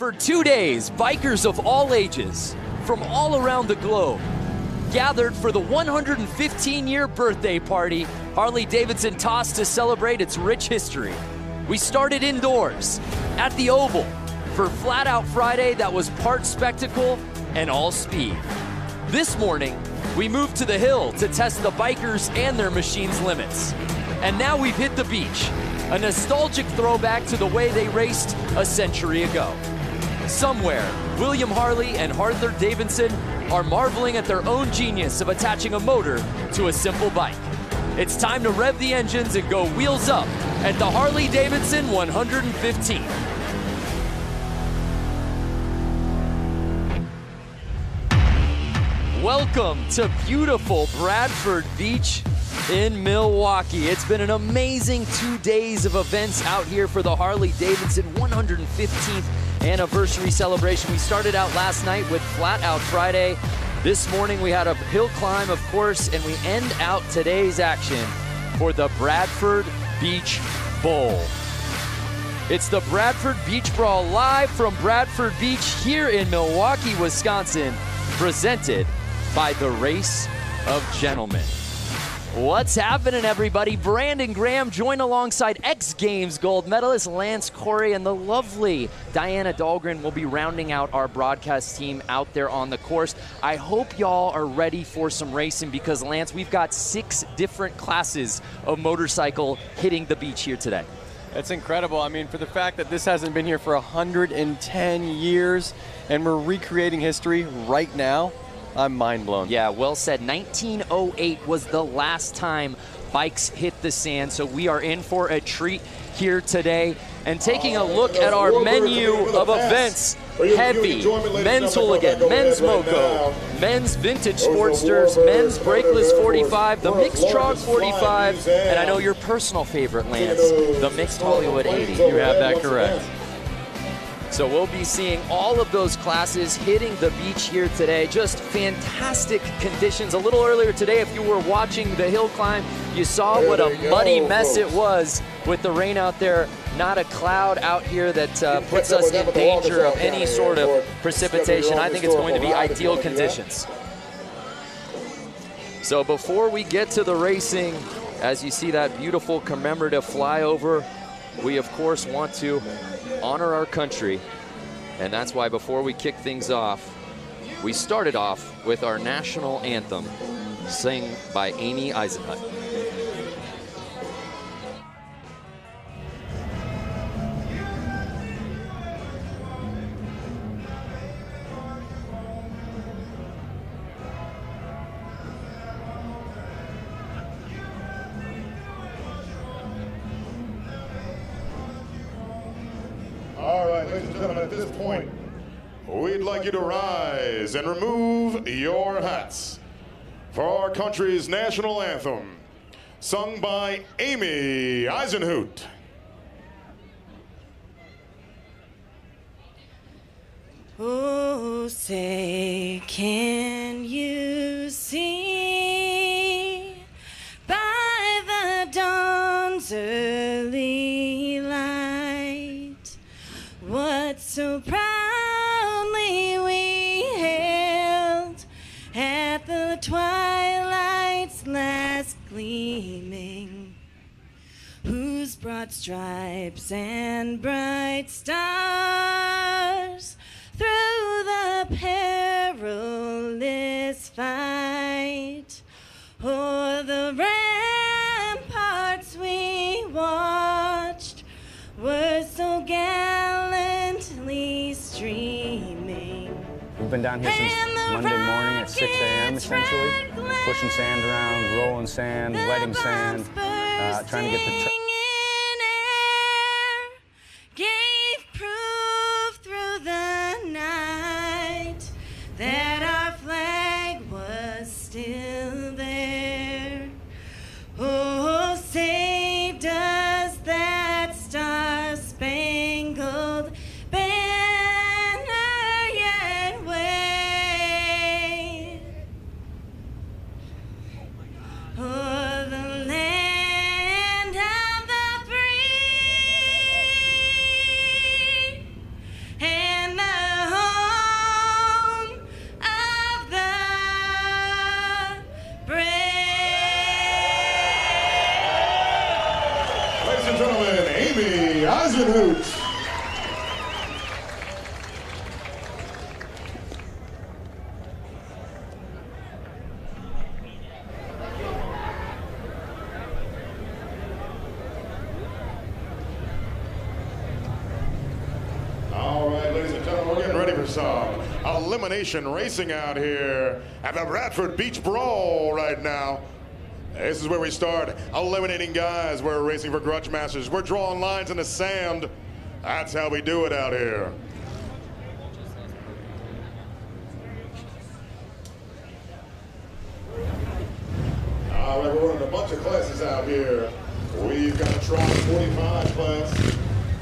For 2 days, bikers of all ages, from all around the globe, gathered for the 115-year birthday party Harley-Davidson tossed to celebrate its rich history. We started indoors, at the Oval, for Flat Out Friday that was part spectacle and all speed. This morning, we moved to the hill to test the bikers and their machines' limits. And now we've hit the beach, a nostalgic throwback to the way they raced a century ago. Somewhere, William Harley and Arthur Davidson are marveling at their own genius of attaching a motor to a simple bike. It's time to rev the engines and go wheels up at the Harley-Davidson 115. Welcome to beautiful Bradford Beach in Milwaukee. It's been an amazing 2 days of events out here for the Harley-Davidson 115th anniversary celebration. We started out last night with Flat Out Friday. This morning we had a hill climb, of course, and we end out today's action for the Bradford Beach Bowl. It's the Bradford Beach Brawl live from Bradford Beach here in Milwaukee, Wisconsin, presented by the Race of Gentlemen. What's happening, everybody? Brandon Graham joined alongside X Games gold medalist Lance Corey, and the lovely Diana Dahlgren will be rounding out our broadcast team out there on the course. I hope y'all are ready for some racing because, Lance, we've got 6 different classes of motorcycle hitting the beach here today. It's incredible. I mean, for the fact that this hasn't been here for 110 years and we're recreating history right now, I'm mind blown. Yeah, well said. 1908 was the last time bikes hit the sand, so we are in for a treat here today. And taking a look at our menu of events, heavy, men's hooligan, men's moco, men's vintage sportsters, men's brakeless 45, the mixed TROG 45, and I know your personal favorite, Lance, the mixed Hollywood 80. You have that correct. So we'll be seeing all of those classes hitting the beach here today. Just fantastic conditions. A little earlier today, if you were watching the hill climb, you saw what a muddy mess it was with the rain out there. Not a cloud out here that puts us in danger of any sort of precipitation. I think it's going to be ideal conditions. So before we get to the racing, as you see that beautiful commemorative flyover, we of course want to honor our country, and that's why before we kick things off, we started off with our national anthem, sung by Amy Eisenhut. All right, ladies and gentlemen, at this point, we'd like you to rise and remove your hats for our country's national anthem, sung by Amy Eisenhut. Oh, say, can you see by the dawn's early light what so proudly we hailed at the twilight's last gleaming, whose broad stripes and bright stars through the perilous fight o'er the ramparts we watched were so gallantly streaming. We've been down here since Monday morning at 6 a.m. essentially, pushing sand around, rolling sand, wetting sand, trying to get the gave proof through the night that our flag was still there. Oh, say does that star-spangled banner yet wave o'er the land of Hoosian hoots. All right, ladies and gentlemen, we're getting ready for some elimination racing out here at the Bradford Beach Brawl right now. This is where we start eliminating guys. We're racing for grudge masters. We're drawing lines in the sand. That's how we do it out here. All right, we're running a bunch of classes out here. We've got a TROG 45 class.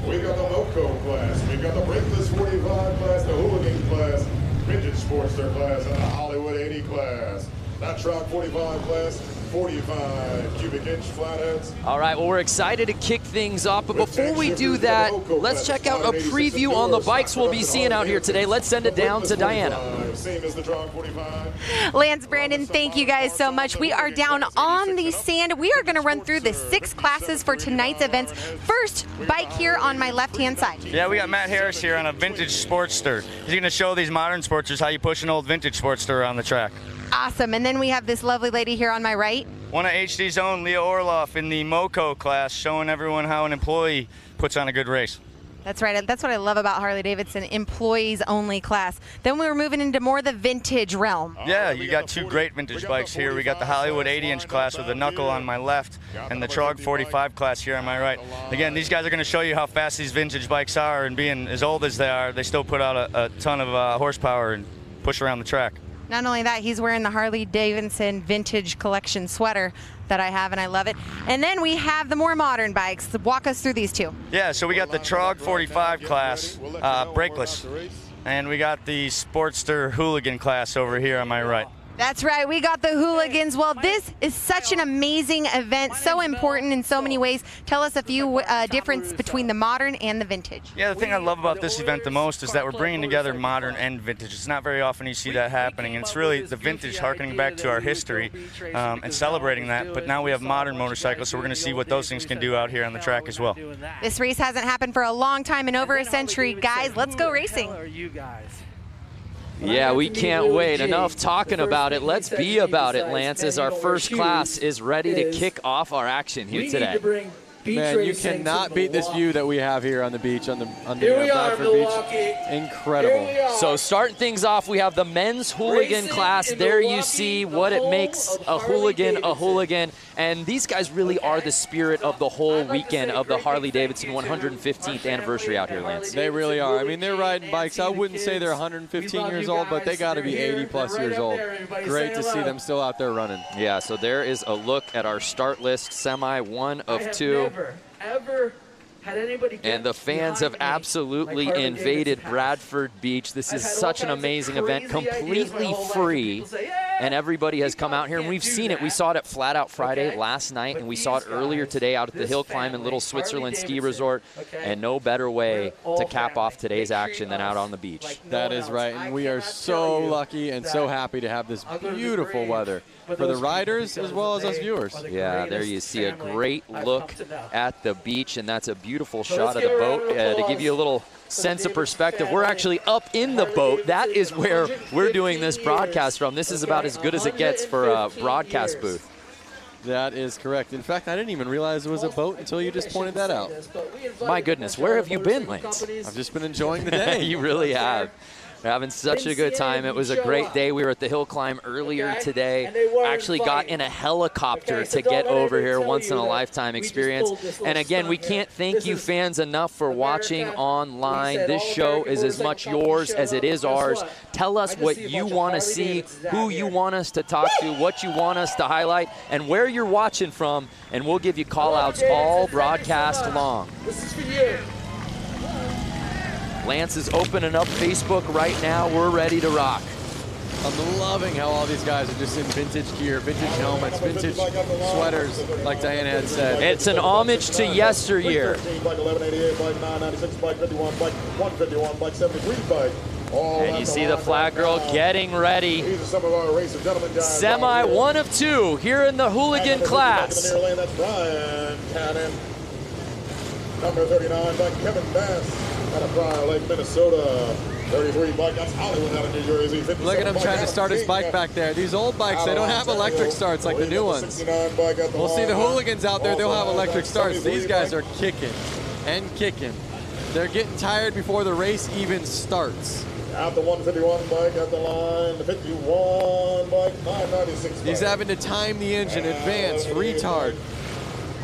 We've got the Loco class. We've got the Brakeless 45 class, the Hooligan class, Vintage Sportster class, and the Hollywood 80 class. That TROG 45 class, 45 cubic inch flatheads. All right, well, we're excited to kick things off, but before we do that, let's check out a preview on the bikes we'll be seeing out here today. Let's send it down to Diana. Same as the TROG 45. Lance, Brandon, thank you guys so much. We are down on the sand. We are going to run through the 6 classes for tonight's events. First bike here on my left-hand side. Yeah, we got Matt Harris here on a vintage Sportster. He's going to show these modern Sportsters how you push an old vintage Sportster around the track. Awesome. And then we have this lovely lady here on my right. One of HD's own, Leah Orloff, in the Moco class, showing everyone how an employee puts on a good race. That's right. That's what I love about Harley-Davidson, employees only class. Then we were moving into more the vintage realm. Yeah, you got 2 great vintage bikes here. We got the Hollywood 80-inch class with the knuckle on my left and the TROG 45 class here on my right. Again, these guys are going to show you how fast these vintage bikes are, and being as old as they are, they still put out a ton of horsepower and push around the track. Not only that, he's wearing the Harley-Davidson vintage collection sweater that I have, and I love it. And then we have the more modern bikes. Walk us through these 2. Yeah, so we got the TROG 45 class, brakeless, and we got the Sportster Hooligan class over here on my right. That's right, we got the hooligans. Well, this is such an amazing event, so important in so many ways. Tell us a few difference between the modern and the vintage. Yeah, the thing I love about this event the most is that we're bringing together modern and vintage. It's not very often you see that happening, and it's really the vintage harkening back to our history and celebrating that, but now we have modern motorcycles, so we're going to see what those things can do out here on the track as well. This race hasn't happened for a long time, in over a century. Guys, let's go racing. Yeah, we can't wait. Enough talking about it. Let's be about it, Lance, as our first class is ready to kick off our action here today. Man, you cannot beat this view that we have here on the beach, on the Bradford Beach. Incredible. So starting things off, we have the men's hooligan class. There you see what it makes a hooligan. And these guys really are the spirit of the whole weekend of the Harley-Davidson 115th anniversary out here, Lance. They really are. I mean, they're riding bikes. I wouldn't say they're 115 years old, but they got to be 80-plus years old. Great to see them still out there running. Yeah, so there is a look at our start list. Semi 1 of 2. Ever had anybody get and the fans have absolutely invaded Bradford Beach. This is such an amazing event, completely free, and everybody has come out here, and we've seen it. We saw it at Flat Out Friday last night, and we saw it earlier today out at the Hill Climb and Little Switzerland Ski Resort, and no better way to cap off today's action than out on the beach. That is right, and we are so lucky and so happy to have this beautiful weather for the riders as well as us viewers. Yeah, there you see a great look at the beach, and that's a beautiful shot of the boat. To give you a little sense of perspective, we're actually up in the boat. That is where we're doing this broadcast from. This is about as good as it gets for a broadcast booth. That is correct. In fact, I didn't even realize it was a boat until you just pointed that out. My goodness, where have you been, Lance? I've just been enjoying the day. You really have. We're having such a good time. It was a great day. We were at the Hill Climb earlier today. Actually got in a helicopter to get over here, once-in-a-lifetime experience. And again, we can't thank you fans enough for watching online. This show is as much yours as it is ours. Tell us what you want to see, who you want us to talk to, what you want us to highlight, and where you're watching from, and we'll give you call-outs all broadcast long. This is for you. Lance is opening up Facebook right now. We're ready to rock. I'm loving how all these guys are just in vintage gear, vintage helmets, vintage sweaters, like Diane had said. It's an homage to yesteryear. And you see the flag girl getting ready. Semi 1 of 2 here in the hooligan class. Number 39 by Kevin Bass out of Prior Lake, Minnesota. 33 bike, that's Hollywood out of New Jersey. Look at him trying to start his bike back there. These old bikes, they don't have electric starts like the new ones. We'll see the hooligans out there, they'll have electric starts. These guys are kicking and kicking. They're getting tired before the race even starts. Out the 151 bike at the line, the 51 bike, 996 bike. He's having to time the engine, advance, retard,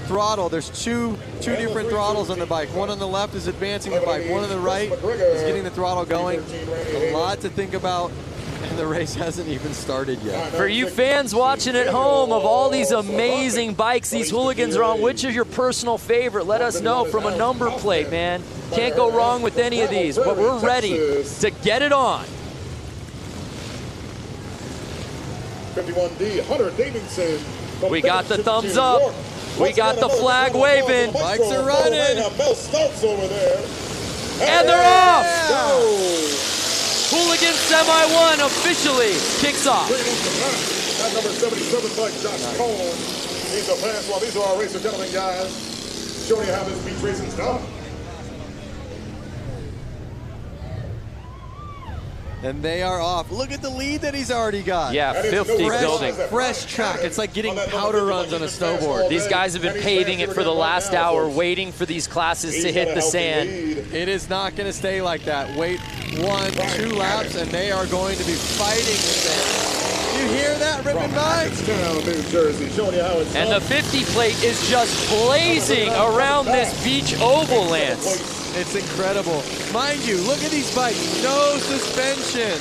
throttle. There's two different throttles on the bike. One on the left is advancing the bike. One on the right is getting the throttle going. A lot to think about, and the race hasn't even started yet. For you fans watching at home, of all these amazing bikes these hooligans are on, which is your personal favorite? Let us know from a number plate, man. Can't go wrong with any of these, but we're ready to get it on. 51D, Harley-Davidson. We got the thumbs up. We got the flag waving. Bikes are running. And they're off. Hooligan Semi 1 officially kicks off. That number 77 bike, Josh Cole. These are fans. Well, these are our racer gentlemen, guys. Showing you how this beach racing's done. And they are off. Look at the lead that he's already got. Yeah, 50 building. Fresh track. It's like getting powder runs on a snowboard. These guys have been paving it for the last hour, waiting for these classes to hit the sand. It is not going to stay like that. Wait 1, 2 laps, and they are going to be fighting the sand. You hear that, ripping bikes? And the 50 plate is just blazing around this beach oval, Lance. It's incredible. Mind you, look at these bikes. No suspension.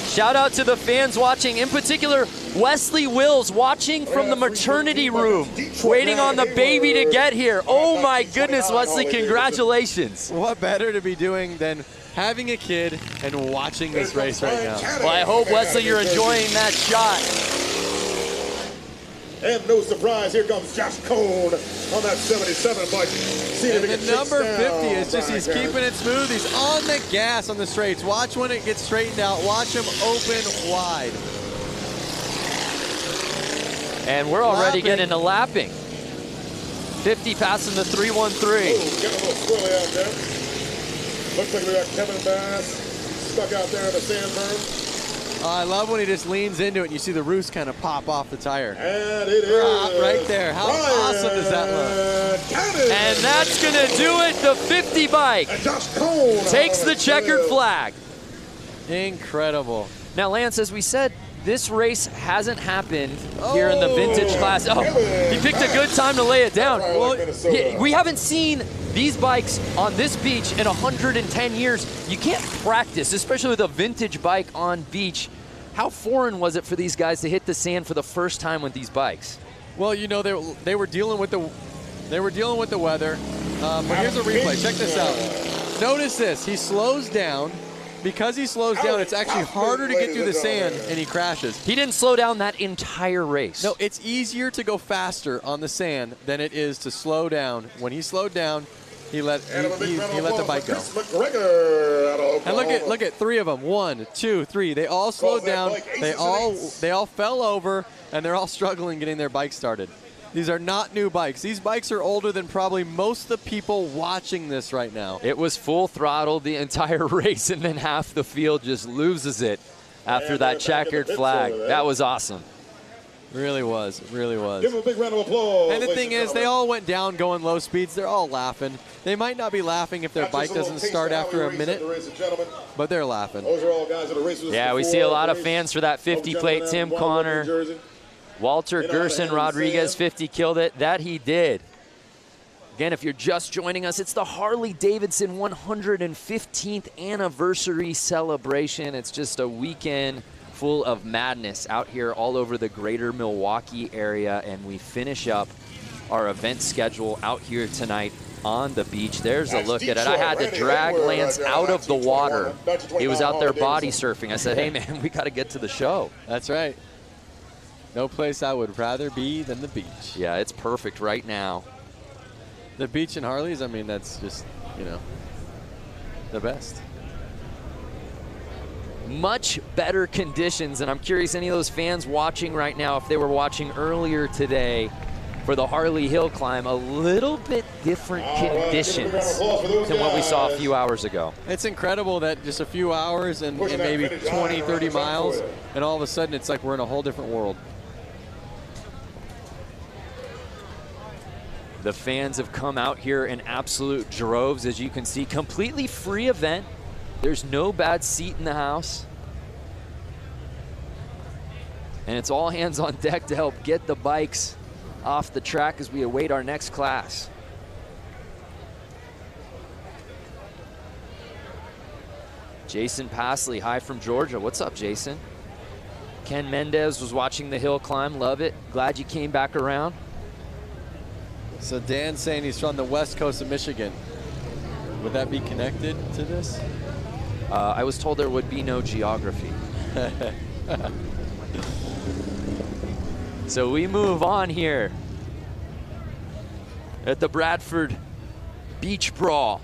Shout out to the fans watching, in particular, Wesley Wills watching from the maternity room, waiting on the baby to get here. Oh my goodness, Wesley, congratulations. What better to be doing than having a kid and watching this race right now? Well, I hope, Wesley, you're enjoying that shot. And no surprise, here comes Josh Cone on that 77 bike. And the number 50 is just, he's keeping it smooth. He's on the gas on the straights. Watch when it gets straightened out. Watch him open wide. And we're already getting a lapping. 50 passing the 313. Oh, getting a little squirrely out there. Looks like we got Kevin Bass stuck out there in the sandberg. I love when he just leans into it and you see the roost kind of pop off the tire. And it is right there. How awesome does that look? And that's going to do it. The 50 bike takes the checkered flag. Incredible. Now, Lance, as we said, this race hasn't happened here in the vintage class. Oh, he picked a good time to lay it down. Well, we haven't seen these bikes on this beach in 110 years. You can't practice, especially with a vintage bike on beach. How foreign was it for these guys to hit the sand for the first time with these bikes? Well, you know, they were dealing with the weather. But here's a replay. Check this out. Notice this. He slows down. Because he slows down, it's actually harder to get through the sand, and he crashes. He didn't slow down that entire race. No, it's easier to go faster on the sand than it is to slow down. When he slowed down, he let the bike go. And look at 3 of them. 1, 2, 3. They all slowed down. They all fell over, and they're all struggling getting their bike started. These are not new bikes. These bikes are older than probably most of the people watching this right now. It was full throttle the entire race, and then half the field just loses it after that checkered flag. That was awesome. Really was. Really was. Give them a big round of applause. And the thing is, they all went down going low speeds. They're all laughing. They might not be laughing if their bike doesn't start after a minute, but they're laughing. Yeah, we see a lot of fans for that 50 plate. Tim Connor, Walter Gerson Rodriguez, 50 killed it. That he did. Again, if you're just joining us, it's the Harley-Davidson 115th anniversary celebration. It's just a weekend full of madness out here all over the greater Milwaukee area, and we finish up our event schedule out here tonight on the beach. There's a look at it. I had to drag Lance out of the water. He was out there body surfing. I said, hey, man, we got to get to the show. That's right. No place I would rather be than the beach. Yeah, it's perfect right now. The beach and Harley's, I mean, that's just, you know, the best. Much better conditions, and I'm curious any of those fans watching right now, if they were watching earlier today for the Harley Hill climb. A little bit different conditions than what we saw a few hours ago. It's incredible that just a few hours and maybe 20, 30 miles, and all of a sudden it's like we're in a whole different world. The fans have come out here in absolute droves, as you can see. Completely free event. There's no bad seat in the house. And it's all hands on deck to help get the bikes off the track as we await our next class. Jason Pasley, hi from Georgia. What's up, Jason? Ken Mendez was watching the hill climb. Love it. Glad you came back around. So Dan's saying he's from the west coast of Michigan. Would that be connected to this? I was told there would be no geography. So we move on here at the Bradford Beach Brawl.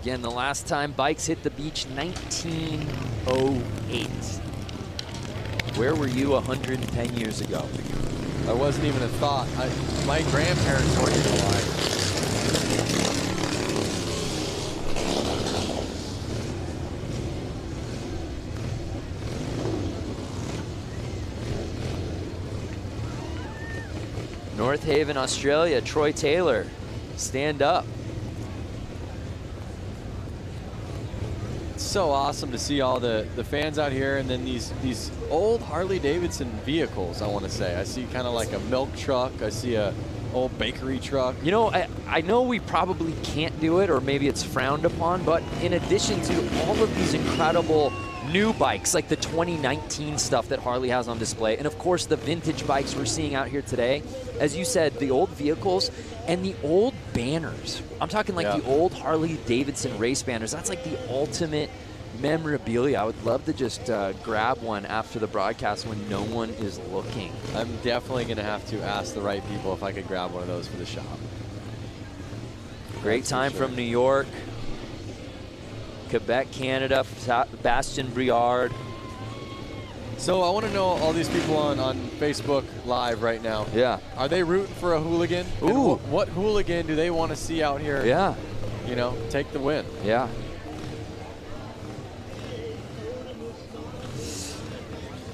Again, the last time bikes hit the beach, 1908. Where were you 110 years ago? That wasn't even a thought. My grandparents weren't even alive. North Haven, Australia, Troy Taylor, stand up. It's so awesome to see all the fans out here, and then these old Harley-Davidson vehicles, I want to say. I see kind of like a milk truck. I see a old bakery truck. You know, I know we probably can't do it, or maybe it's frowned upon, but in addition to all of these incredible new bikes, like the 2019 stuff that Harley has on display, and of course the vintage bikes we're seeing out here today, as you said, the old vehicles and the old banners. I'm talking like the old Harley-Davidson race banners. That's like the ultimate memorabilia. I would love to just grab one after the broadcast when no one is looking. I'm definitely going to have to ask the right people if I could grab one of those for the shop. Great time from New York, Quebec, Canada, Bastien Briard. So I want to know all these people on Facebook Live right now. Yeah. Are they rooting for a hooligan? Ooh. And what hooligan do they want to see out here? Yeah. You know, take the win. Yeah.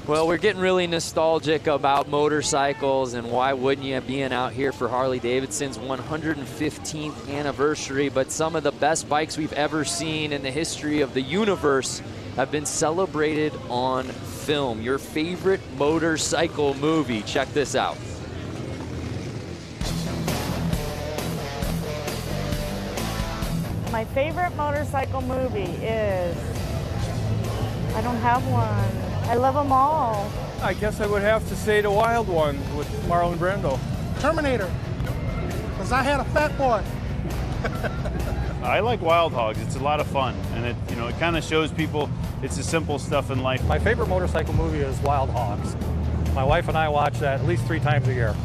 Well, we're getting really nostalgic about motorcycles, and why wouldn't you, being out here for Harley-Davidson's 115th anniversary. But some of the best bikes we've ever seen in the history of the universe have been celebrated on film. Your favorite motorcycle movie. Check this out. My favorite motorcycle movie is, I don't have one. I love them all. I guess I would have to say The Wild One with Marlon Brando. Terminator, because I had a fat boy. I like Wild Hogs. It's a lot of fun, and it kind of shows people it's the simple stuff in life. My favorite motorcycle movie is Wild Hogs. My wife and I watch that at least 3 times a year.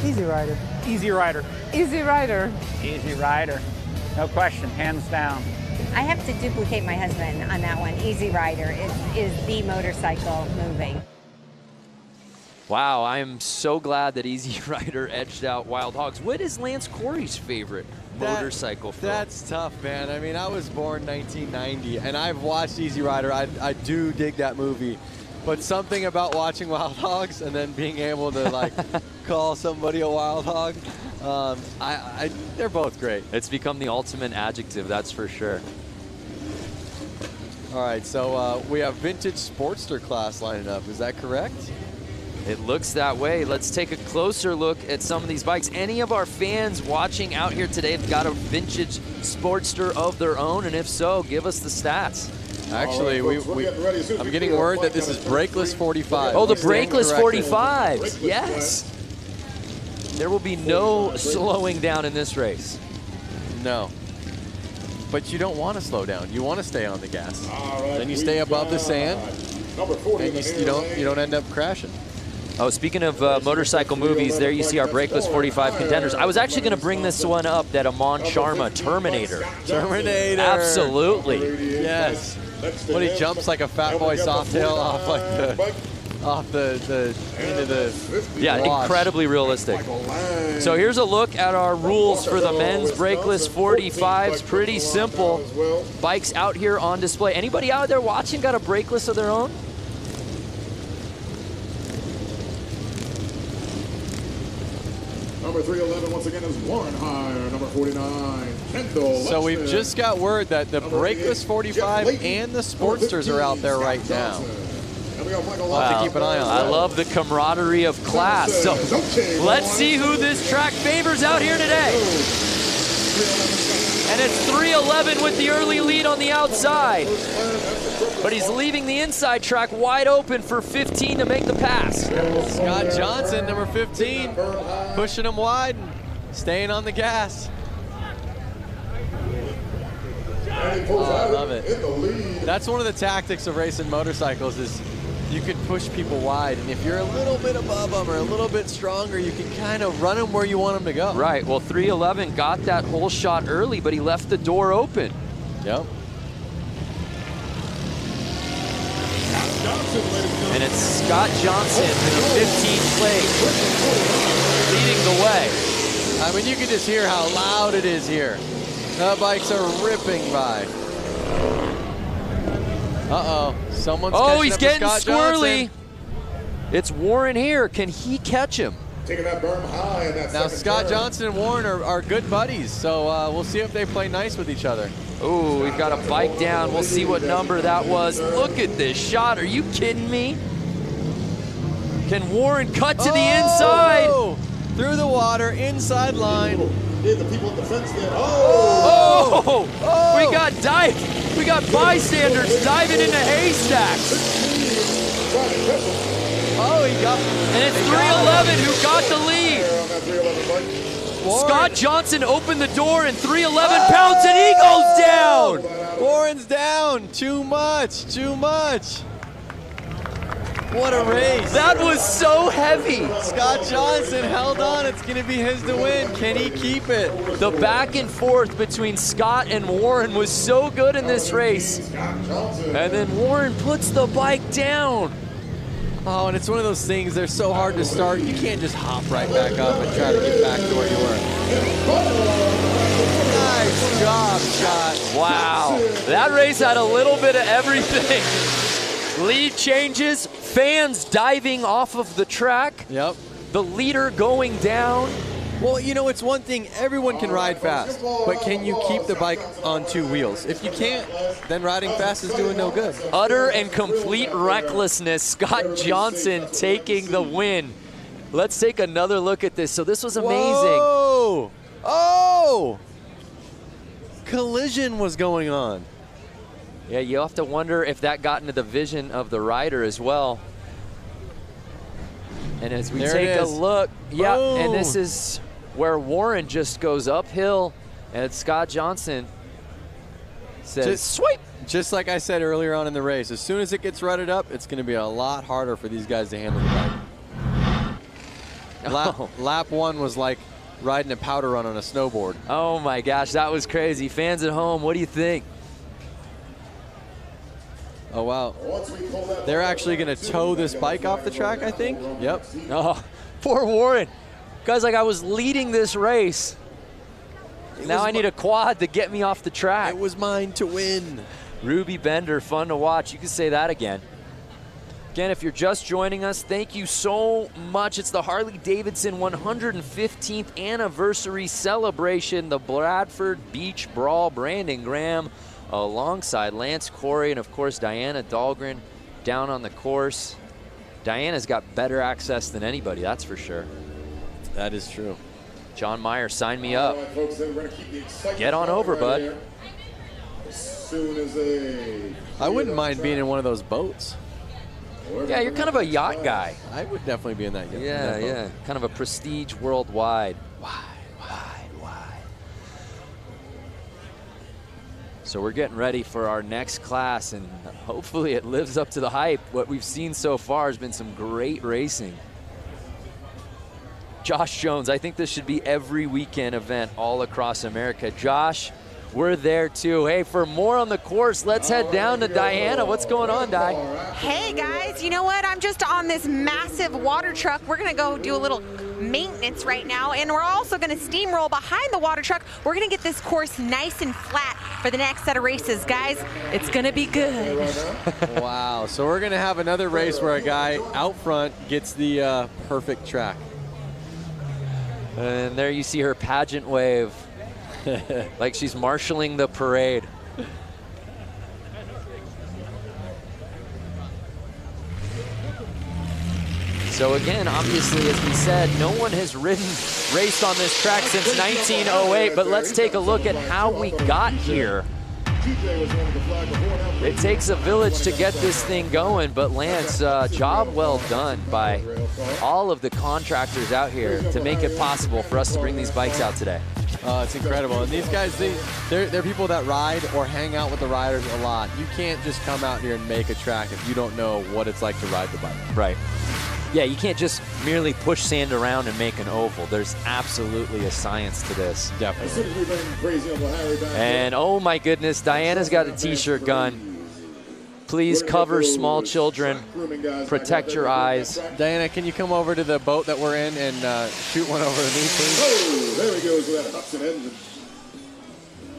Easy Rider. Easy Rider. Easy Rider. Easy Rider. No question, hands down. I have to duplicate my husband on that one. Easy Rider is the motorcycle movie. Wow, I am so glad that Easy Rider edged out Wild Hogs. What is Lance Corey's favorite motorcycle film? That's tough, man. I mean, I was born 1990, and I've watched Easy Rider. I do dig that movie. But something about watching Wild Hogs and then being able to, like, call somebody a wild hog, they're both great. It's become the ultimate adjective, that's for sure. All right, so we have vintage Sportster class lining up. Is that correct? It looks that way. Let's take a closer look at some of these bikes. Any of our fans watching out here today have got a vintage Sportster of their own? And if so, give us the stats. Actually, I'm getting word that this is brakeless 45. Oh, the brakeless 45. Yes. There will be no slowing down in this race. No. But you don't want to slow down. You want to stay on the gas. Then you stay above the sand, and you don't end up crashing. Oh, speaking of motorcycle movies, there you see our brakeless 45 contenders. I was actually going to bring this one up, that Amon Sharma Terminator. Terminator. Absolutely. Yes. When he jumps like a fat boy softail off like the end of the Yeah, wash. incredibly realistic. So here's a look at our rules for the men's brakeless 45s. Pretty simple. Bikes out here on display. Anybody out there watching got a brakeless of their own? Number 311 once again is Warren Hire. Number 49, Kendall. So we've just got word that the brakeless 45 and the Sportsters are out there right now. We'll have to keep an eye on that. I love the camaraderie of class. So let's see who this track favors out here today. And it's 311 with the early lead on the outside. But he's leaving the inside track wide open for 15 to make the pass. Scott Johnson, number 15, pushing him wide and staying on the gas. Oh, I love it. That's one of the tactics of racing motorcycles is you can push people wide, and if you're a little bit above them or a little bit stronger, you can kind of run them where you want them to go. Right, well 311 got that whole shot early, but he left the door open. Yep. And it's Scott Johnson in the 15th place, leading the way. I mean, you can just hear how loud it is here. The bikes are ripping by. Uh-oh, someone's he's getting Scott squirrely. Johnson. It's Warren here. Can he catch him? Taking that berm high in that Now, second Scott turn. Johnson and Warren are good buddies, so we'll see if they play nice with each other. Oh, we've got a bike down. We'll see what number that was. Look at this shot. Are you kidding me? Can Warren cut to the inside? Through the water, inside line. The people at the fence there. We got bystanders diving into haystacks. Oh, he got. And it's 311 who got the lead. Scott Johnson opened the door and 311 pounds and he goes down. Warren's down. Too much. Too much. What a race. That was so heavy. Scott Johnson held on. It's going to be his to win. Can he keep it? The back and forth between Scott and Warren was so good in this race. And then Warren puts the bike down. Oh, and it's one of those things, they're so hard to start. You can't just hop right back up and try to get back to where you were. Nice job, Scott. Wow. That race had a little bit of everything. Lead changes, fans diving off of the track. Yep. The leader going down. Well, you know, it's one thing, everyone can ride fast, but can you keep the bike on two wheels? If you can't, then riding fast is doing no good. Utter and complete recklessness. Scott Johnson taking the win. Let's take another look at this. So this was amazing. Whoa! Oh! Collision was going on. Yeah, you have to wonder if that got into the vision of the rider as well. And as we take a look, yeah, and this is where Warren just goes uphill, and Scott Johnson says, sweep. Just like I said earlier on in the race, as soon as it gets rutted up, it's going to be a lot harder for these guys to handle the bike. Lap one was like riding a powder run on a snowboard. Oh my gosh, that was crazy. Fans at home, what do you think? Oh, wow. They're actually going to tow this bike off the track, I think. Yep. Oh, poor Warren. Guys, like I was leading this race. Now I need a quad to get me off the track. It was mine to win. Ruby Bender, fun to watch. You can say that again. Again, if you're just joining us, thank you so much. It's the Harley-Davidson 115th anniversary celebration, the Bradford Beach Brawl. Brandon Graham alongside Lance Corey and, of course, Diana Dahlgren down on the course. Diana's got better access than anybody, that's for sure. That is true. John Meyer, sign me up. All right, folks, we're gonna keep the excitement Get on over, bud. here. As soon as I wouldn't mind being in one of those boats. Yeah, you're kind of a yacht guy. I would definitely be in that yacht. Yeah, yeah. Kind of a prestige worldwide. Wide. So we're getting ready for our next class, and hopefully it lives up to the hype. What we've seen so far has been some great racing. Josh Jones, I think this should be every weekend event all across America. Josh, we're there too. Hey, for more on the course, let's head down to Diana. What's going on, Di? Hey guys, you know what? I'm just on this massive water truck. We're gonna go do a little maintenance right now, and we're also gonna steamroll behind the water truck. We're gonna get this course nice and flat for the next set of races. Guys, it's gonna be good. Wow, so we're gonna have another race where a guy out front gets the perfect track. And there you see her pageant wave, like she's marshaling the parade. So again, obviously, as we said, no one has raced on this track since 1908, but let's take a look at how we got here. It takes a village to get this thing going, but Lance, job well done by all of the contractors out here to make it possible for us to bring these bikes out today. It's incredible. And these guys, they're people that ride or hang out with the riders a lot. You can't just come out here and make a track if you don't know what it's like to ride the bike. Right. Yeah, you can't just merely push sand around and make an oval. There's absolutely a science to this. Definitely. And oh my goodness, Diana's got a t-shirt gun. Please cover small children. Protect your eyes. Diana, can you come over to the boat that we're in and shoot one over to me, please? Oh, there he goes with that Hudson engine.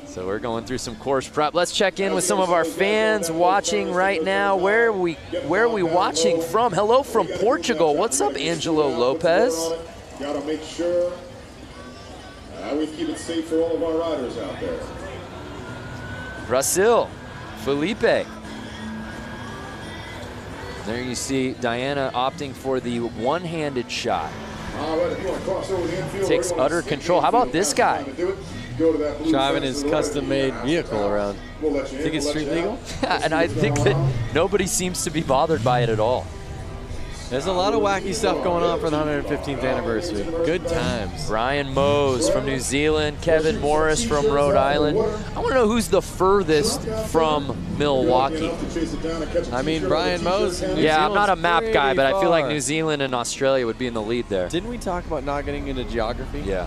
So we're going through some course prep. Let's check in with some of our fans watching right now. Where are we watching from? Hello from Portugal. What's up, Angelo Lopez? Gotta make sure we keep it safe for all of our riders out there. Brazil, Felipe. There you see Diana opting for the one-handed shot. Takes utter control. How about this guy? Driving his custom-made vehicle around. Think it's street legal? And I think that nobody seems to be bothered by it at all. There's a lot of wacky stuff going on for the 115th anniversary. Good times. Brian Mose from New Zealand, Kevin Morris from Rhode Island. I want to know who's the furthest from Milwaukee. I mean, Brian Mose. Yeah, I'm not a map guy, but I feel like New Zealand and Australia would be in the lead there. Didn't we talk about not getting into geography? Yeah.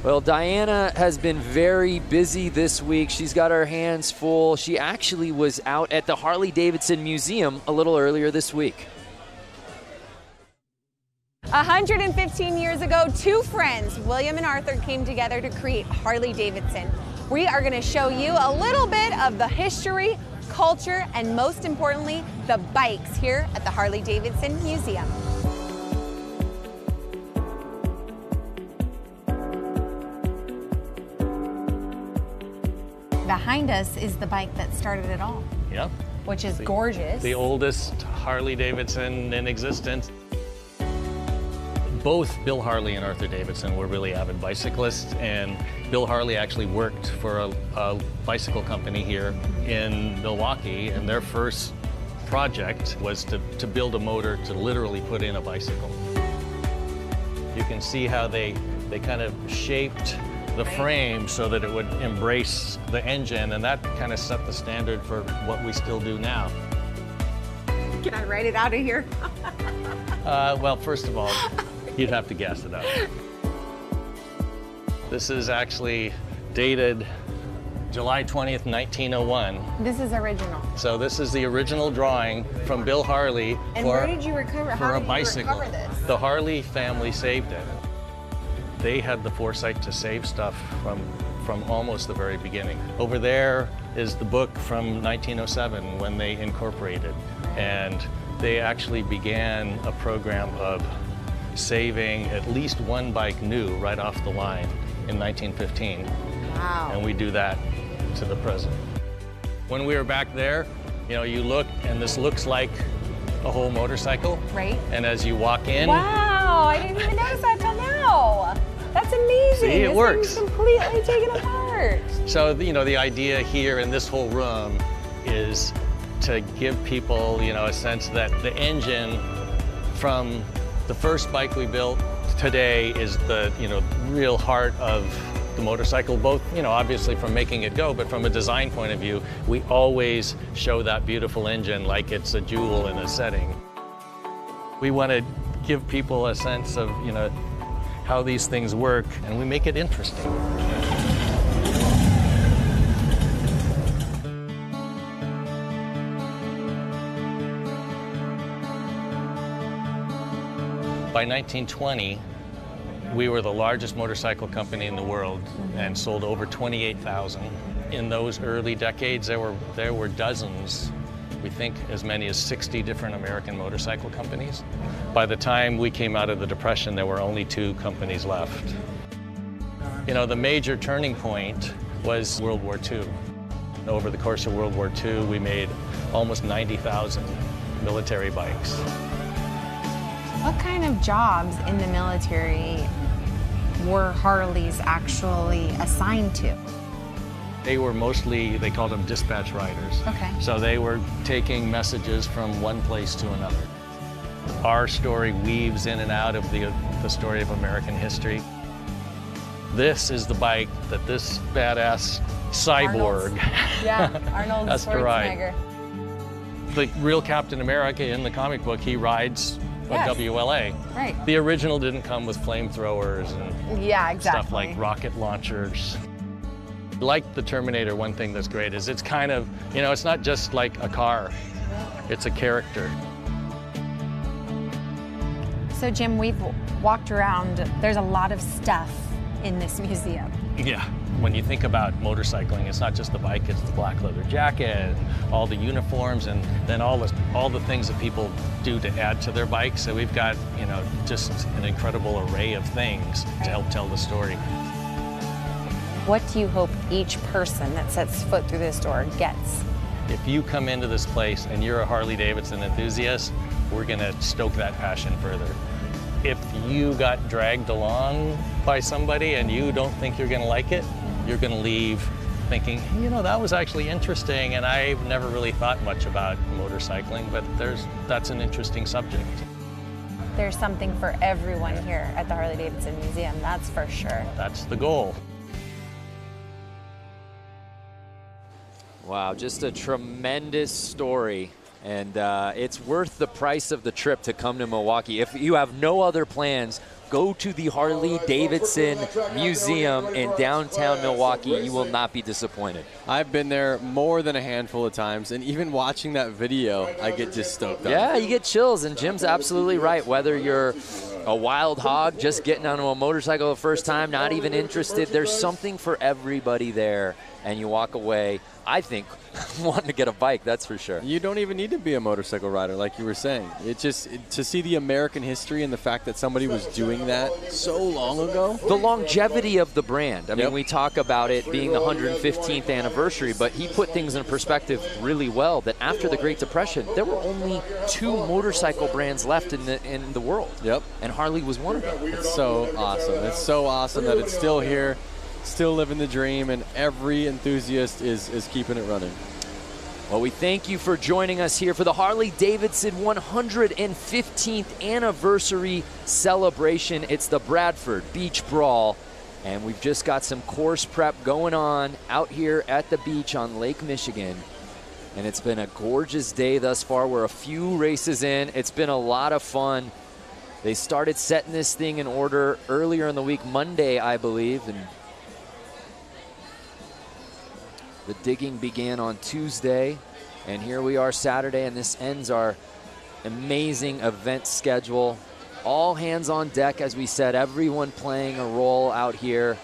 Well, Diana has been very busy this week. She's got her hands full. She actually was out at the Harley-Davidson Museum a little earlier this week. 115 years ago, two friends, William and Arthur, came together to create Harley-Davidson. We are going to show you a little bit of the history, culture, and most importantly, the bikes here at the Harley-Davidson Museum. Behind us is the bike that started it all. Yep. Which is gorgeous. The oldest Harley-Davidson in existence. Both Bill Harley and Arthur Davidson were really avid bicyclists, and Bill Harley actually worked for a bicycle company here in Milwaukee, and their first project was to build a motor to literally put in a bicycle. You can see how they kind of shaped the frame so that it would embrace the engine, and that kind of set the standard for what we still do now. Can I write it out of here? Well, first of all, you'd have to guess it out. This is actually dated July 20th, 1901. This is original. So this is the original drawing from Bill Harley and where did you recover? For How a did bicycle. You recover this? The Harley family saved it. They had the foresight to save stuff from almost the very beginning. Over there is the book from 1907 when they incorporated, and they actually began a program of saving at least one bike new right off the line in 1915. Wow. And we do that to the present. When we were back there, you know, you look and this looks like a whole motorcycle. Right. And as you walk in. Wow, I didn't even notice that till now. That's amazing. See, it works. This thing's completely taken apart. So, you know, the idea here in this whole room is to give people, you know, a sense that the engine from the first bike we built today is the, you know, real heart of the motorcycle, both, you know, obviously from making it go, but from a design point of view, we always show that beautiful engine like it's a jewel in a setting. We want to give people a sense of, you know, how these things work, and we make it interesting. By 1920, we were the largest motorcycle company in the world and sold over 28,000. In those early decades, there were dozens, we think as many as 60 different American motorcycle companies. By the time we came out of the Depression, there were only 2 companies left. You know, the major turning point was World War II. Over the course of World War II, we made almost 90,000 military bikes. What kind of jobs in the military were Harleys actually assigned to? They were mostly, they called them dispatch riders. Okay. So they were taking messages from one place to another. Our story weaves in and out of the story of American history. This is the bike that this badass cyborg Arnold has to ride. Schwarzenegger. The real Captain America in the comic book, he rides a WLA. Right. The original didn't come with flamethrowers and stuff like rocket launchers. Like the Terminator, one thing that's great is it's kind of, you know, it's not just like a car, it's a character. So Jim, we've walked around, there's a lot of stuff in this museum. Yeah, when you think about motorcycling, it's not just the bike, it's the black leather jacket, and all the uniforms, and then all the things that people do to add to their bike. So we've got, you know, just an incredible array of things to help tell the story. What do you hope each person that sets foot through this door gets? If you come into this place and you're a Harley-Davidson enthusiast, we're gonna stoke that passion further. If you got dragged along by somebody and you don't think you're gonna like it, you're gonna leave thinking, you know, that was actually interesting, and I've never really thought much about motorcycling, but that's an interesting subject. There's something for everyone here at the Harley-Davidson Museum, that's for sure. That's the goal. Wow, just a tremendous story. And it's worth the price of the trip to come to Milwaukee. If you have no other plans, go to the Harley-Davidson Museum in downtown Milwaukee. You will not be disappointed. I've been there more than a handful of times, and even watching that video, I get just stoked up. Yeah, you get chills, and Jim's absolutely right. Whether you're a wild hog, just getting onto a motorcycle the first time, not even interested, there's something for everybody there, and you walk away, I think, wanting to get a bike, that's for sure. You don't even need to be a motorcycle rider, like you were saying. To see the American history and the fact that somebody was doing that so long ago. The longevity of the brand. I mean, we talk about it being the 115th anniversary, but he put things in perspective really well, that after the Great Depression, there were only 2 motorcycle brands left in the world. Yep. And Harley was one of them. It's so awesome. It's so awesome that it's still here, still living the dream, and every enthusiast is keeping it running. Well, we thank you for joining us here for the Harley-Davidson 115th anniversary celebration. It's the Bradford Beach Brawl, and we've just got some course prep going on out here at the beach on Lake Michigan. And it's been a gorgeous day thus far. We're a few races in. It's been a lot of fun. They started setting this thing in order earlier in the week, Monday, I believe, and the digging began on Tuesday, and here we are Saturday, and this ends our amazing event schedule. All hands on deck, as we said, everyone playing a role out here.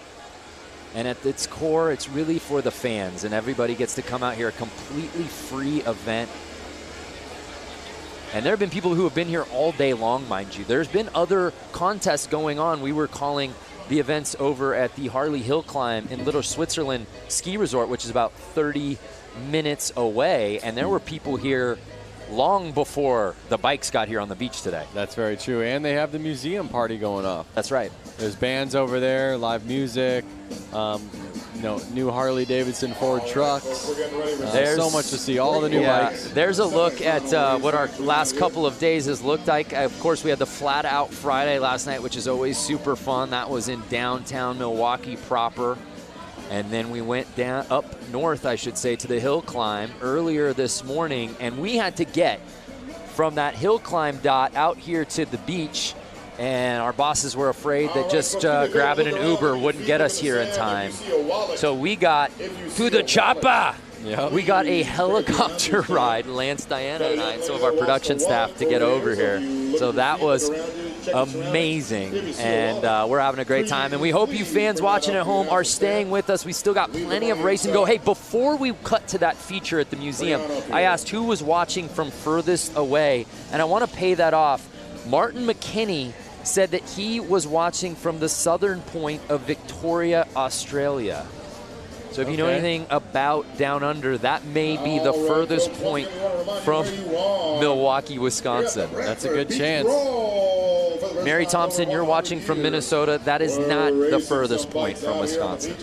And at its core, it's really for the fans, and everybody gets to come out here, a completely free event. And there have been people who have been here all day long, mind you. There's been other contests going on. We were calling the events over at the Harley Hill Climb in Little Switzerland Ski Resort, which is about 30 minutes away. And there were people here long before the bikes got here on the beach today. That's very true. And they have the museum party going off. That's right. There's bands over there, live music, you know, new Harley-Davidson Ford trucks. There's so much to see, all the new bikes. There's a look at what our last couple of days has looked like. Of course, we had the Flat Out Friday last night, which is always super fun. That was in downtown Milwaukee proper. And then we went down up north, I should say, to the hill climb earlier this morning. And we had to get from that hill climb dot out here to the beach and our bosses were afraid that just grabbing an Uber wouldn't get us here in time. So we got to the chopper. Yep. We got a helicopter ride, Lance, Diana, and I, and some of our production staff to get over here. So that was amazing, and we're having a great time. And we hope you fans watching at home are staying with us. We still got plenty of racing to go. Hey, before we cut to that feature at the museum, I asked who was watching from furthest away, and I want to pay that off. Martin McKinney said that he was watching from the southern point of Victoria, Australia. So if you know anything about Down Under, that may be the furthest point from Milwaukee, Wisconsin. That's a good chance. Mary Thompson, you're watching from Minnesota. That is not the furthest point from Wisconsin.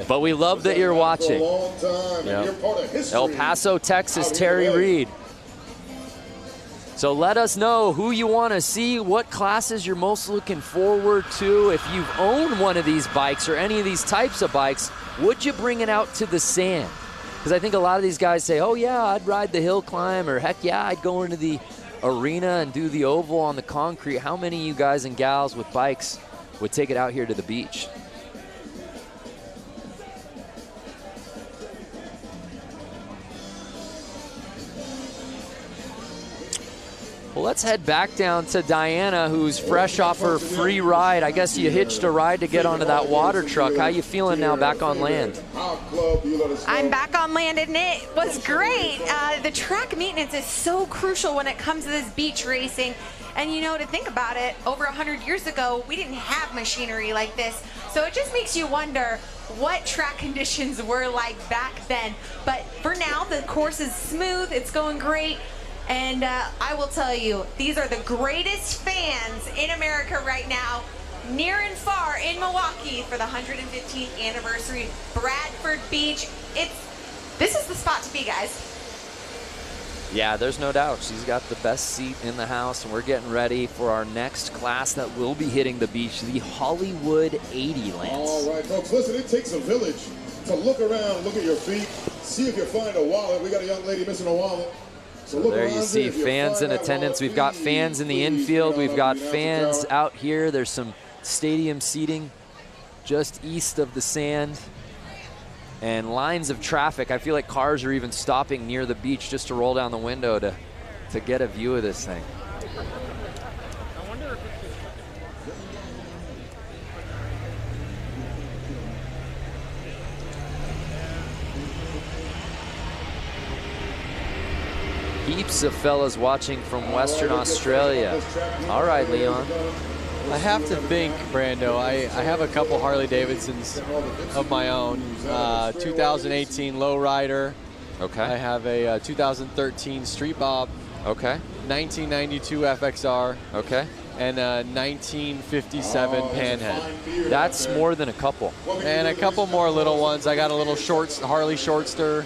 But we love that you're watching. Yep. El Paso, Texas, Terry Reed. So let us know who you want to see, what classes you're most looking forward to. If you've owned one of these bikes or any of these types of bikes, would you bring it out to the sand? Because I think a lot of these guys say, oh yeah, I'd ride the hill climb, or heck yeah, I'd go into the arena and do the oval on the concrete. How many of you guys and gals with bikes would take it out here to the beach? Well, let's head back down to Diana, who's fresh off her free ride. I guess you hitched a ride to get onto that water truck. How you feeling now back on land? I'm back on land, and it was great. The track maintenance is so crucial when it comes to this beach racing. And you know, to think about it, over 100 years ago, we didn't have machinery like this. So it just makes you wonder what track conditions were like back then. But for now, the course is smooth, it's going great. And I will tell you, these are the greatest fans in America right now, near and far in Milwaukee for the 115th anniversary Bradford Beach. This is the spot to be, guys. Yeah, there's no doubt. She's got the best seat in the house, and we're getting ready for our next class that will be hitting the beach, the Hollywood 80, Lance. All right, folks, listen, it takes a village to look around, look at your feet, see if you find a wallet. We got a young lady missing a wallet. So there you see fans in attendance. We've got fans in the infield. We've got fans out here. There's some stadium seating just east of the sand. And lines of traffic. I feel like cars are even stopping near the beach just to roll down the window to get a view of this thing. Heaps of fellas watching from Western Australia. All right, Leon. I have to think, Brando, I have a couple Harley-Davidsons of my own. 2018 Lowrider. Okay. I have a 2013 Street Bob. Okay. 1992 FXR. Okay. And a 1957 Panhead. That's more than a couple. And a couple more little ones. I got a little Harley Shortster.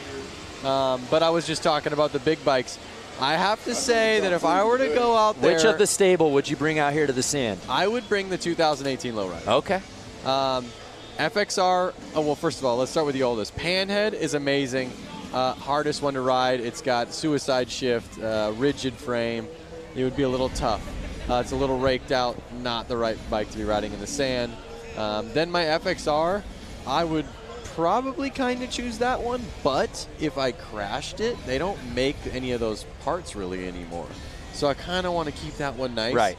But I was just talking about the big bikes. I have to say that if I were to go out there... Which of the stable would you bring out here to the sand? I would bring the 2018 Lowrider. Okay. FXR, well, first of all, let's start with the oldest. Panhead is amazing. Hardest one to ride. It's got suicide shift, rigid frame. It would be a little tough. It's a little raked out, not the right bike to be riding in the sand. Then my FXR, I would probably kind of choose that one, but if I crashed it, they don't make any of those parts really anymore. So I kind of want to keep that one nice. Right.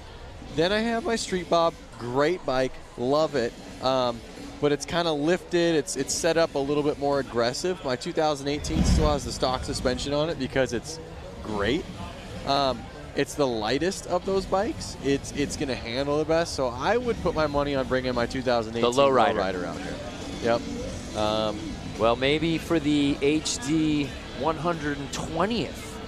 Then I have my Street Bob, great bike, love it. But it's kind of lifted, it's set up a little bit more aggressive. My 2018 still has the stock suspension on it because it's great. It's the lightest of those bikes. It's going to handle the best. So I would put my money on bringing my 2018 Lowrider out here. Yep. Well, maybe for the HD 120th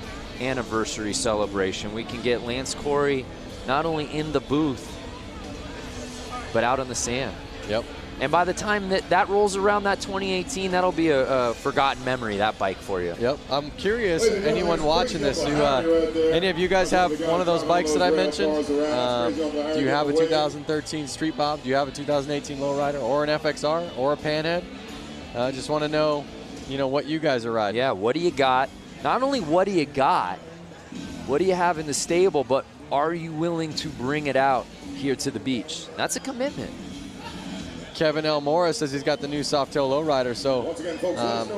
anniversary celebration, we can get Lance Corey not only in the booth, but out on the sand. Yep. And by the time that rolls around, that 2018, that'll be a forgotten memory, that bike for you. Yep. I'm curious, anyone watching this, any of you guys have one of those bikes that I mentioned? Do you have a 2013 Street Bob? Do you have a 2018 Lowrider or an FXR or a Panhead? Just want to know, what you guys are riding. Yeah, what do you got? Not only what do you got, what do you have in the stable, but are you willing to bring it out here to the beach? That's a commitment. Kevin L. Morris says he's got the new Softail lowrider, so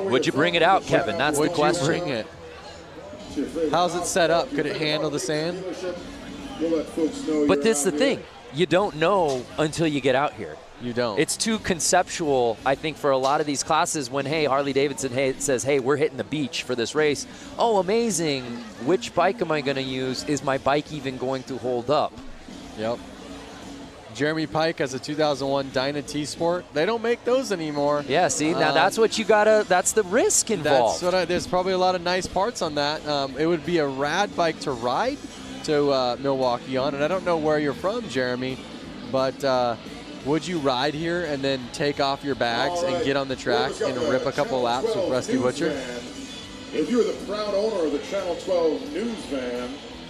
would you bring it out, Kevin? That's the question. Would you bring it? How's it set up? Could it handle the sand? But this is the thing. You don't know until you get out here. You don't. It's too conceptual, I think, for a lot of these classes when, hey, Harley-Davidson says, hey, we're hitting the beach for this race. Oh, amazing. Which bike am I going to use? Is my bike even going to hold up? Yep. Jeremy Pike has a 2001 Dyna T-Sport. They don't make those anymore. Yeah, see, now that's what you gotta, that's the risk involved. There's probably a lot of nice parts on that. It would be a rad bike to ride to Milwaukee on, and I don't know where you're from, Jeremy, but would you ride here and then take off your bags and get on the track and rip a couple laps with Rusty Butcher? If you're the proud owner of the Channel 12 news van,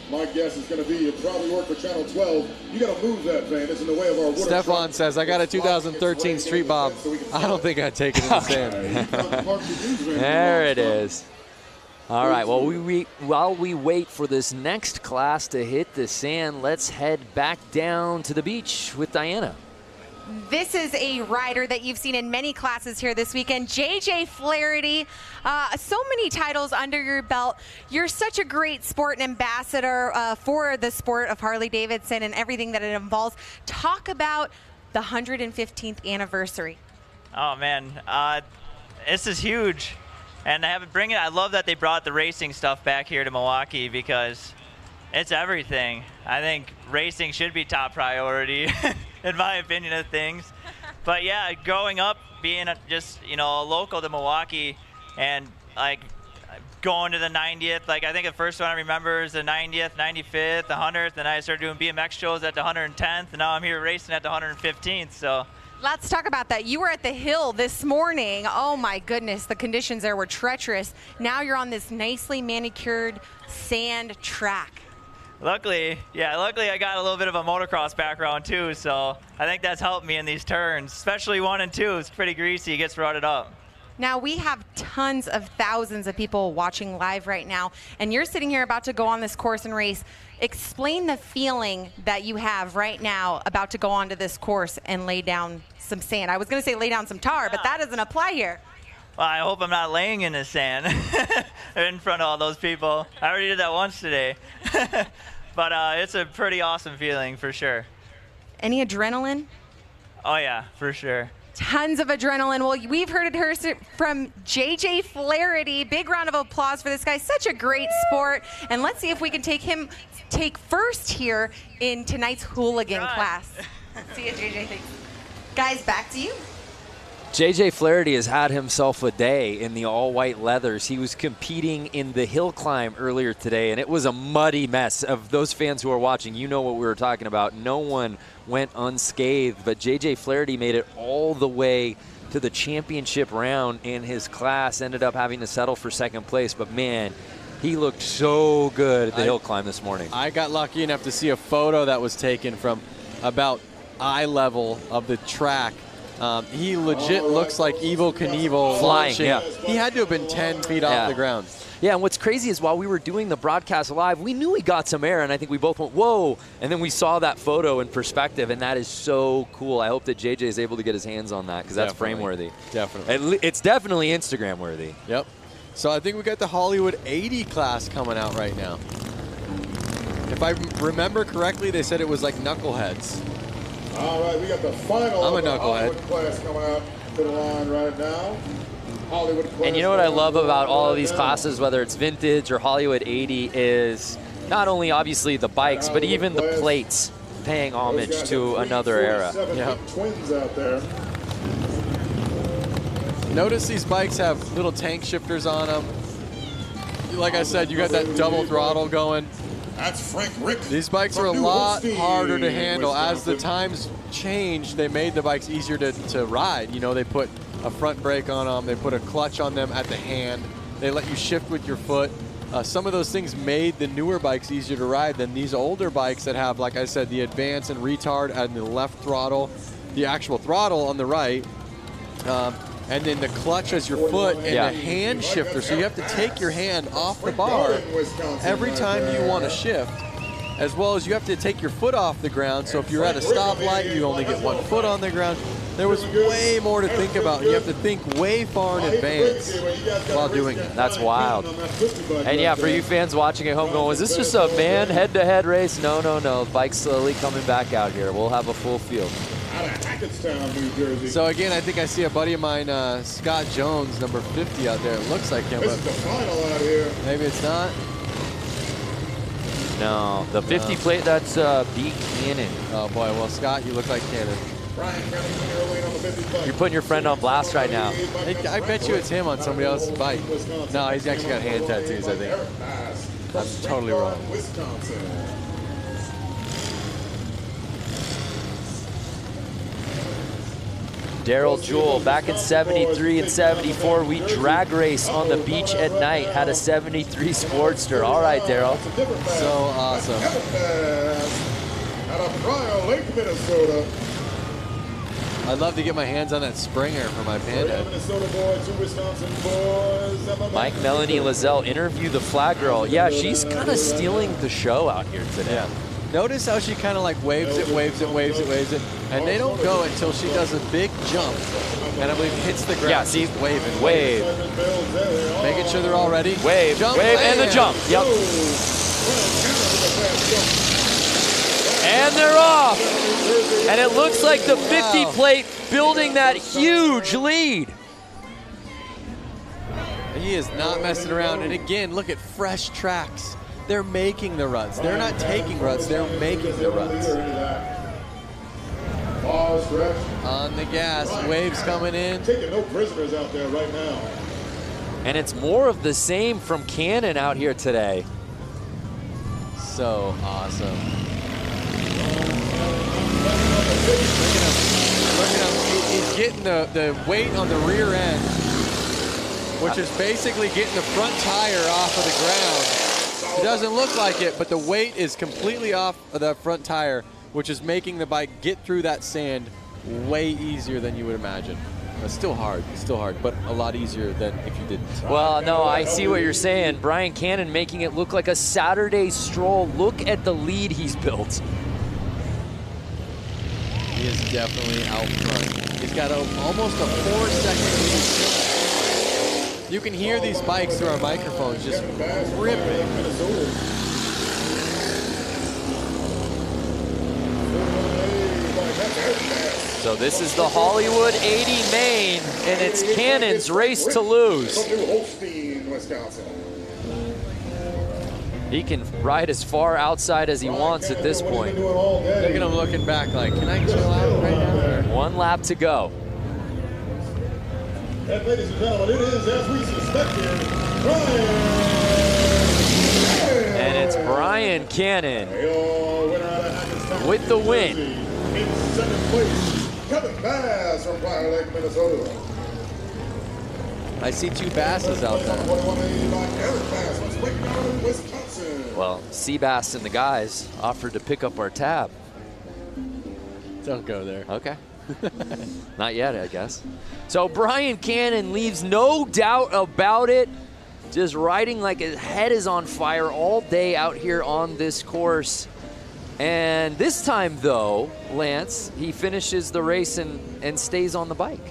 my guess is going to be you probably work for Channel 12. You got to move that van. It's in the way of our water. Stefan says, I got a 2013 Street Bob. I don't think I'd take it in the sand. There it is. All right, well, while we wait for this next class to hit the sand, let's head back down to the beach with Diana. This is a rider that you've seen in many classes here this weekend, JJ Flaherty. So many titles under your belt. You're such a great sport and ambassador for the sport of Harley-Davidson and everything that it involves. Talk about the 115th anniversary. Oh man, this is huge, and I love that they brought the racing stuff back here to Milwaukee because it's everything. I think racing should be top priority. In my opinion of things. But yeah, growing up, being just, local to Milwaukee and like going to the 90th, like I think the first one I remember is the 90th, 95th, the 100th, and I started doing BMX shows at the 110th, and now I'm here racing at the 115th, so. Let's talk about that. You were at the hill this morning. Oh my goodness, the conditions there were treacherous. Now you're on this nicely manicured sand track. Luckily I got a little bit of a motocross background too, so I think that's helped me in these turns, especially 1 and 2. It's pretty greasy, it gets rutted up. Now we have tons of thousands of people watching live right now, and you're sitting here about to go on this course and race. Explain the feeling that you have right now about to go onto this course and lay down some sand. I was going to say lay down some tar, but that doesn't apply here. Well, I hope I'm not laying in the sand in front of all those people. I already did that once today. But it's a pretty awesome feeling for sure. Any adrenaline? Oh yeah, for sure. Tons of adrenaline. Well, we've heard it from JJ Flaherty. Big round of applause for this guy. Such a great sport. And let's see if we can take first here in tonight's hooligan class. See you, JJ. Thanks. Guys, back to you. JJ Flaherty has had himself a day in the all-white leathers. He was competing in the hill climb earlier today, and it was a muddy mess. Of those fans who are watching, you know what we were talking about. No one went unscathed, but JJ Flaherty made it all the way to the championship round in his class, ended up having to settle for second place, but man, he looked so good at the hill climb this morning. I got lucky enough to see a photo that was taken from about eye level of the track. He legit looks like Evel Knievel flying. Launching. Yeah. He had to have been 10 feet off the ground. Yeah, and what's crazy is while we were doing the broadcast live, we knew he got some air, and I think we both went, whoa, and then we saw that photo in perspective, and that is so cool. I hope that JJ is able to get his hands on that because that's frame-worthy. Definitely. It's definitely Instagram-worthy. Yep. So I think we got the Hollywood 80 class coming out right now. If I remember correctly, they said it was like knuckleheads. All right, we got the final I'm a knucklehead. Hollywood class coming out to the line right now. Hollywood class. And you know what I love about all of these classes, whether it's vintage or Hollywood 80, is not only obviously the bikes, but even the plates paying homage to another era. Yeah. Twins out there. Notice these bikes have little tank shifters on them. Like I said, you got that double throttle going. That's Frank Rick. These bikes are a lot harder to handle. As the times changed, they made the bikes easier to ride. You know, they put a front brake on them. They put a clutch on them at the hand. They let you shift with your foot. Some of those things made the newer bikes easier to ride than these older bikes that have, like I said, the advance and retard and the left throttle, the actual throttle on the right, and then the clutch as your foot and the hand shifter. So you have to take your hand off the bar every time you want to shift. as well as you have to take your foot off the ground. So if you're at a stoplight, you only get 1 foot on the ground. There was way more to think about. You have to think way far in advance while doing it. That's wild. And yeah, for you fans watching at home going, was this just a man head-to-head race? No, no, no. Bike's slowly coming back out here. We'll have a full field. So again, I think I see a buddy of mine, Scott Jones, number 50 out there. It looks like him, but maybe it's not. No, the 50 plate, that's B. Cannon. Oh boy, well Scott, you look like Cannon. You're putting your friend on blast right now. I bet you it's him on somebody else's bike. No, he's actually got hand tattoos, I think. I'm totally wrong. Daryl Jewell, back in 73 and 74, we drag race on the beach at night, had a 73 Sportster. All right, Daryl. So awesome. Out of Brawl, Lake, Minnesota. I'd love to get my hands on that Springer for my Panda. Mike Melanie Lazelle, interview the flag girl. Yeah, she's kind of stealing the show out here today. Yeah. Notice how she kind of like waves it, waves it, waves it, waves it, and they don't go until she does a big jump, and I believe hits the ground. Yeah, see, she's waving, wave, making sure they're all ready. Wave, jump, wave, and the jump. Yep. And they're off. And it looks like the 50 plate building that huge lead. He is not messing around. And again, look at fresh tracks. They're making the ruts. They're not taking ruts, they're making the ruts. On the gas, waves coming in. Taking no prisoners out there right now. And it's more of the same from Cannon out here today. So awesome. Look at him. He's getting the weight on the rear end, which is basically getting the front tire off of the ground. It doesn't look like it, but the weight is completely off of that front tire, which is making the bike get through that sand way easier than you would imagine. It's still hard, but a lot easier than if you didn't. Well, no, I see what you're saying. Brian Cannon making it look like a Saturday stroll. Look at the lead he's built. He is definitely out front. He's got almost a 4-second lead. You can hear these bikes through our microphones just ripping. So this is the Hollywood 80 main, and it's Cannon's race to lose. He can ride as far outside as he wants at this point. Look at him looking back like, can I chill out right now? 1 lap to go. And ladies and gentlemen, it is, as we suspected, Brian. And it's Brian Cannon with the win. In second place, Kevin Bass from Fire Lake, Minnesota. I see 2 Basses out there. Well, Seabass and the guys offered to pick up our tab. Don't go there. Okay. Not yet, I guess. So Brian Cannon leaves no doubt about it. Just riding like his head is on fire all day out here on this course. And this time, though, Lance, he finishes the race and stays on the bike.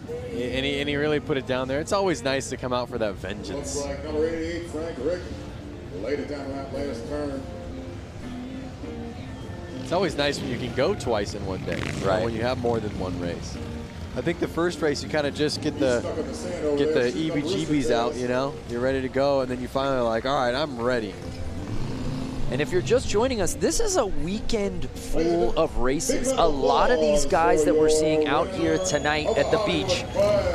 And he really put it down there. It's always nice to come out for that vengeance. Looks like number 88, Frank Rick, laid it down that last turn. It's always nice when you can go twice in one day, right? When you have more than one race. I think the first race you kind of just get the EBGBs out, you know? You're ready to go, and then you finally are like, all right, I'm ready. And if you're just joining us, this is a weekend full of races. A lot of these guys that we're seeing out here tonight at the beach,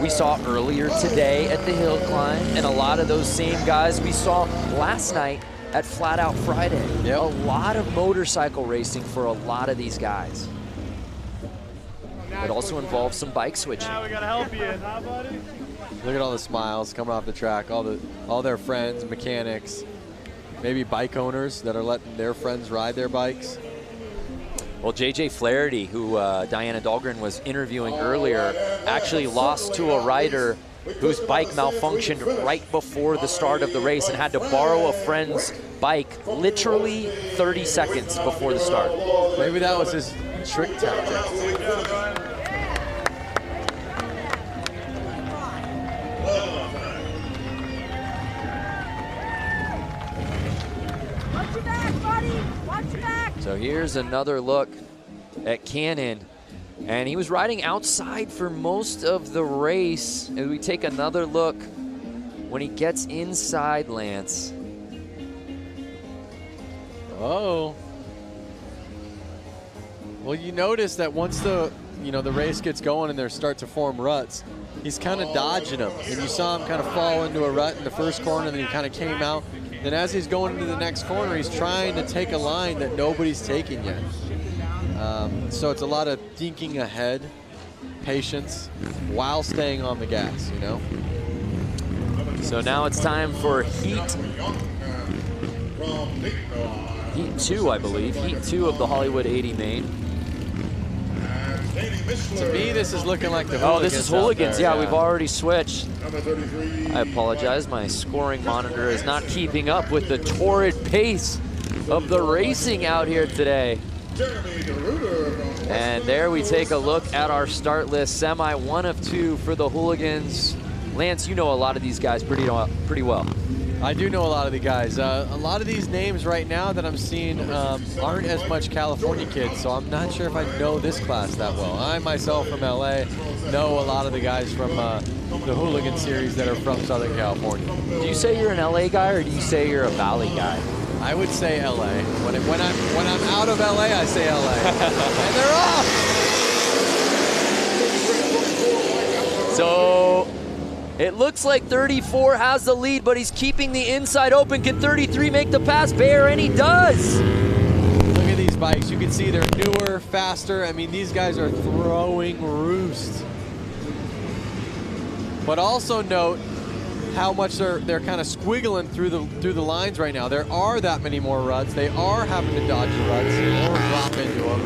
we saw earlier today at the hill climb, and a lot of those same guys we saw last night at Flat Out Friday. Yep. A lot of motorcycle racing for a lot of these guys. It also involves some bike switching. Now we gotta help you, huh, buddy? Look at all the smiles coming off the track, all their friends, mechanics, maybe bike owners that are letting their friends ride their bikes. Well, JJ Flaherty, who Diana Dahlgren was interviewing earlier, actually lost to a rider whose bike malfunctioned right before the start of the race and had to borrow a friend's bike literally 30 seconds before the start. Maybe that was his trick tactic. Watch your back, buddy. Watch your back. So here's another look at Cannon. And he was riding outside for most of the race. As we take another look when he gets inside, Lance. Oh. Well, you notice that once the race gets going and they start to form ruts, he's kind of dodging them. And you saw him kind of fall into a rut in the first corner, and then he kind of came out. Then as he's going into the next corner, he's trying to take a line that nobody's taking yet. So it's a lot of thinking ahead, patience, while staying on the gas, you know? So now it's time for Heat 2, I believe. Heat 2 of the Hollywood 80 main. To me, this is looking like the Hooligans. Oh, this is Hooligans. There, yeah, we've already switched. I apologize. My scoring monitor is not keeping up with the torrid pace of the racing out here today. And there we take a look at our start list. Semi 1 of 2 for the Hooligans. Lance, you know a lot of these guys pretty well. I do know a lot of the guys. A lot of these names right now that I'm seeing aren't as much California kids, so I'm not sure if I know this class that well. I myself from LA know a lot of the guys from the Hooligan series that are from Southern California. Do you say you're an LA guy, or do you say you're a Valley guy? I would say LA. When I'm out of LA, I say LA. And they're off! So it looks like 34 has the lead, but he's keeping the inside open. Can 33 make the pass, Bear? And he does. Look at these bikes. You can see they're newer, faster. I mean, these guys are throwing roost. But also note how much they're kind of squiggling through the lines right now. There are that many more ruts. They are having to dodge the ruts or drop into them.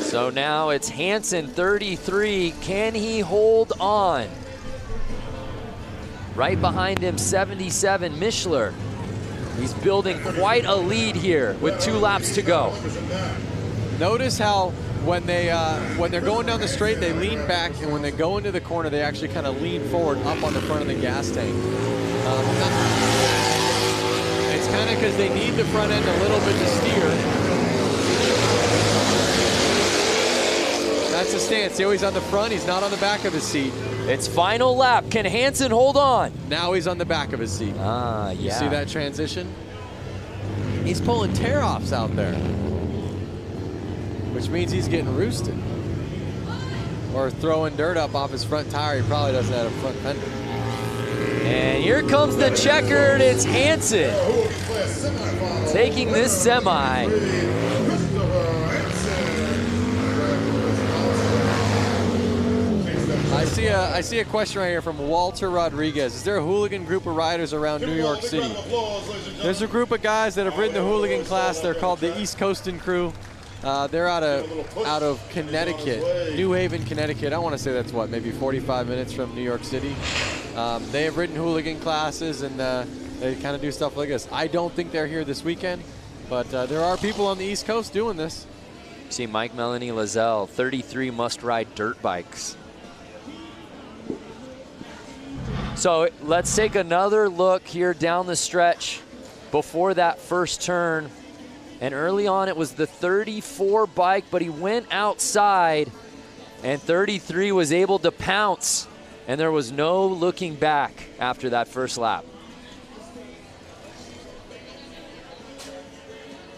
So now it's Hansen, 33. Can he hold on? Right behind him, 77, Mishler. He's building quite a lead here with 2 laps to go. Notice how when they're going down the straight, they lean back, and when they go into the corner, they actually kind of lean forward up on the front of the gas tank. It's kind of because they need the front end a little bit to steer. That's the stance. See how he's on the front? He's not on the back of his seat. It's final lap. Can Hansen hold on? Now he's on the back of his seat. Ah, yeah. You see that transition? He's pulling tear-offs out there, which means he's getting roosted. Or throwing dirt up off his front tire. He probably doesn't have a front fender. And here comes the checkered. It's Hansen taking this semi. I see a question right here from Walter Rodriguez. Is there a hooligan group of riders around New York City? There's a group of guys that have ridden the hooligan class. They're called the East Coastin' Crew. They're out of Connecticut, New Haven, Connecticut. I want to say that's what, maybe 45 minutes from New York City. They have ridden hooligan classes, and they kind of do stuff like this. I don't think they're here this weekend, but there are people on the East Coast doing this. See Mike Melanie Lazelle, 33 must-ride dirt bikes. So let's take another look here down the stretch before that first turn. And early on, it was the 34 bike, but he went outside, and 33 was able to pounce, and there was no looking back after that first lap.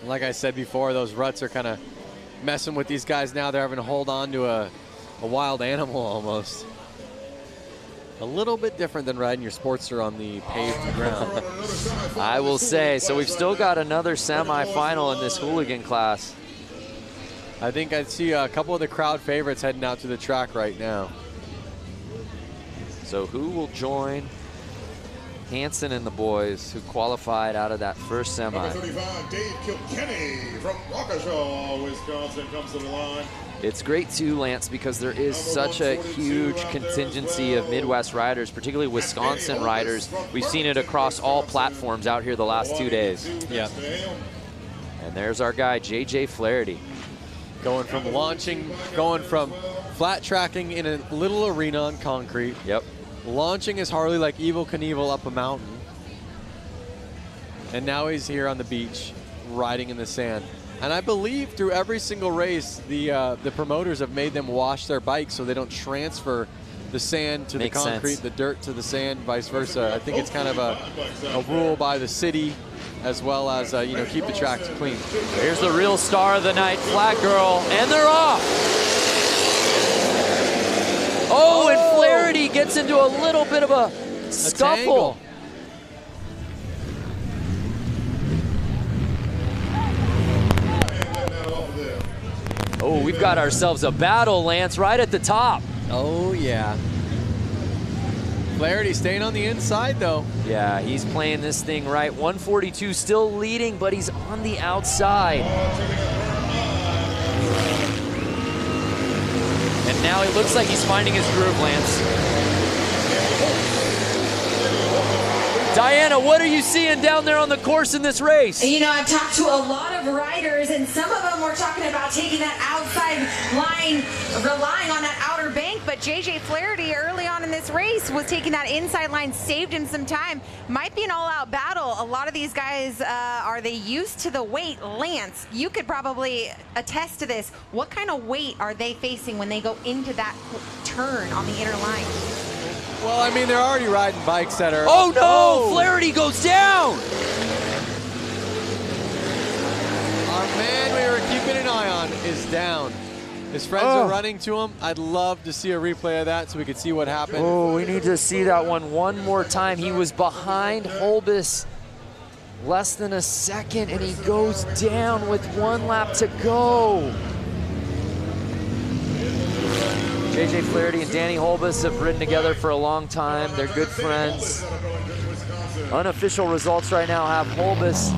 Like I said before, those ruts are kind of messing with these guys now. They're having to hold on to a wild animal almost. A little bit different than riding your Sportster on the paved ground. I will say. So we've still got another semi-final in this hooligan class. I think I see a couple of the crowd favorites heading out to the track right now. So who will join Hansen and the boys who qualified out of that first semi? Number 35, Dave Kilkenny from Waukesha, Wisconsin, comes to the line. It's great too, Lance, because there is such a huge contingency of Midwest riders, particularly Wisconsin riders. We've seen it across all platforms out here the last 2 days. Yeah. And there's our guy, JJ Flaherty. Going from flat tracking in a little arena on concrete. Yep. Launching his Harley like Evel Knievel up a mountain. And now he's here on the beach, riding in the sand. And I believe through every single race, the promoters have made them wash their bikes so they don't transfer the sand to the concrete, the dirt to the sand, vice versa. I think it's kind of a rule by the city, as well as you know, keep the tracks clean. Here's the real star of the night, Flat Girl, and they're off. Oh, and Flaherty gets into a little bit of a scuffle. Oh, we've got ourselves a battle, Lance, right at the top. Oh, yeah. Flaherty staying on the inside, though. Yeah, he's playing this thing right. 142 still leading, but he's on the outside. And now it looks like he's finding his groove, Lance. Diana, what are you seeing down there on the course in this race? You know, I've talked to a lot of riders, and some of them were talking about taking that outside line, relying on that outer bank, but JJ Flaherty early on in this race was taking that inside line, saved him some time. Might be an all-out battle. A lot of these guys, are they used to the weight? Lance, you could probably attest to this. What kind of weight are they facing when they go into that turn on the inner line? Well, I mean, they're already riding bikes that are... Oh, no! Oh. Flaherty goes down! Our man we were keeping an eye on is down. His friends are running to him. I'd love to see a replay of that so we could see what happened. Oh, we need to see that one more time. He was behind Holbus less than a second, and he goes down with 1 lap to go. JJ Flaherty and Danny Holbus have ridden together for a long time. They're good friends. Unofficial results right now have Holbus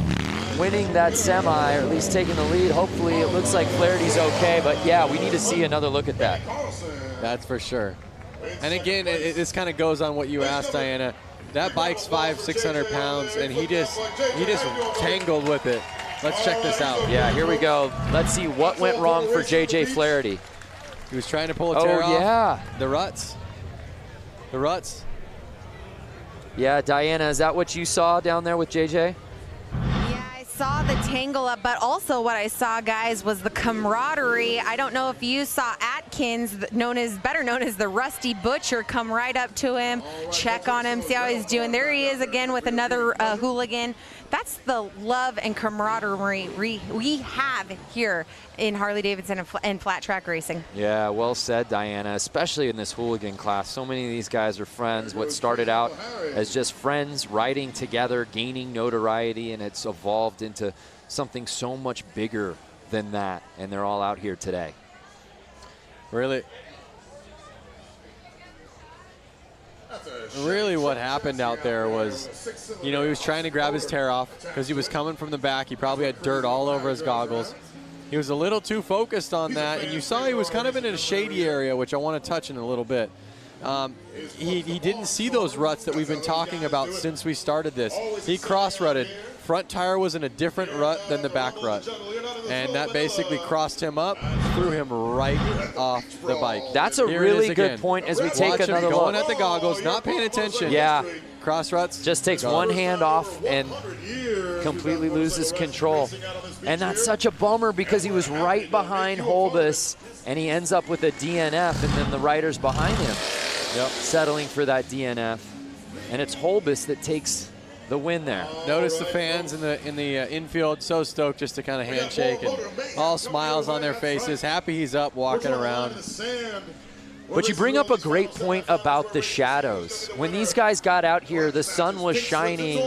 winning that semi, or at least taking the lead. Hopefully it looks like Flaherty's okay, but yeah, we need to see another look at that. That's for sure. And again, this kind of goes on what you asked, Diana. That bike's 500-600 pounds, and he just tangled with it. Let's check this out. Yeah, here we go. Let's see what went wrong for JJ Flaherty. He was trying to pull a tear off. Oh, yeah. The ruts. The ruts. Yeah, Diana, is that what you saw down there with JJ? Saw the tangle up, but also what I saw, guys, was the camaraderie. I don't know if you saw Atkins, better known as the Rusty Butcher, come right up to him, check on him, see how he's doing. There he is again with another hooligan. That's the love and camaraderie we have here in Harley-Davidson and flat track racing. Yeah, well said, Diana, especially in this hooligan class. So many of these guys are friends. What started out as just friends riding together, gaining notoriety, and it's evolved into something so much bigger than that, and they're all out here today. Really what happened out there was, you know, he was trying to grab his tear off because he was coming from the back. He probably had dirt all over his goggles. He was a little too focused on that, and you saw he was kind of in a shady area, which I want to touch in a little bit. He didn't see those ruts that we've been talking about since we started this. He cross-rutted. Front tire was in a different rut than the back rut, and that basically crossed him up, threw him right off the bike. That's a really good point as we take another look. Going at the goggles, not paying attention. Yeah. Cross ruts. Just takes one hand off and completely loses control. And that's such a bummer because he was right behind Holbus, and he ends up with a DNF, and then the riders behind him settling for that DNF. And it's Holbus that takes the win there. Notice the fans in the infield, so stoked just to kind of handshake and all smiles on their faces. Happy he's up, walking around. But you bring up a great point about the shadows. When these guys got out here, the sun was shining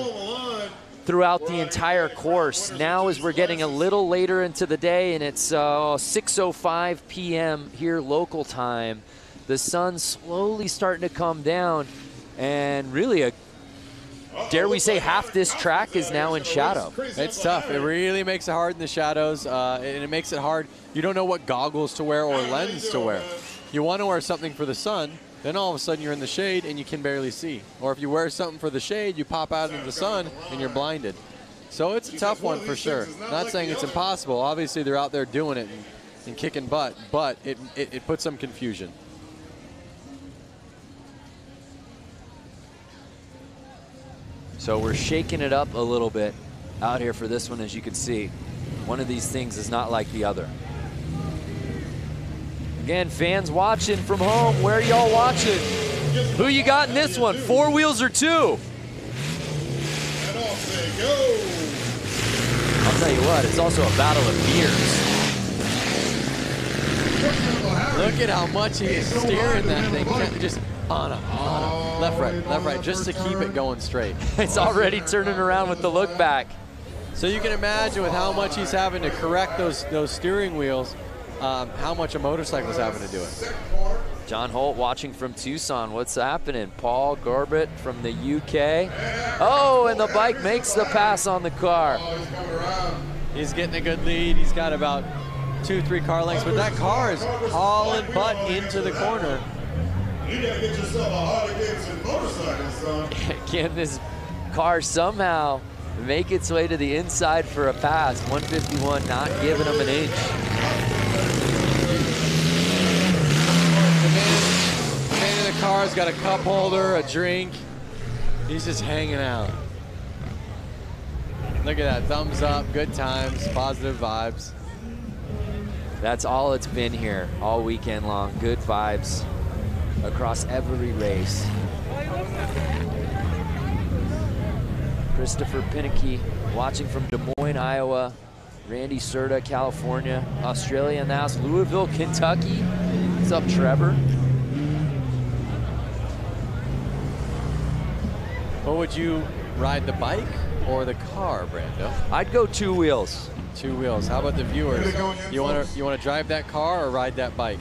throughout the entire course. Now as we're getting a little later into the day, and it's 6:05 p.m. here local time, the sun's slowly starting to come down, and really dare we say, half this track is now in shadow. It's tough. It really makes it hard in the shadows, and it makes it hard. You don't know what goggles to wear or lens to wear. You want to wear something for the sun, then all of a sudden you're in the shade and you can barely see. Or if you wear something for the shade, you pop out into the sun and you're blinded. So it's a tough one for sure. Not saying it's impossible. Obviously they're out there doing it and kicking butt, but it puts some confusion. So we're shaking it up a little bit out here for this one, as you can see. One of these things is not like the other. Again, fans watching from home, where are y'all watching? Who you got in this one, 4 wheels or 2? And off they go. I'll tell you what, it's also a battle of gears. Look at how much he is steering that thing, just on a left, right, just to keep it going straight. It's already turning around with the look back. So you can imagine with how much he's having to correct those steering wheels, how much a motorcycle's having to do it. John Holt watching from Tucson. What's happening? Paul Gorbett from the UK. Oh, and the bike makes the pass on the car. He's getting a good lead. He's got about 2-3 car lengths, but that car is hauling butt into the corner. You gotta get yourself a Harley-Davidson motorcycle, son. Can this car somehow make its way to the inside for a pass? 151 not giving him an inch. The man in the car's got a cup holder, a drink. He's just hanging out. Look at that, thumbs up, good times, positive vibes. That's all it's been here all weekend long. Good vibes across every race. Christopher Pinnicky watching from Des Moines, Iowa. Randy Serta, California. Australia now, Louisville, Kentucky. What's up, Trevor? What would you ride, the bike or the car, Brando? I'd go 2 wheels. 2 wheels. How about the viewers? You want to drive that car or ride that bike?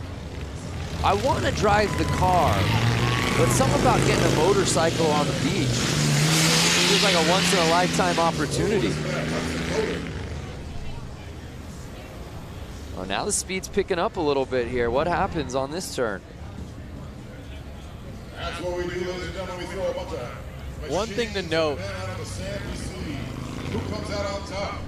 I want to drive the car, but something about getting a motorcycle on the beach feels like a once-in-a-lifetime opportunity. Oh, now the speed's picking up a little bit here. What happens on this turn? That's what we do, ladies and gentlemen. We throw a bunch of one thing to note. out of the sand, we see who comes out on top.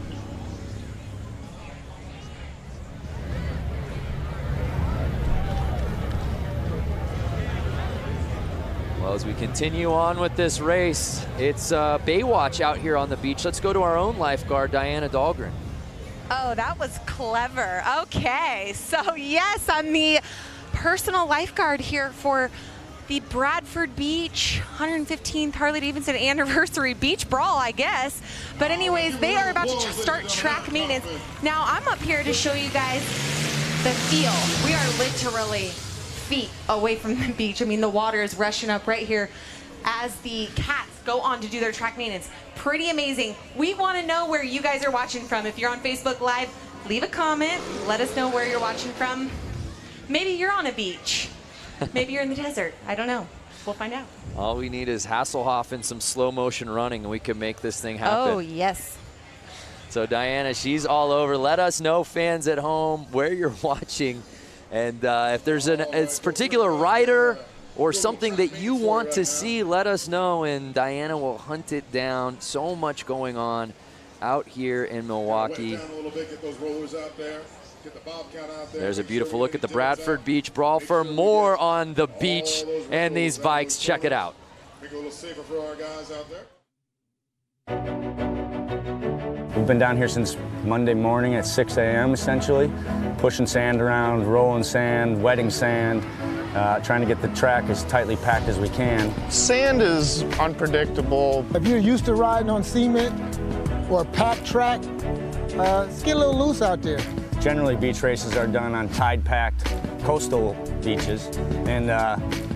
Well, as we continue on with this race, it's Baywatch out here on the beach. Let's go to our own lifeguard, Diana Dahlgren. Oh, that was clever. Okay, so yes, I'm the personal lifeguard here for the Bradford Beach 115th Harley-Davidson anniversary beach brawl, I guess. But anyways, they are about to start track maintenance. Now, I'm up here to show you guys the feel. We are literally feet away from the beach. I mean, the water is rushing up right here as the cats go on to do their track maintenance. Pretty amazing. We want to know where you guys are watching from. If you're on Facebook Live, leave a comment. Let us know where you're watching from. Maybe you're on a beach. Maybe you're in the desert. I don't know. We'll find out. All we need is Hasselhoff and some slow motion running, and we can make this thing happen. Oh, yes. So Diana, she's all over. Let us know, fans at home, where you're watching. And if there's a particular rider or something that you want to see, let us know, and Diana will hunt it down. So much going on out here in Milwaukee. There's a beautiful look at the Bradford Beach Brawl. For more on the beach and these bikes, check it out. Make it a little safer for our guys out there. We've been down here since Monday morning at 6 a.m. essentially, pushing sand around, rolling sand, wetting sand, trying to get the track as tightly packed as we can. Sand is unpredictable. If you're used to riding on cement or a packed track, it's get a little loose out there. Generally, beach races are done on tide-packed coastal beaches, and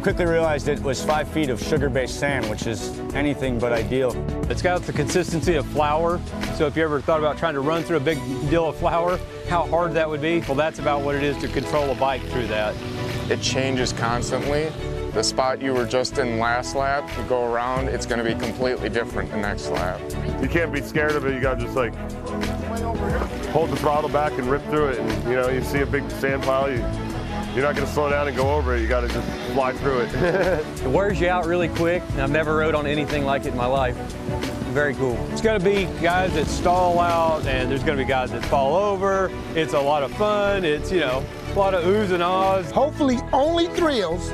quickly realized it was 5 feet of sugar-based sand, which is anything but ideal. It's got the consistency of flour, so if you ever thought about trying to run through a big deal of flour, how hard that would be, well, that's about what it is to control a bike through that. It changes constantly, The spot you were just in last lap, you go around, it's going to be completely different the next lap. You can't be scared of it. You got to just like hold the throttle back and rip through it. And you know, you see a big sand pile, you're not going to slow down and go over it. You got to just fly through it. It wears you out really quick, and I've never rode on anything like it in my life. Very cool. It's going to be guys that stall out, and there's going to be guys that fall over. It's a lot of fun. It's, you know, a lot of oohs and ahs. Hopefully only thrills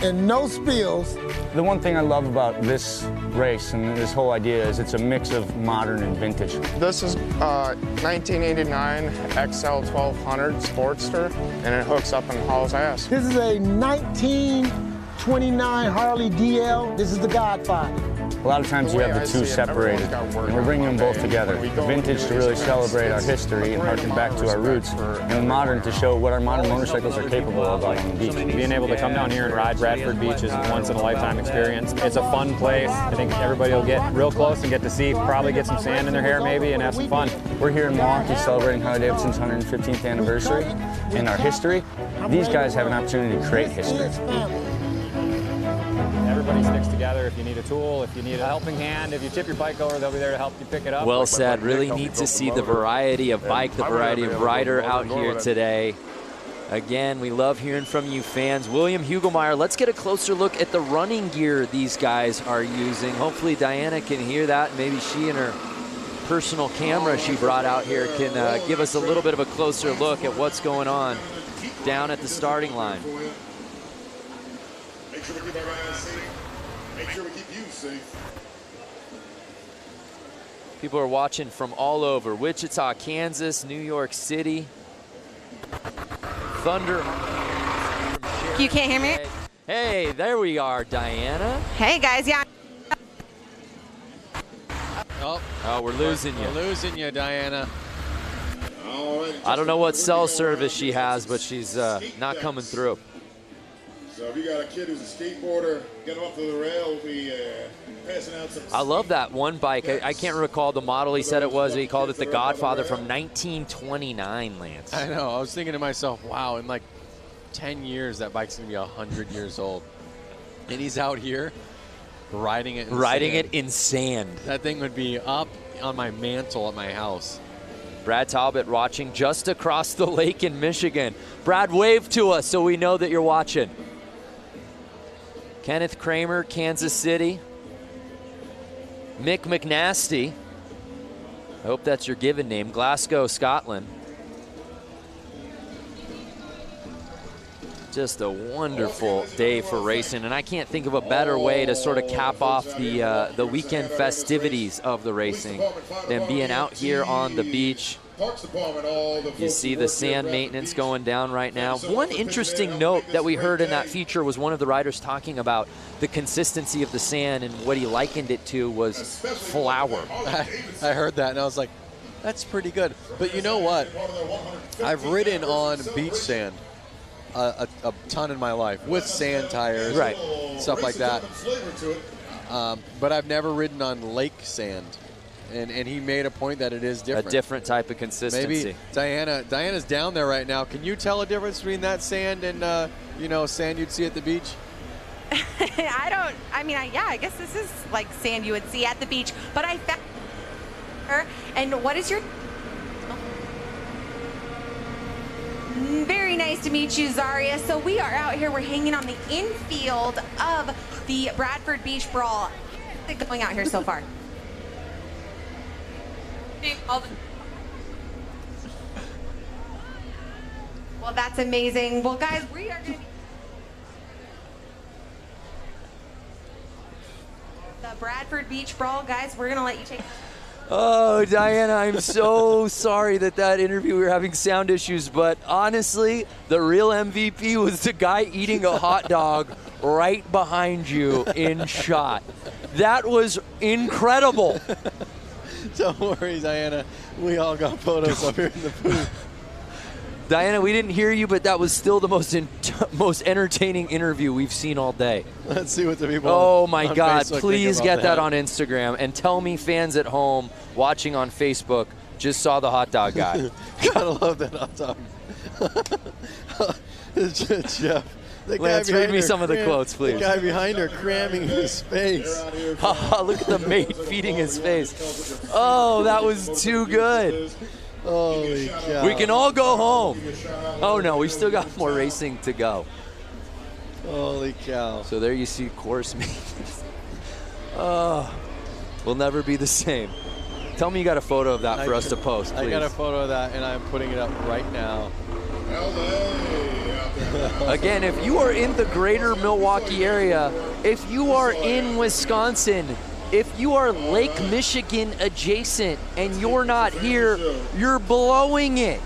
and no spills. The one thing I love about this race and this whole idea is it's a mix of modern and vintage. This is 1989 XL 1200 Sportster, and it hooks up and hauls ass. This is a 1929 Harley DL. This is the Godfather. A lot of times you have the two separated, and we're bringing them both together. The vintage to really celebrate our history and harken back to our roots, and the modern to show what our modern motorcycles are capable of out on the beach. Being able to come down here and ride Bradford Beach is a once-in-a-lifetime experience. It's a fun place. I think everybody will get real close and get to see, probably get some sand in their hair maybe, and have some fun. We're here in Milwaukee celebrating Harley-Davidson's 115th anniversary and our history. These guys have an opportunity to create history. Everybody sticks together. If you need a tool, if you need a helping hand, if you tip your bike over, they'll be there to help you pick it up. Well said. Really neat to see the variety of bike, the variety of rider out here today. Again, we love hearing from you fans. William Hugelmeyer, let's get a closer look at the running gear these guys are using. Hopefully Diana can hear that. Maybe she and her personal camera she brought out here can give us a little bit of a closer look at what's going on down at the starting line. Make sure we keep our guys safe. Make sure we keep you safe. People are watching from all over. Wichita, Kansas, New York City. Thunder. You can't hear me? Hey, there we are, Diana. Hey, guys, yeah. Oh, we're losing you. We're losing you, Diana. I don't know what cell service she has, but she's not coming through. So if you got a kid who's a skateboarder, get him up to the rail, we'll be passing out some. I love that one bike. I can't recall the model he said it was. He called it the Godfather from 1929, Lance. I know. I was thinking to myself, wow, in like 10 years, that bike's going to be 100 years old. And he's out here riding it in sand. That thing would be up on my mantle at my house. Brad Talbot watching just across the lake in Michigan. Brad, wave to us so we know that you're watching. Kenneth Kramer, Kansas City. Mick McNasty, I hope that's your given name, Glasgow, Scotland. Just a wonderful day for racing, and I can't think of a better way to sort of cap off the weekend festivities of the racing than being out here on the beach. You see the sand maintenance going down right now. One interesting note that we heard in that feature was one of the riders talking about the consistency of the sand, and what he likened it to was flour. I heard that, and I was like, that's pretty good. But you know what? I've ridden on beach sand a ton in my life with sand tires, right, stuff like that. But I've never ridden on lake sand. And he made a point that it is different. A different type of consistency. Maybe Diana's down there right now. Can you tell a difference between that sand and you know, sand you'd see at the beach? Yeah, I guess this is like sand you would see at the beach. But I found her. And what is your? Very nice to meet you, Zaria. So we are out here. We're hanging on the infield of the Bradford Beach Brawl. How's it going out here so far? Well, that's amazing. Well, guys, we are going to be the Bradford Beach Brawl. Guys, we're going to let you take. Oh, Diana, I'm so sorry that interview, we were having sound issues, but honestly, the real MVP was the guy eating a hot dog right behind you in shot. That was incredible. Don't worry, Diana. We all got photos up here in the booth. Diana, we didn't hear you, but that was still the most entertaining interview we've seen all day. Let's see what the people Oh, my on God. Facebook Please think get about that on Instagram. And tell me fans at home watching on Facebook just saw the hot dog guy. Gotta love that hot dog. Lance, read me some of the quotes, please. The guy behind her cramming his face. Look at the mate feeding his face. Oh, that was too good. Holy cow. We can all go home. Oh, no, we still got more racing to go. Holy cow. So there you see course maintenance. Oh, we'll never be the same. Tell me you got a photo of that for us to post, please. I got a photo of that, and I'm putting it up right now. Again, if you are in the greater Milwaukee area, if you are in Wisconsin, if you are Lake Michigan adjacent and you're not here, you're blowing it.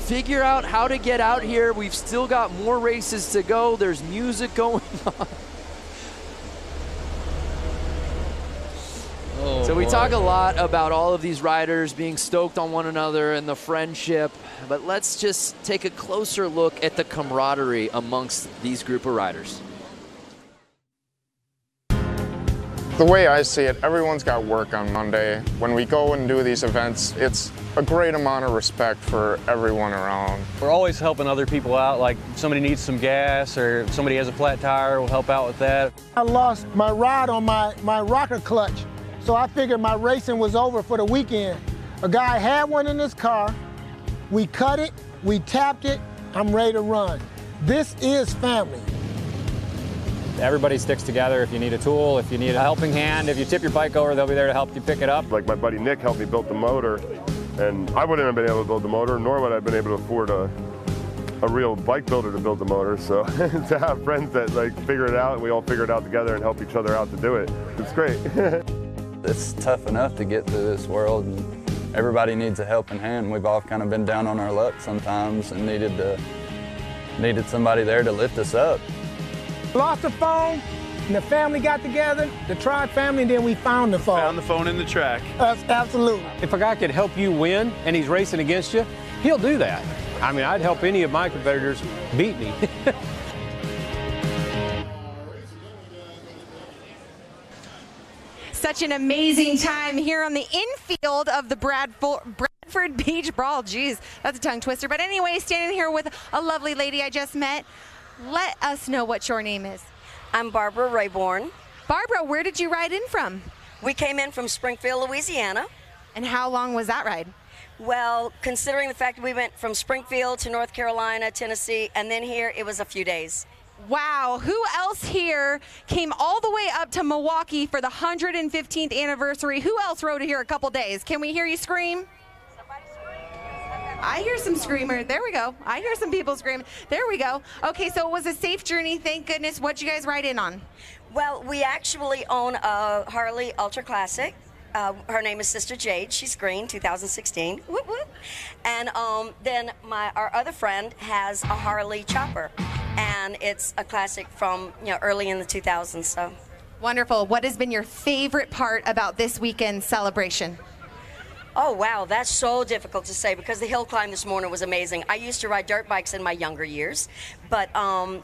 Figure out how to get out here. We've still got more races to go. There's music going on. So we talk a lot about all of these riders being stoked on one another and the friendship, but let's just take a closer look at the camaraderie amongst these group of riders. The way I see it, everyone's got work on Monday. When we go and do these events, it's a great amount of respect for everyone around. We're always helping other people out, like somebody needs some gas or if somebody has a flat tire, we'll help out with that. I lost my rod on my rocker clutch, so I figured my racing was over for the weekend. A guy had one in his car, we cut it, we tapped it, I'm ready to run. This is family. Everybody sticks together. If you need a tool, if you need a helping hand, if you tip your bike over, they'll be there to help you pick it up. Like my buddy Nick helped me build the motor, and I wouldn't have been able to build the motor, nor would I have been able to afford a real bike builder to build the motor. So to have friends that like figure it out, and we all figure it out together and help each other out to do it, it's great. It's tough enough to get through this world, and everybody needs a helping hand. We've all kind of been down on our luck sometimes and needed somebody there to lift us up. Lost the phone, and the family got together, the TROG family, and then we found the phone. Found the phone in the track. Absolutely. If a guy could help you win and he's racing against you, he'll do that. I mean, I'd help any of my competitors beat me. Such an amazing time here on the infield of the Bradford Beach Brawl. Geez, that's a tongue twister. But anyway, standing here with a lovely lady I just met. Let us know what your name is. I'm Barbara Rayborn. Barbara, where did you ride in from? We came in from Springfield, Louisiana. And how long was that ride? Well, considering the fact that we went from Springfield to North Carolina, Tennessee, and then here, it was a few days. Wow, who else here came all the way up to Milwaukee for the 115th anniversary? Who else rode here a couple days? Can we hear you scream? I hear some screamers. There we go. I hear some people screaming. There we go. Okay, so it was a safe journey, thank goodness. What'd you guys ride in on? Well, we actually own a Harley Ultra Classic. Her name is Sister Jade. She's green, 2016. Whoop, whoop. And then our other friend has a Harley Chopper, and it's a classic from early in the 2000s. So wonderful. What has been your favorite part about this weekend's celebration? Oh, wow, that's so difficult to say because the hill climb this morning was amazing. I used to ride dirt bikes in my younger years, but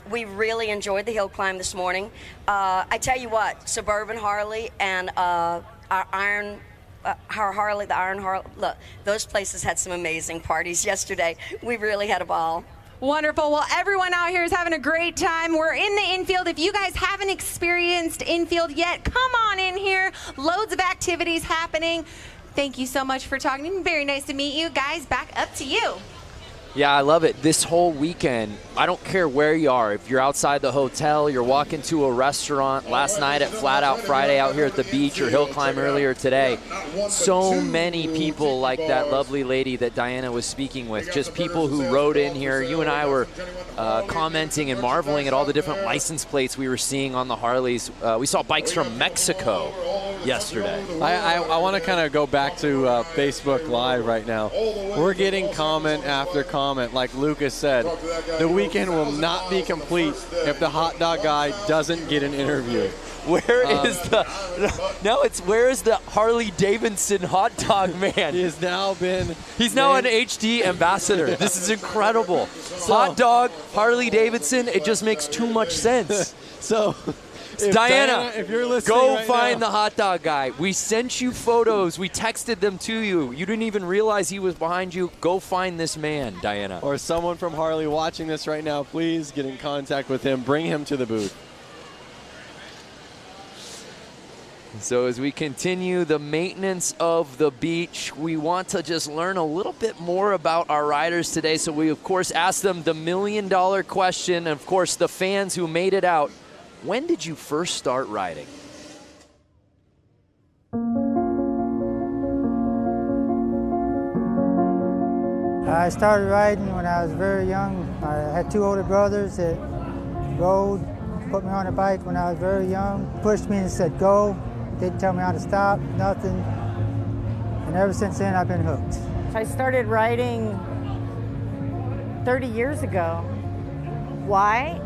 we really enjoyed the hill climb this morning. I tell you what, Suburban Harley and our Harley, the Iron Harley, look, those places had some amazing parties yesterday. We really had a ball. Wonderful. Well, everyone out here is having a great time. We're in the infield. If you guys haven't experienced infield yet, come on in here. Loads of activities happening. Thank you so much for talking. Very nice to meet you. Guys, back up to you. Yeah, I love it. This whole weekend, I don't care where you are. If you're outside the hotel, you're walking to a restaurant, last night at Flat Out Friday out here at the beach, or hill climb earlier today. So many people like that lovely lady that Diana was speaking with, just people who rode in here. You and I were commenting and marveling at all the different license plates we were seeing on the Harleys. We saw bikes from Mexico yesterday. I want to kind of go back to Facebook Live right now. We're getting comment after comment. Like Lucas said, the weekend will not be complete if the hot dog guy doesn't get an interview. Where is the Harley-Davidson hot dog man? He has now been. He's now an HD ambassador. This is incredible. Hot dog, Harley-Davidson. It just makes too much sense. So Diana, if you're listening go right find now. the hot dog guy. We sent you photos. We texted them to you. You didn't even realize he was behind you. Go find this man, Diana. Or someone from Harley watching this right now, please get in contact with him. Bring him to the booth. So as we continue the maintenance of the beach, we want to just learn a little bit more about our riders today. So we, of course, asked them the $1 million question. And, of course, the fans who made it out. When did you first start riding? I started riding when I was very young. I had 2 older brothers that rode, put me on a bike when I was very young, pushed me and said go. Didn't tell me how to stop, nothing. And ever since then, I've been hooked. I started riding 30 years ago. Why?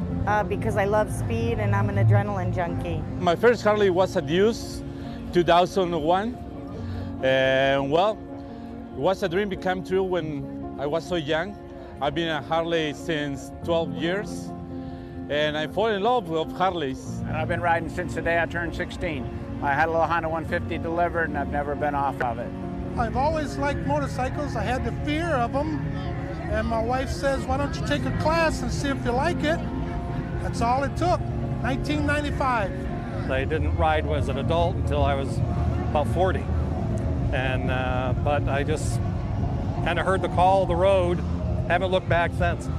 Because I love speed and I'm an adrenaline junkie. My first Harley was a Deuce, 2001. And well, it was a dream became true when I was so young. I've been a Harley since 12 years. And I fall in love with Harleys. And I've been riding since the day I turned 16. I had a little Honda 150 delivered and I've never been off of it. I've always liked motorcycles. I had the fear of them. And my wife says, why don't you take a class and see if you like it? That's all it took, 1995. I didn't ride as an adult until I was about 40. And, but I just kind of heard the call of the road, haven't looked back since.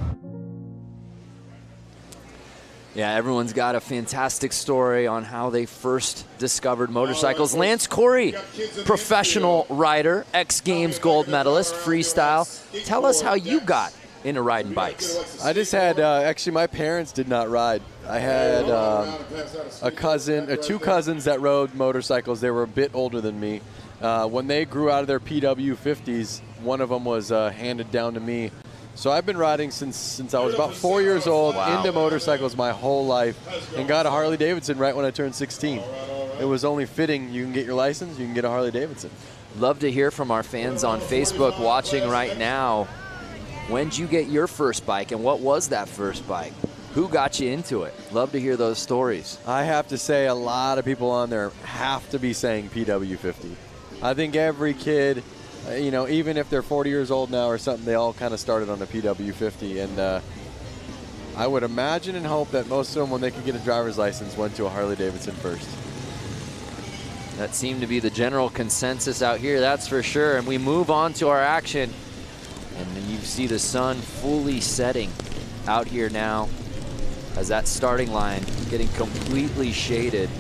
Yeah, everyone's got a fantastic story on how they first discovered motorcycles. Lance Corey, professional rider, X Games gold medalist, freestyle. Tell us how you got into riding bikes. I just had, actually my parents did not ride. I had a cousin, 2 cousins that rode motorcycles. They were a bit older than me. When they grew out of their PW50s, one of them was handed down to me. So I've been riding since I was about 4 years old, into motorcycles my whole life, and got a Harley-Davidson right when I turned 16. It was only fitting. You can get your license, you can get a Harley-Davidson. Love to hear from our fans on Facebook watching right now. When did you get your first bike, and what was that first bike? Who got you into it? Love to hear those stories. I have to say a lot of people on there have to be saying PW50. I think every kid, you know, even if they're 40 years old now or something, they all kind of started on a PW50. And I would imagine and hope that most of them, when they could get a driver's license, went to a Harley-Davidson first. That seemed to be the general consensus out here, that's for sure. And we move on to our action. And then you see the sun fully setting out here now as that starting line getting completely shaded.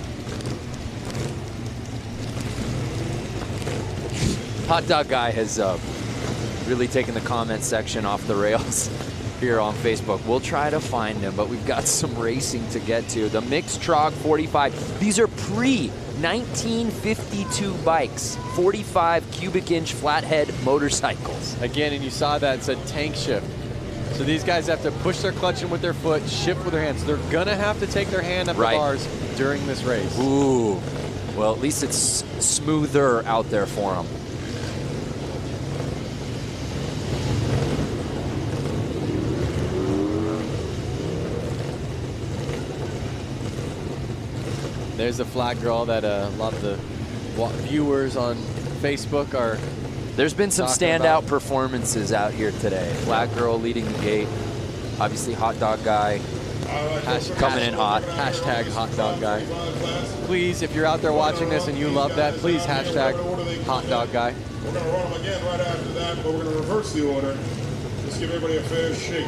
Hot Dog Guy has really taken the comment section off the rails here on Facebook. We'll try to find him, but we've got some racing to get to. The mixed TROG 45. These are pre-1952 bikes, 45 cubic inch flathead motorcycles. Again, and you saw that, it said tank shift. So these guys have to push their clutch in with their foot, shift with their hands. So they're gonna have to take their hand up the bars during this race. Ooh, well, at least it's smoother out there for them. There's a flag girl that a lot of the viewers on Facebook are. There's been some standout performances out here today. Flag girl leading the gate. Obviously, Hot Dog Guy coming in hot. Hashtag Hot Dog Guy. Please, if you're out there watching this and you love that, please hashtag Hot Dog Guy. We're going to run them again right after that, but we're going to reverse the order. Just give everybody a fair shake.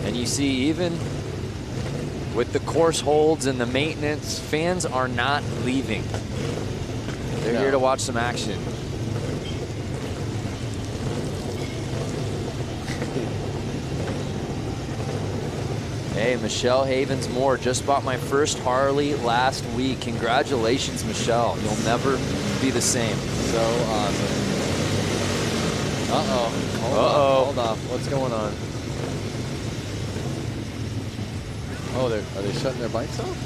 And you see, even with the course holds and the maintenance, fans are not leaving. They're here to watch some action. Hey, Michelle Havens-Moore just bought my first Harley last week. Congratulations, Michelle. You'll never be the same. So awesome. Uh-oh. Hold off. What's going on? Oh, are they shutting their bikes off?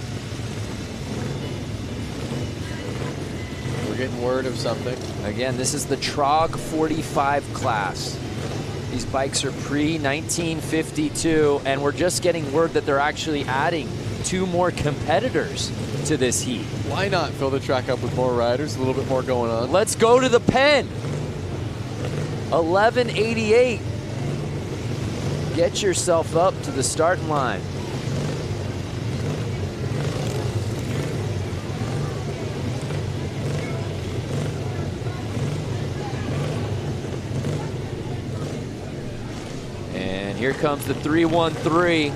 We're getting word of something. Again, this is the TROG 45 class. These bikes are pre-1952, and we're just getting word that they're actually adding 2 more competitors to this heat. Why not fill the track up with more riders, a little bit more going on? Let's go to the pen. 1188. Get yourself up to the starting line. And here comes the 313.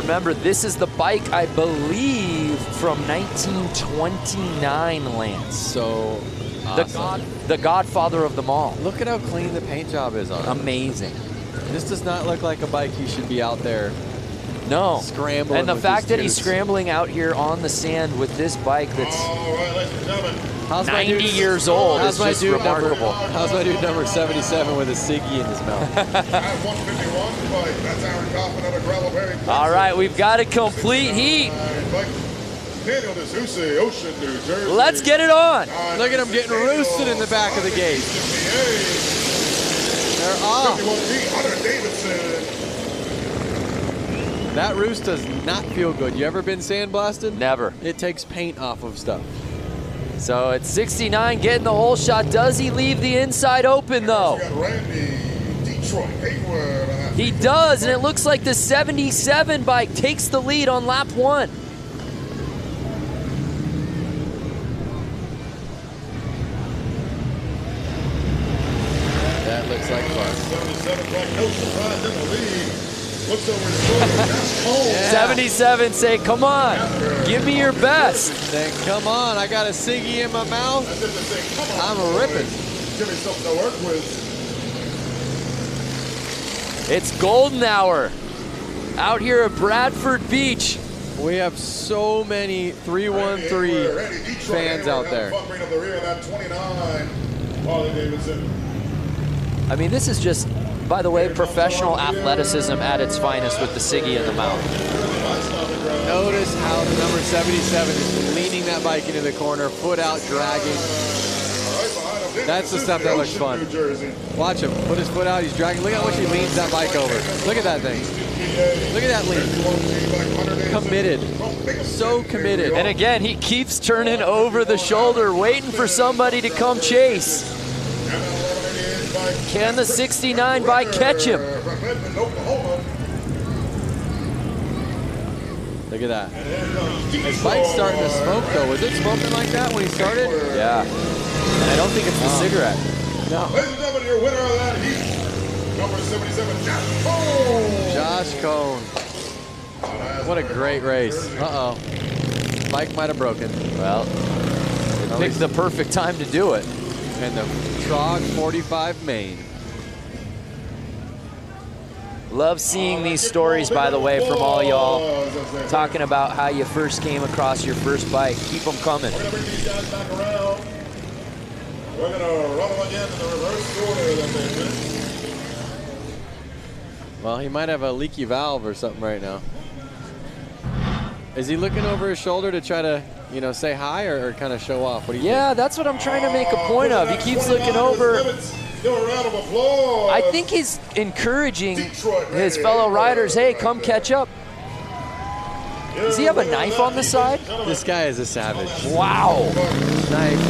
Remember, this is the bike, I believe, from 1929, Lance. So awesome. The godfather of them all. Look at how clean the paint job is on it. Amazing. This does not look like a bike he should be out there. No. Scrambling. And the with fact these that he's dudes. scrambling out here on the sand with this bike that's All right, ladies and gentlemen. 90 years old is just remarkable. How's my dude number 77 with a ciggy in his mouth? At 151, bike. That's Aaron Kaufman out of Gravelberry. All right, we've got a complete heat. Daniel D'Souza, Ocean, New Jersey. Let's get it on. Look at him getting roosted in the back of the gate. They're off. 51 Harley-Davidson. That roost does not feel good. You ever been sandblasted? Never. It takes paint off of stuff. So it's 69 getting the whole shot. Does he leave the inside open though? He does, and it looks like the 77 bike takes the lead on lap 1. That looks like fun. 77 bike, no surprise in the lead. Looks over his shoulder. That's cold. 77 say, come on, give me your best. Then come on, I got a ciggy in my mouth. I'm a ripping. Give me something to work with. It's golden hour out here at Bradford Beach. We have so many 313 fans out there. Bumping up the rear of that 29 Harley-Davidson. I mean, this is just, by the way, professional athleticism at its finest with the ciggy in the mouth. Notice how the number 77 is leaning that bike into the corner, foot out, dragging. That's the stuff that looks fun. Watch him, put his foot out, he's dragging. Look how much he leans that bike over. Look at that thing. Look at that lean. Committed, so committed. And again, he keeps turning over the shoulder, waiting for somebody to come chase. Can the 69 bike catch him? Look at that. His bike's starting to smoke though. Was it smoking like that when he started? Yeah. And I don't think it's the cigarette. No. Ladies and gentlemen, your winner of that heat, number 77, Josh Cone. Josh Cone. What a great race. Uh-oh. Bike might have broken. Well, it picked the perfect time to do it. And the TROG 45 main. Love seeing these stories, by the way, from all y'all talking about how you first came across your first bike. Keep them coming. We're going to bring these guys back around. We're going to run them again in the reverse order that they finished. Well, he might have a leaky valve or something right now. Is he looking over his shoulder to try to, you know, say hi or kind of show off? What do you think? That's what I'm trying to make a point of. He keeps looking over. Give a round of applause. I think he's encouraging his fellow riders, hey, come catch up. Does he have a knife on the side? This guy is a savage. Wow. Knife.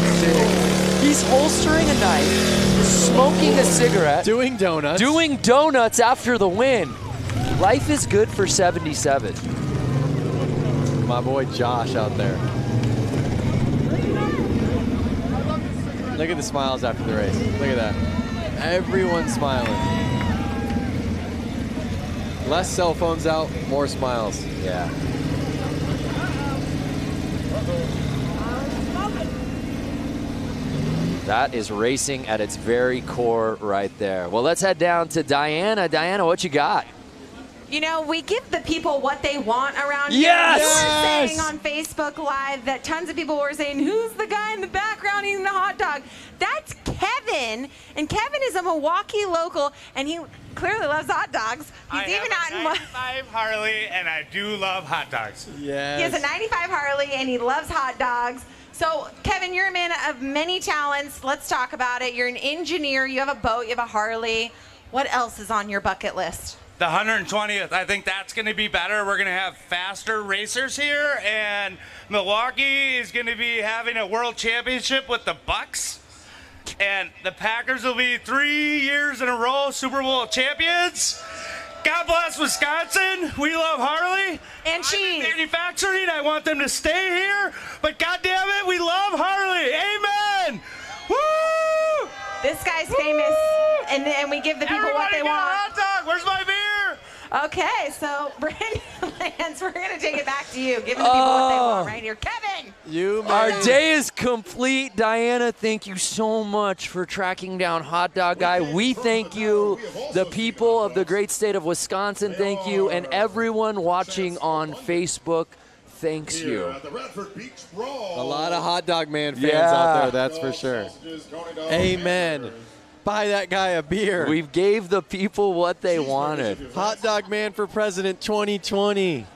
He's holstering a knife, smoking a cigarette. Doing donuts. Doing donuts after the win. Life is good for 77. My boy Josh out there. Look at the smiles after the race. Look at that. Everyone's smiling. Less cell phones out, more smiles. Yeah. That is racing at its very core right there. Well, let's head down to Diana. Diana, what you got? You know, we give the people what they want around here. Yes! You were saying on Facebook Live that tons of people were saying, who's the guy in the background eating the hot dog? That's Kevin. And Kevin is a Milwaukee local, and he clearly loves hot dogs. He's even out in 95 Harley, and I do love hot dogs. Yes. He has a 95 Harley, and he loves hot dogs. So, Kevin, you're a man of many talents. Let's talk about it. You're an engineer. You have a boat. You have a Harley. What else is on your bucket list? The 120th, I think that's going to be better. We're going to have faster racers here, and Milwaukee is going to be having a world championship with the Bucks. And the Packers will be 3 years in a row Super Bowl champions. God bless Wisconsin. We love Harley. And cheese. Manufacturing. I want them to stay here. But God damn it, we love Harley. Amen. Woo! This guy's famous, and we give the people what they want. Hot dog. Where's my beer? Okay, so Brandon Lance, we're going to take it back to you. Giving the people what they want right here. Kevin! Our day is complete. Diana, thank you so much for tracking down Hot Dog Guy. We thank you. The people of the great state of Wisconsin, thank you. And everyone watching on Facebook, thanks you. A lot of Hot Dog Man fans out there, that's for sure. Amen. Buy that guy a beer. We gave the people what they wanted. Hot Dog Man for President 2020.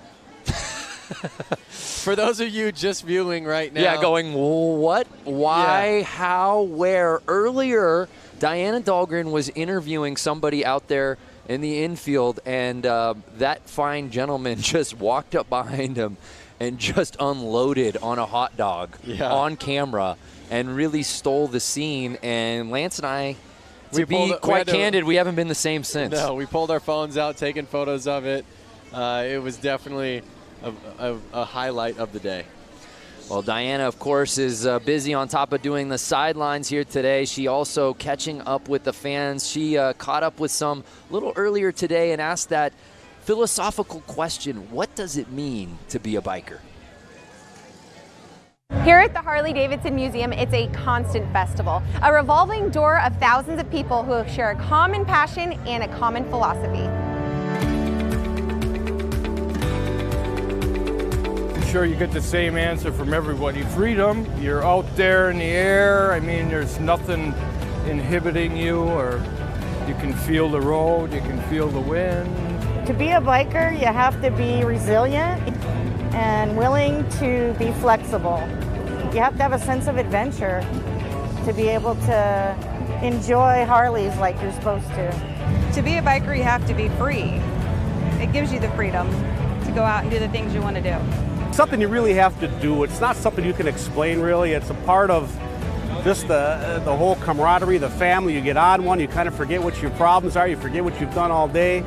For those of you just viewing right now. Yeah, going, what, why, how, where? Earlier, Diana Dahlgren was interviewing somebody out there in the infield, and that fine gentleman just walked up behind him and just unloaded on a hot dog on camera and really stole the scene. And Lance and I, to be quite candid, we haven't been the same since. No, we pulled our phones out, taking photos of it. It was definitely a highlight of the day. Well, Diana, of course, is busy on top of doing the sidelines here today. She also catching up with the fans. She caught up with some a little earlier today and asked that philosophical question: what does it mean to be a biker? Here at the Harley-Davidson Museum, it's a constant festival, a revolving door of thousands of people who share a common passion and a common philosophy. I'm sure you get the same answer from everybody. Freedom, you're out there in the air. I mean, there's nothing inhibiting you, or you can feel the road, you can feel the wind. To be a biker, you have to be resilient and willing to be flexible. You have to have a sense of adventure to be able to enjoy Harleys like you're supposed to. To be a biker, you have to be free. It gives you the freedom to go out and do the things you want to do. Something you really have to do. It's not something you can explain, really. It's a part of just the whole camaraderie, the family. You get on one, you kind of forget what your problems are, you forget what you've done all day.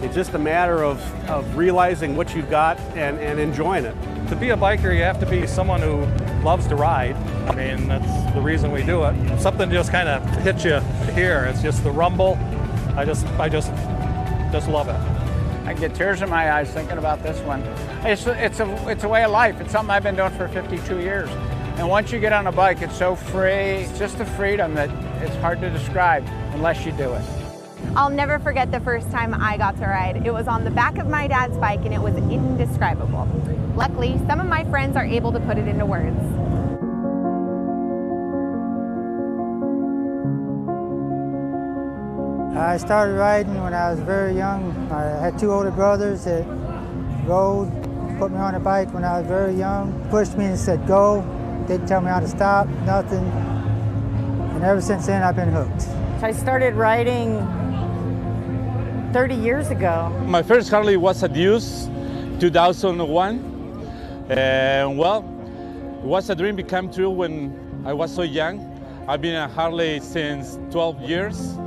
It's just a matter of realizing what you've got and enjoying it. To be a biker, you have to be someone who loves to ride. I mean, that's the reason we do it. Something just kind of hits you here. It's just the rumble. I just love it. I get tears in my eyes thinking about this one. It's a way of life. It's something I've been doing for 52 years. And once you get on a bike, it's so free. It's just a freedom that it's hard to describe unless you do it. I'll never forget the first time I got to ride. It was on the back of my dad's bike, and it was indescribable. Luckily, some of my friends are able to put it into words. I started riding when I was very young. I had two older brothers that rode, put me on a bike when I was very young, pushed me and said go, didn't tell me how to stop, nothing. And ever since then, I've been hooked. I started riding 30 years ago. My first Harley was a Deuce, 2001. And well, it was a dream became true when I was so young. I've been a Harley since 12 years.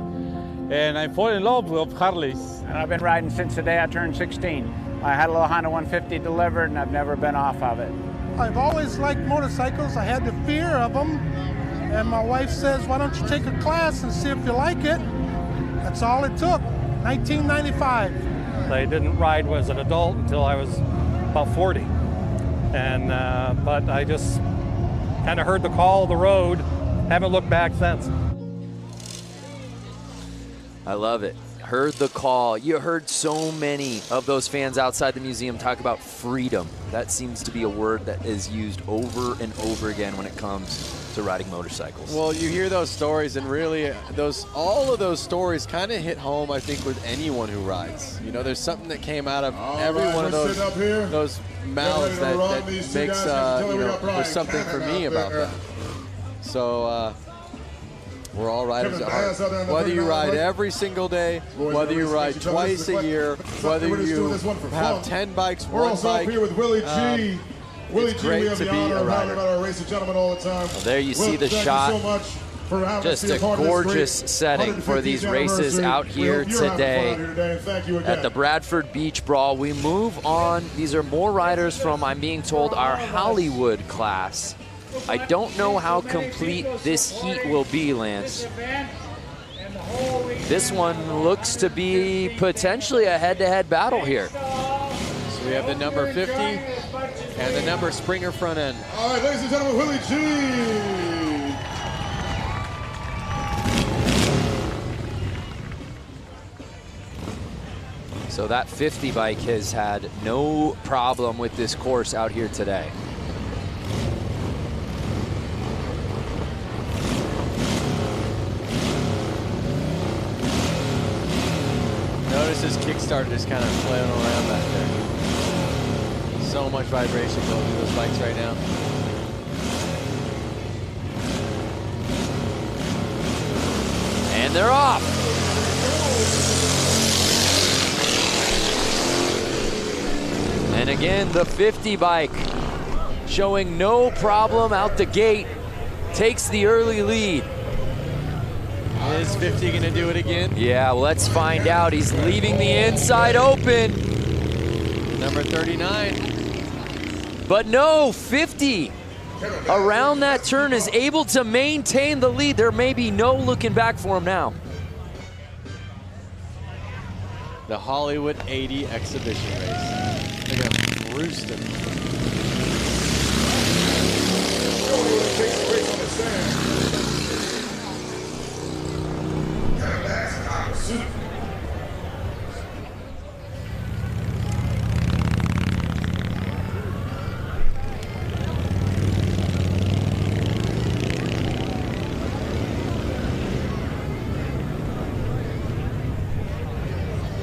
And I fell in love with Harleys. And I've been riding since the day I turned 16. I had a little Honda 150 delivered, and I've never been off of it. I've always liked motorcycles. I had the fear of them. And my wife says, why don't you take a class and see if you like it? That's all it took, 1995. I didn't ride as an adult until I was about 40. And but I just kind of heard the call of the road, haven't looked back since. I love it. Heard the call. You heard so many of those fans outside the museum talk about freedom. That seems to be a word that is used over and over again when it comes to riding motorcycles. Well, you hear those stories, and really all of those stories kind of hit home, I think, with anyone who rides. You know, there's something that came out of every one of those mouths that makes, you know, there's something for me about that. So, We're all riders at heart. Whether you ride every single day, whether you ride twice a year, whether you have 10 bikes, We're also up here with Willie G. Willie it's G, great we have to the be honor a of having rider. him at our Race of Gentlemen all the time. Well, there you see the thank shot. You so much for having Just us be a part of this gorgeous great setting for these 150th races anniversary. out here You're having fun today out here today, and thank you again. at the Bradford Beach Brawl. We move on. These are more riders from, I'm being told, our Hollywood class. I don't know how complete this heat will be, Lance. This one looks to be potentially a head-to-head battle here. So we have the number 50 and the number Springer front end. All right, ladies and gentlemen, Willie G. So that 50 bike has had no problem with this course out here today. Notice this Kickstarter just kind of flailing around back there. So much vibration going through those bikes right now. And they're off. And again, the 50 bike showing no problem out the gate, takes the early lead. Is 50 gonna do it again? Yeah, let's find out. He's leaving the inside open. Number 39. But no, 50 around that turn is able to maintain the lead. There may be no looking back for him now. The Hollywood 80 exhibition race. Look at him roosting.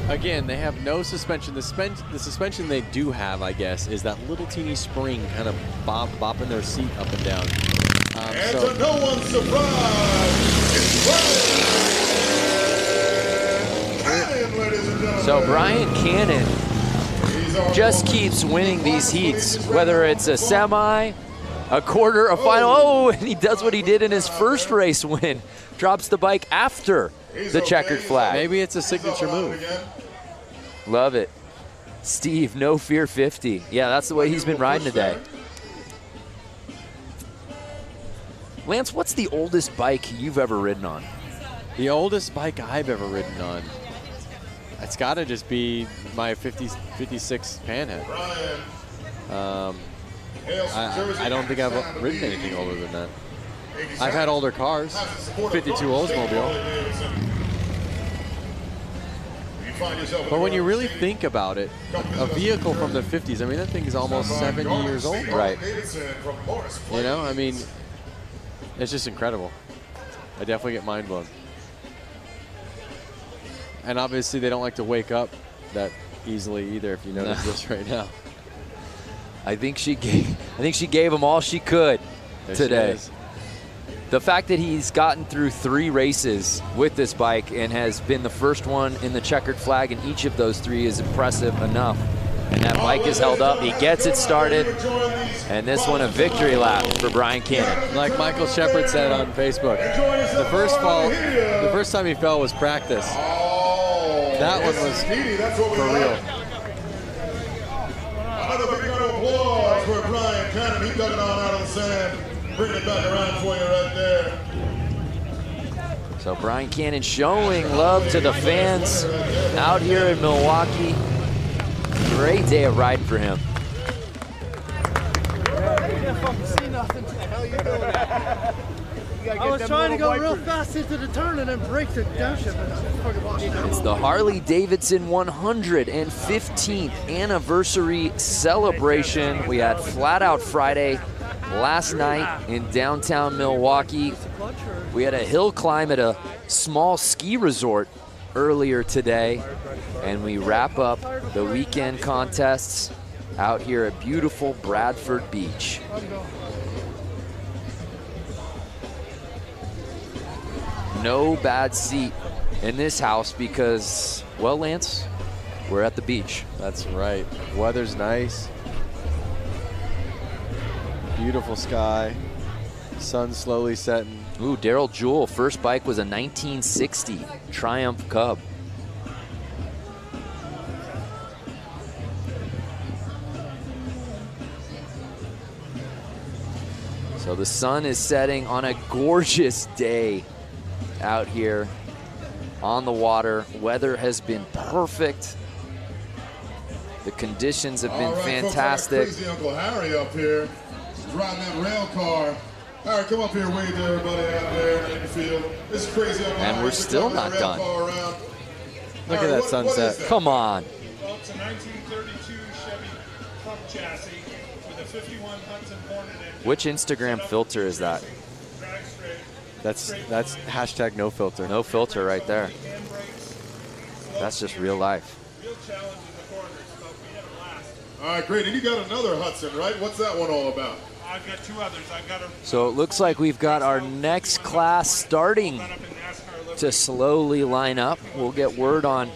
Again, they have no suspension. The suspension they do have, I guess, is that little teeny spring kind of bopping their seat up and down. And to no one's surprise, it's Cannon, ladies and gentlemen. So Brian Cannon just keeps winning these heats, whether it's a semi, a quarter, a final. Oh, and he does what he did in his first race win. Drops the bike after the checkered flag. Maybe it's a signature move. Love it. Steve, no fear 50. Yeah, that's the way he's been riding today. Lance, what's the oldest bike you've ever ridden on? The oldest bike I've ever ridden on. It's got to just be my 56 Panhead. I don't think I've ridden anything older than that. I've had older cars. 52 Oldsmobile. But when you really think about it, a vehicle from the 50s, I mean, that thing is almost 70 years old. Right. You know, I mean, it's just incredible. I definitely get mind blown. And obviously they don't like to wake up that easily either, if you notice this right now. I think she gave him all she could today. The fact that he's gotten through 3 races with this bike and has been the first one in the checkered flag in each of those 3 is impressive enough. And that bike is held up. He gets it started. And this one a victory lap for Brian Cannon. Like Michael Shepard said on Facebook, the first time he fell was practice. That one was for real. Another big round of applause for Brian Cannon. He dug it on out of the sand. Bring it back around for you right there. So Brian Cannon showing love to the fans out here in Milwaukee. Great day of riding for him. I was trying to go real fast into the turn and then break the downshift. It's the Harley-Davidson 115th anniversary celebration. We had Flat Out Friday last night in downtown Milwaukee. We had a hill climb at a small ski resort earlier today, and we wrap up the weekend contests out here at beautiful Bradford Beach. no bad seat in this house because, well, Lance, we're at the beach. That's right. Weather's nice. Beautiful sky. Sun slowly setting. Ooh, Daryl Jewell, first bike was a 1960 Triumph Cub. So the sun is setting on a gorgeous day out here on the water. Weather has been perfect. The conditions have been fantastic. Folks, I got crazy Uncle Harry up here. He's riding that rail car. Harry, come up here, wave to everybody out there in the field. This is crazy Uncle Harry. And we're still not done. Look at that sunset. Come on. Well, it's a 1932 Chevy truck chassis with a 51 Hudson Hornet engine. Which Instagram filter is that? That's hashtag no filter. No filter right there. That's just real life. All right, great. And you got another Hudson, right? What's that one all about? I've got two others. I've got a So it looks like we've got our next class starting to slowly line up. We'll get word on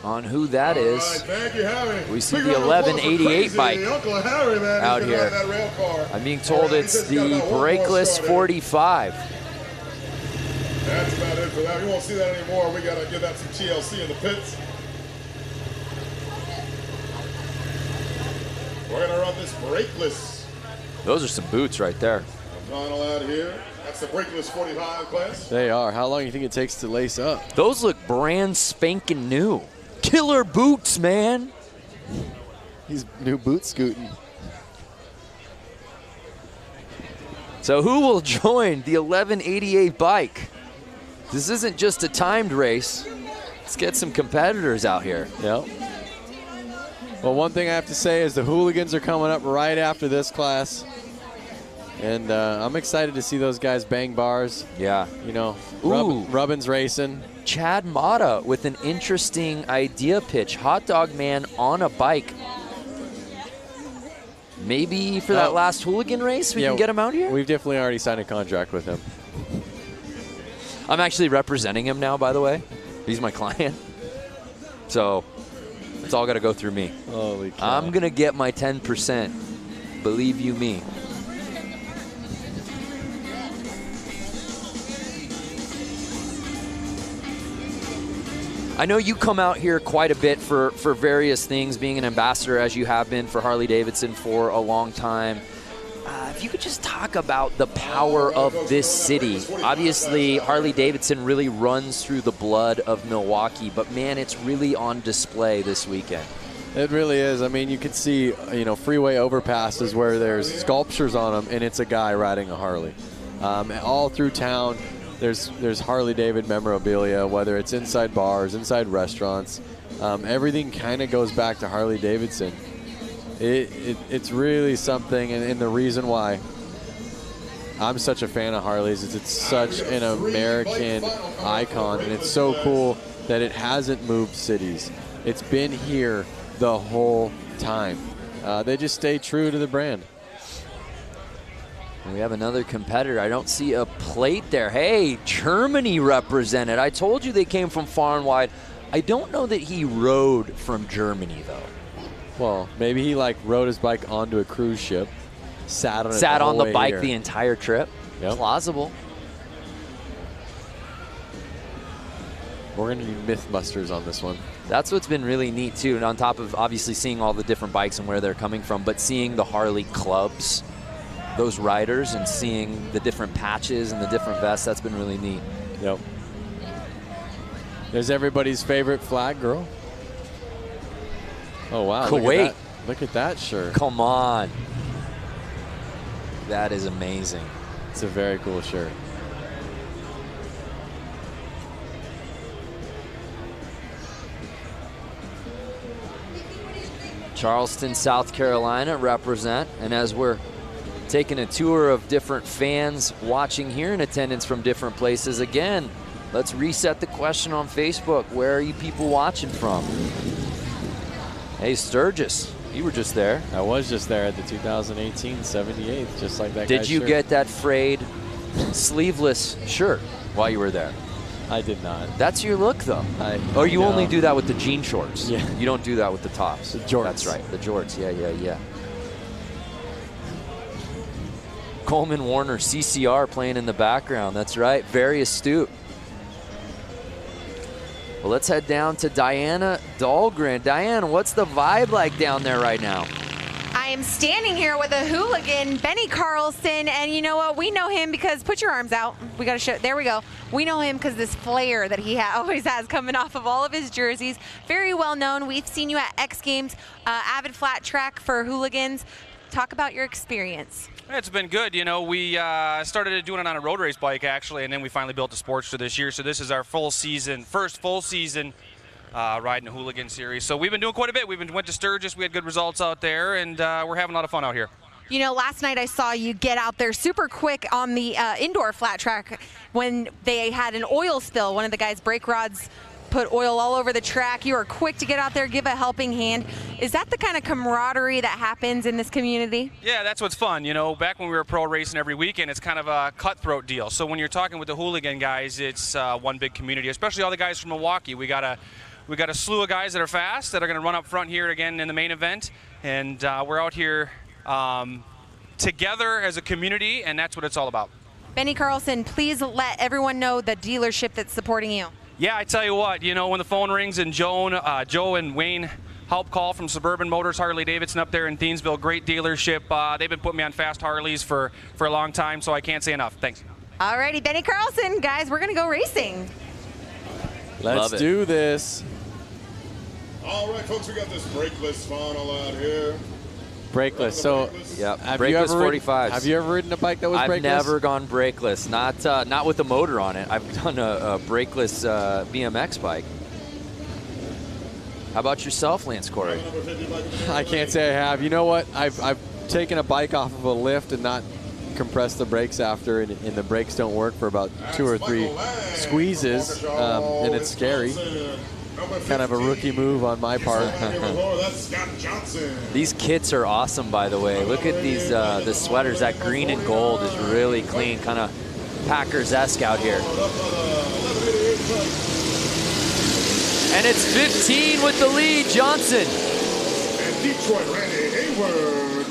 who that is. Thank you, Harry. We see the 1188 bike Uncle Harry, man, out he's here. that rail car. I'm being told it's the brakeless 45. That's about it for that. We won't see that anymore. We got to give that some TLC in the pits. We're going to run this brakeless. Those are some boots right there. Final out here. That's the brakeless 45 class. They are. How long do you think it takes to lace up? Those look brand spanking new. Killer boots, man. He's new boot scooting. So who will join the 1188 bike? This isn't just a timed race. Let's get some competitors out here. Yep. Well, one thing I have to say is the hooligans are coming up right after this class. And I'm excited to see those guys bang bars. Yeah. You know, Ooh. Rubbin's racing. Chad Mata with an interesting idea pitch. Hot Dog Man on a bike. Maybe for that last hooligan race, we can get him out here? We've definitely already signed a contract with him. I'm actually representing him now, by the way. He's my client. So it's all got to go through me. Holy cow. I'm going to get my 10%. Believe you me. I know you come out here quite a bit for various things, being an ambassador as you have been for Harley-Davidson for a long time. If you could just talk about the power of this city. Obviously, Harley-Davidson really runs through the blood of Milwaukee, but man, it's really on display this weekend. It really is. I mean, you can see, you know, freeway overpasses where there's sculptures on them, and it's a guy riding a Harley. All through town, there's Harley-David memorabilia, whether it's inside bars, inside restaurants. Everything kind of goes back to Harley-Davidson. It's really something, and the reason why I'm such a fan of Harleys is it's such an American icon, and it's so cool that it hasn't moved cities. It's been here the whole time. They just stay true to the brand. And we have another competitor. I don't see a plate there. Hey, Germany represented. I told you they came from far and wide. I don't know that he rode from Germany, though. Well, maybe he like rode his bike onto a cruise ship, sat on it Sat the whole on the way bike here. the entire trip. Yep. Plausible. We're going to need Mythbusters on this one. That's what's been really neat, too. And on top of obviously seeing all the different bikes and where they're coming from, but seeing the Harley clubs, those riders, and seeing the different patches and the different vests, that's been really neat. Yep. There's everybody's favorite flag girl. Oh, wow. Kuwait. Look at that shirt. Come on. That is amazing. It's a very cool shirt. Charleston, South Carolina represent. And as we're taking a tour of different fans watching here in attendance from different places, again, let's reset the question on Facebook. Where are you people watching from? Hey, Sturgis, you were just there. I was just there at the 2018 78th, just like that Did guy's you shirt. get that frayed sleeveless shirt while you were there. I did not. That's your look, though. Or you only do that with the jean shorts. Yeah. You don't do that with the tops. The jorts. That's right. The jorts. Yeah. Coleman Warner, CCR playing in the background. That's right. Very astute. Well, let's head down to Diana Dahlgren. Diana, what's the vibe like down there right now? I am standing here with a hooligan, Benny Carlson, and you know what? We know him because, put your arms out. We got to show, there we go. We know him because this flair that he always has coming off of all of his jerseys. Very well known. We've seen you at X Games, avid flat track for hooligans. Talk about your experience. It's been good. You know, we started doing it on a road race bike, actually, and then we finally built a Sportster this year. So this is our first full season riding the Hooligan Series. So we've been doing quite a bit. Went to Sturgis. We had good results out there, and we're having a lot of fun out here. You know, last night I saw you get out there super quick on the indoor flat track when they had an oil spill. One of the guys' brake rods put oil all over the track. You were quick to get out there, give a helping hand. Is that the kind of camaraderie that happens in this community? Yeah, that's what's fun. You know, back when we were pro racing every weekend, it's kind of a cutthroat deal. So when you're talking with the hooligan guys, it's one big community, especially all the guys from Milwaukee. We got a slew of guys that are fast that are going to run up front here again in the main event. And we're out here together as a community, and that's what it's all about. Benny Carlson, please let everyone know the dealership that's supporting you. Yeah, I tell you what, you know, when the phone rings and Joe and Wayne help call from Suburban Motors Harley-Davidson up there in Thiensville, great dealership. They've been putting me on fast Harleys for a long time, so I can't say enough. Thanks. All righty, Benny Carlson, guys, we're going to go racing. Let's do this. All right, folks, we got this brakeless funnel out here. Brakeless. So, yep. Brakeless 45s. Have you ever ridden a bike that was brakeless? I've never gone brakeless. Not with a motor on it. I've done a brakeless BMX bike. How about yourself, Lance Corey? I can't say I have. You know what? I've taken a bike off of a lift and not compressed the brakes after, and the brakes don't work for about 2 or 3 squeezes, and it's scary. Kind of a rookie move on my part. These kits are awesome, by the way. Look at these the sweaters. That green and gold is really clean, kind of Packers-esque out here. And it's 15 with the lead, Johnson. And Detroit, Randy Hayward.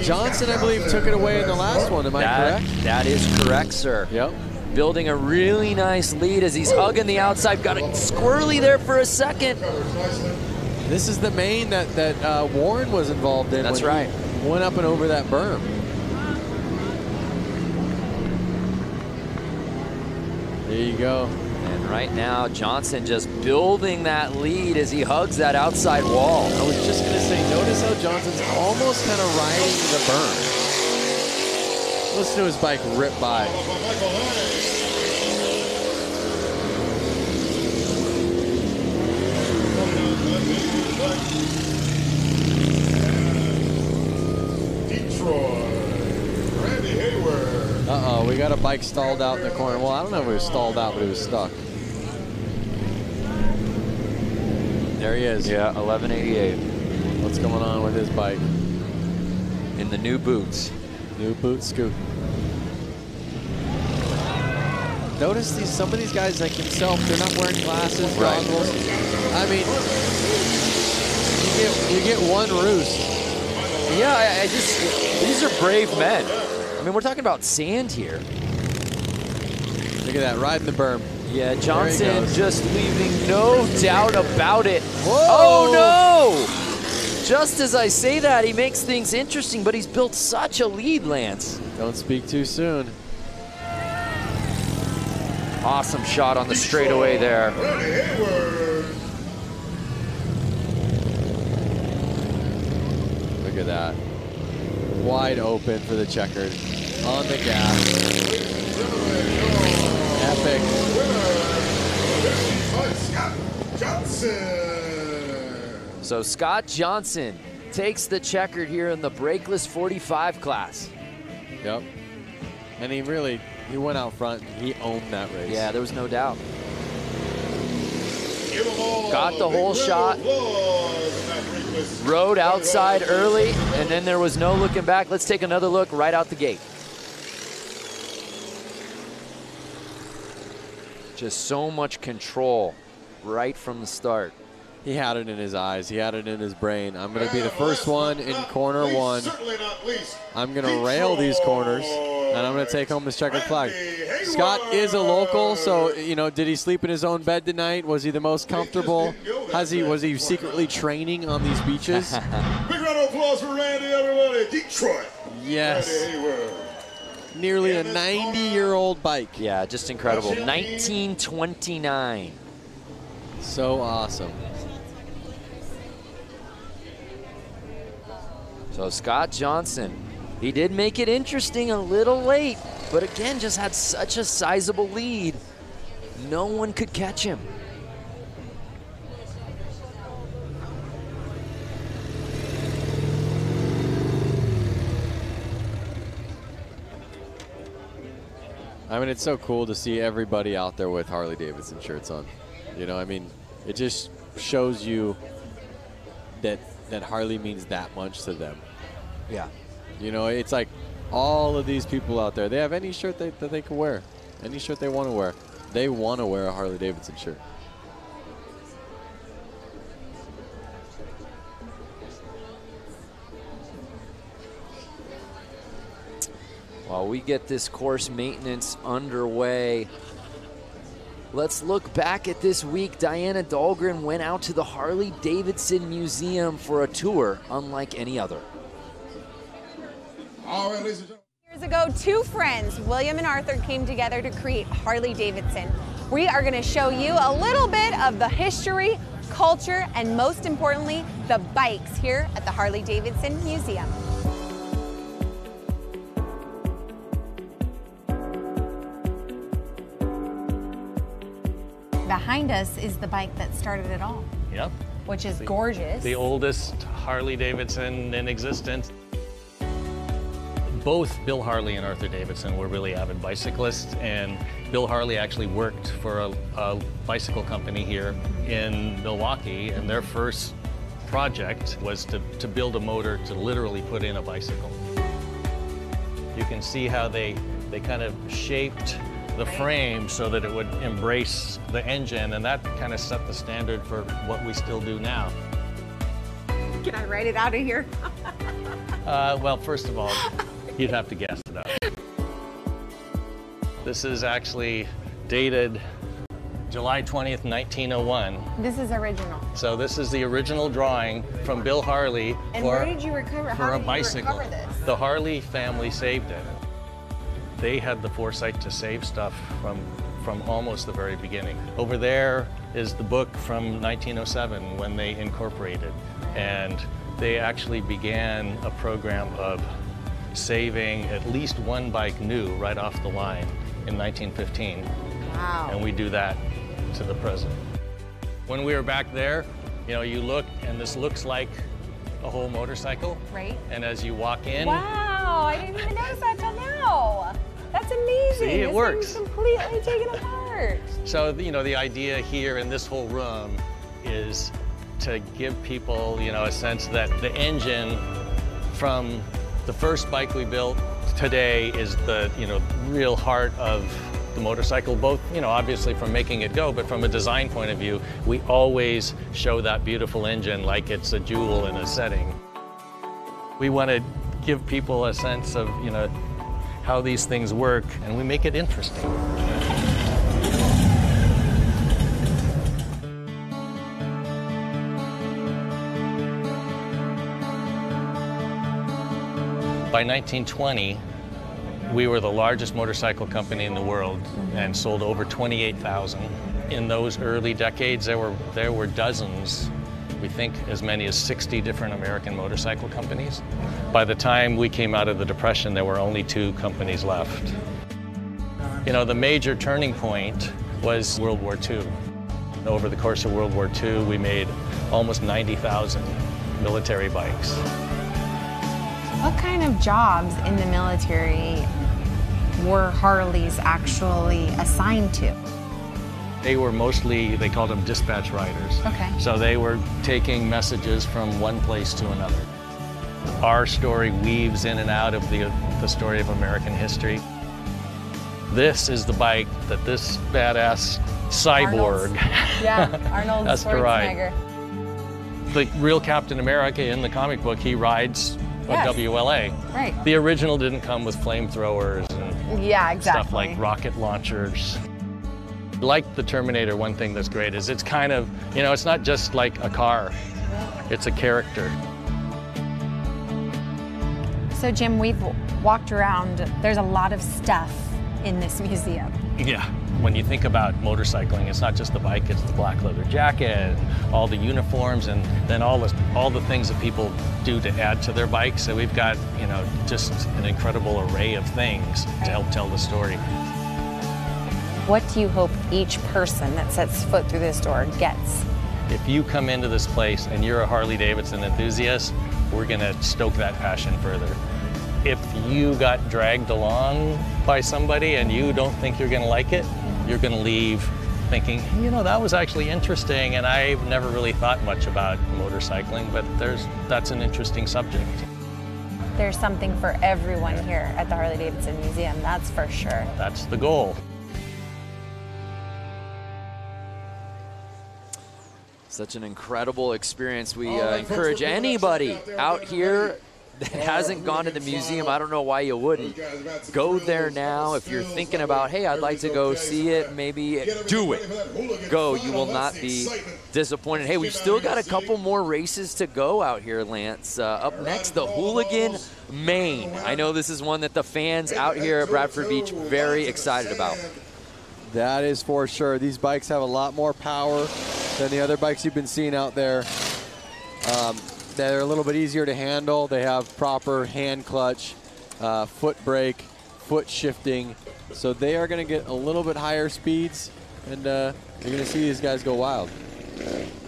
Johnson, I believe, took it away in the last one. Am I correct? That is correct, sir. Yep. Building a really nice lead as he's hugging the outside. Got it squirrely there for a second. This is the main that Warren was involved in. That's right. He went up and over that berm. There you go. And right now, Johnson just building that lead as he hugs that outside wall. I was just going to say, notice how Johnson's almost kind of riding the berm. Listen to his bike rip by. Detroit, Randy Hayward. Uh-oh, we got a bike stalled out in the corner. Well, I don't know if it was stalled out, but it was stuck. There he is. Yeah, 1188. What's going on with his bike? In the new boots. New boot scoop. Notice some of these guys like himself, they're not wearing glasses, goggles. I mean, you get one roost. Yeah, these are brave men. I mean, we're talking about sand here. Look at that, riding the berm. Yeah, Johnson just leaving no doubt about it. Whoa. Oh no! Just as I say that, he makes things interesting, but he's built such a lead, Lance. Don't speak too soon. Awesome shot on the straightaway there. Look at that. Wide open for the checkered. On the gas. Epic. So Scott Johnson takes the checkered here in the brakeless 45 class. Yep. And he went out front. He owned that race. Yeah, there was no doubt. Got the whole shot. Rode outside early, and then there was no looking back. Let's take another look right out the gate. Just so much control right from the start. He had it in his eyes. He had it in his brain. I'm going to be the first one in corner one. I'm going to rail these corners, and I'm going to take home this checkered flag. Scott is a local, so, you know, did he sleep in his own bed tonight? Was he the most comfortable? Was he secretly training on these beaches? Big round of applause for Randy, everybody. Detroit. Yes. Nearly a 90-year-old bike. Yeah, just incredible. 1929. So awesome. So Scott Johnson, he did make it interesting a little late, but again, just had such a sizable lead. No one could catch him. I mean, it's so cool to see everybody out there with Harley-Davidson shirts on. You know, I mean, it just shows you that Harley means that much to them. Yeah. You know, it's like all of these people out there, they have any shirt that they can wear, any shirt they want to wear. They want to wear a Harley-Davidson shirt. While we get this course maintenance underway, let's look back at this week. Diana Dahlgren went out to the Harley-Davidson Museum for a tour unlike any other. All right, ladies and gentlemen. Years ago, two friends, William and Arthur, came together to create Harley-Davidson. We are going to show you a little bit of the history, culture, and most importantly, the bikes here at the Harley-Davidson Museum. Behind us is the bike that started it all. Yep. Which is gorgeous. The oldest Harley-Davidson in existence. Both Bill Harley and Arthur Davidson were really avid bicyclists, and Bill Harley actually worked for a bicycle company here in Milwaukee, and their first project was to build a motor to literally put in a bicycle. You can see how they kind of shaped the frame so that it would embrace the engine, and that kind of set the standard for what we still do now. Can I write it out of here? Well, first of all, you'd have to guess it up. This is actually dated July 20th, 1901. This is original. So this is the original drawing from Bill Harley And for, where did you recover? for How a did bicycle. you recover this? The Harley family saved it. They had the foresight to save stuff from almost the very beginning. Over there is the book from 1907 when they incorporated, and they actually began a program of saving at least one bike new right off the line in 1915. Wow. And we do that to the present. When we were back there, you know, you look and this looks like a whole motorcycle. Right. And as you walk in, Wow, I didn't even notice that till now. That's amazing. See, it This works. thing's completely taken apart. so, you know, the idea here in this whole room is to give people, you know, a sense that the engine from the first bike we built today is the, you know, real heart of the motorcycle, both, you know, obviously from making it go, but from a design point of view, we always show that beautiful engine like it's a jewel in a setting. We want to give people a sense of, you know, how these things work, and we make it interesting. By 1920, we were the largest motorcycle company in the world and sold over 28,000. In those early decades, there were dozens, we think as many as 60 different American motorcycle companies. By the time we came out of the Depression, there were only 2 companies left. You know, the major turning point was World War II. Over the course of World War II, we made almost 90,000 military bikes. What kind of jobs in the military were Harleys actually assigned to? They were mostly, they called them dispatch riders. Okay. So they were taking messages from one place to another. Our story weaves in and out of the story of American history. This is the bike that this badass cyborg Arnold has to ride. Schwarzenegger. The real Captain America in the comic book, he rides a WLA. Right. The original didn't come with flamethrowers and stuff like rocket launchers. Like the Terminator, one thing that's great is it's kind of, you know, it's not just like a car, it's a character. So Jim, we've walked around. There's a lot of stuff in this museum. Yeah. When you think about motorcycling, it's not just the bike, it's the black leather jacket, all the uniforms, and then all the things that people do to add to their bikes. So we've got, you know, just an incredible array of things to help tell the story. What do you hope each person that sets foot through this door gets? If you come into this place and you're a Harley-Davidson enthusiast, we're gonna stoke that passion further. If you got dragged along by somebody and you don't think you're gonna like it, you're gonna leave thinking, you know, that was actually interesting and I've never really thought much about motorcycling, but that's an interesting subject. There's something for everyone here at the Harley-Davidson Museum, that's for sure. That's the goal. Such an incredible experience. We encourage anybody out here that hasn't gone to the museum, I don't know why you wouldn't. Go there now. If you're thinking about, hey, I'd like to go see it, maybe do it. Go. You will not be disappointed. Hey, we've still got a couple more races to go out here, Lance. Up next, the Hooligan Main. I know this is one that the fans out here at Bradford Beach very excited about. That is for sure. These bikes have a lot more power than the other bikes you've been seeing out there. They're a little bit easier to handle. They have proper hand clutch, foot brake, foot shifting. So they are going to get a little bit higher speeds, and you're going to see these guys go wild.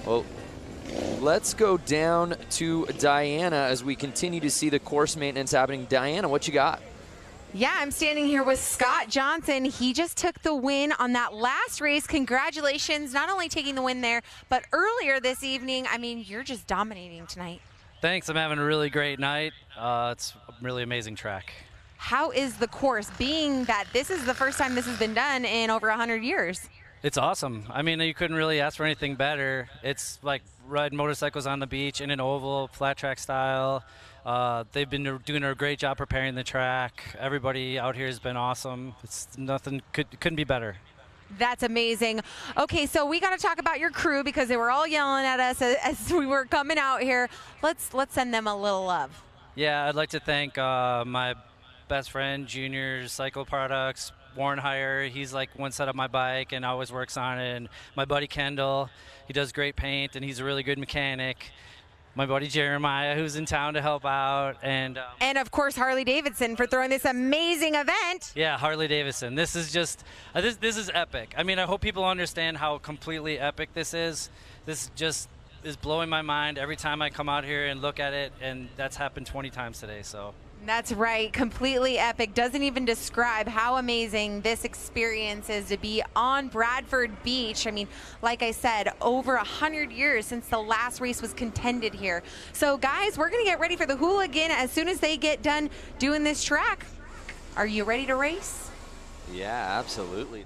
Well, let's go down to Diana as we continue to see the course maintenance happening. Diana, what you got? Yeah, I'm standing here with Scott Johnson. He just took the win on that last race. Congratulations, not only taking the win there, but earlier this evening. I mean, you're just dominating tonight. Thanks, I'm having a really great night. It's a really amazing track. How is the course, being that this is the first time this has been done in over 100 years? It's awesome. I mean, you couldn't really ask for anything better. It's like riding motorcycles on the beach in an oval, flat track style. They've been doing a great job preparing the track. Everybody out here has been awesome. It's nothing couldn't be better. That's amazing. Okay, so we got to talk about your crew because they were all yelling at us as we were coming out here. Let's send them a little love. Yeah, I'd like to thank my best friend, Junior's Cycle Products, Warren Heyer. He's like one set up my bike and always works on it. And my buddy Kendall, he does great paint and he's a really good mechanic. My buddy Jeremiah, who's in town to help out, and of course Harley-Davidson for throwing this amazing event. Yeah, Harley-Davidson. This is just this is epic. I mean, I hope people understand how completely epic this is. This just is blowing my mind every time I come out here and look at it, and that's happened 20 times today. So. That's right, completely epic. Doesn't even describe how amazing this experience is to be on Bradford Beach. I mean, like I said, over 100 years since the last race was contended here. So guys, we're gonna get ready for the Hooligan as soon as they get done doing this track. Are you ready to race? Yeah, absolutely.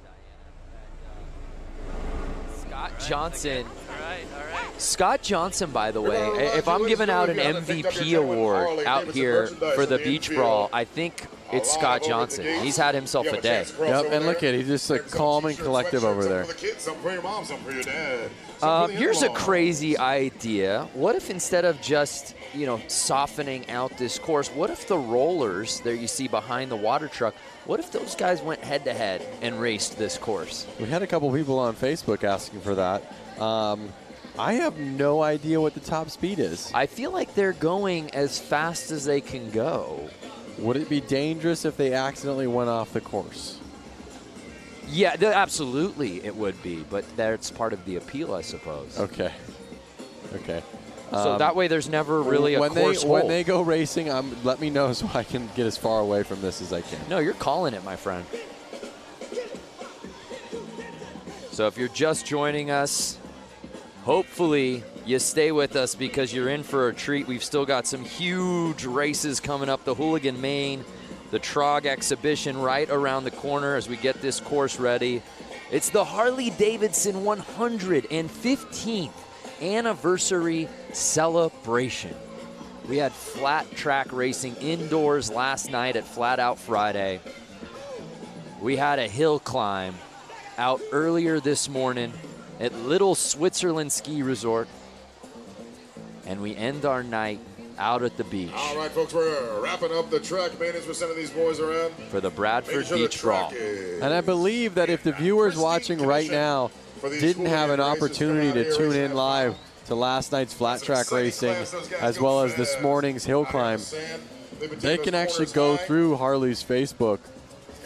Scott Johnson. All right. Scott Johnson, by the way, if I'm giving out an MVP award out here for the Beach Brawl, I think it's Scott Johnson. He's had himself a day. Yep, and look at it. He's just like calm and collective over there. Here's a crazy idea. What if instead of just, you know, softening out this course, what if the rollers there you see behind the water truck, what if those guys went head-to-head and raced this course? We had a couple people on Facebook asking for that. I have no idea what the top speed is. I feel like they're going as fast as they can go. Would it be dangerous if they accidentally went off the course? Yeah, absolutely it would be, but that's part of the appeal, I suppose. Okay. So that way there's never really a course when they go racing, let me know so I can get as far away from this as I can. No, you're calling it, my friend. So if you're just joining us, hopefully you stay with us because you're in for a treat. We've still got some huge races coming up. The Hooligan Main, the TROG exhibition right around the corner as we get this course ready. It's the Harley-Davidson 115th anniversary celebration. We had flat track racing indoors last night at Flat Out Friday. We had a hill climb out earlier this morning at Little Switzerland Ski Resort. And we end our night out at the beach. All right, folks, we're wrapping up the track maintenance. We're sending these boys around for the Bradford Beach Brawl. And I believe that if the viewers watching right now didn't have an opportunity to tune in live to last night's flat track racing as well as this morning's hill climb, they can actually go through Harley's Facebook,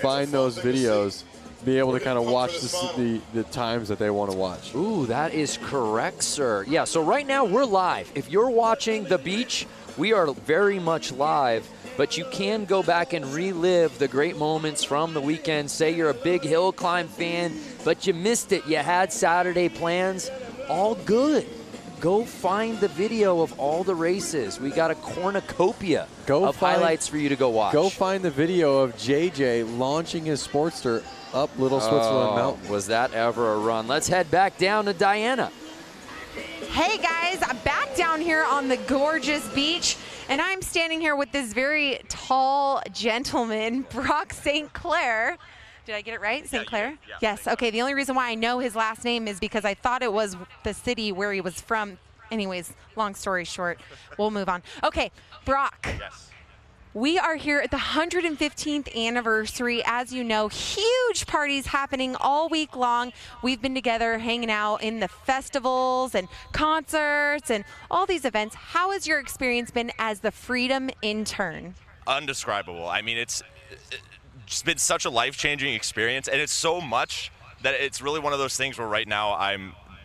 find those videos, be able to kind of watch the times that they want to watch. Ooh, that is correct, sir. Yeah, so right now we're live. If you're watching the beach, we are very much live, but you can go back and relive the great moments from the weekend. Say you're a big hill climb fan, but you missed it. You had Saturday plans. All good. Go find the video of all the races. We got a cornucopia of highlights for you to go watch. Go find the video of JJ launching his Sportster up Little Switzerland Mountain. Was that ever a run? Let's head back down to Diana. Hey guys, I'm back down here on the gorgeous beach, and I'm standing here with this very tall gentleman, Brock St. Clair. Did I get it right? St. Clair? Yeah. Yes. Okay, the only reason why I know his last name is because I thought it was the city where he was from. Anyways, long story short, we'll move on. Okay, Brock. Yes. We are here at the 115th anniversary. As you know, huge parties happening all week long. We've been together hanging out in the festivals and concerts and all these events. How has your experience been as the Freedom intern? Undescribable. I mean, it's been such a life-changing experience, and it's so much that it's really one of those things where right now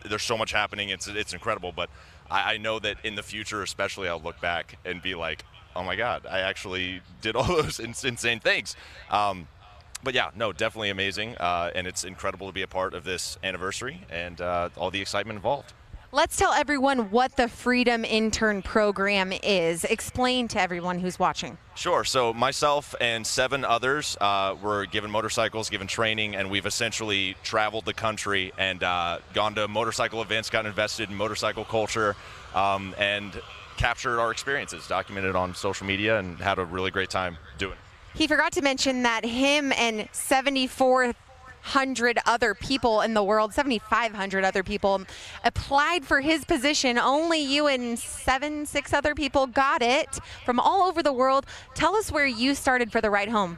there's so much happening. It's incredible, but I know that in the future, especially, I'll look back and be like, oh my God, I actually did all those insane things. But yeah, no, definitely amazing, and it's incredible to be a part of this anniversary and all the excitement involved. Let's tell everyone what the Freedom Intern Program is. Explain to everyone who's watching. Sure. So myself and 7 others were given motorcycles, given training, and we've essentially traveled the country and gone to motorcycle events, gotten invested in motorcycle culture, and captured our experiences, documented on social media, and had a really great time doing it. He forgot to mention that him and 7,400 other people in the world, 7,500 other people applied for his position. Only you and 6 other people got it from all over the world. Tell us where you started for the ride home.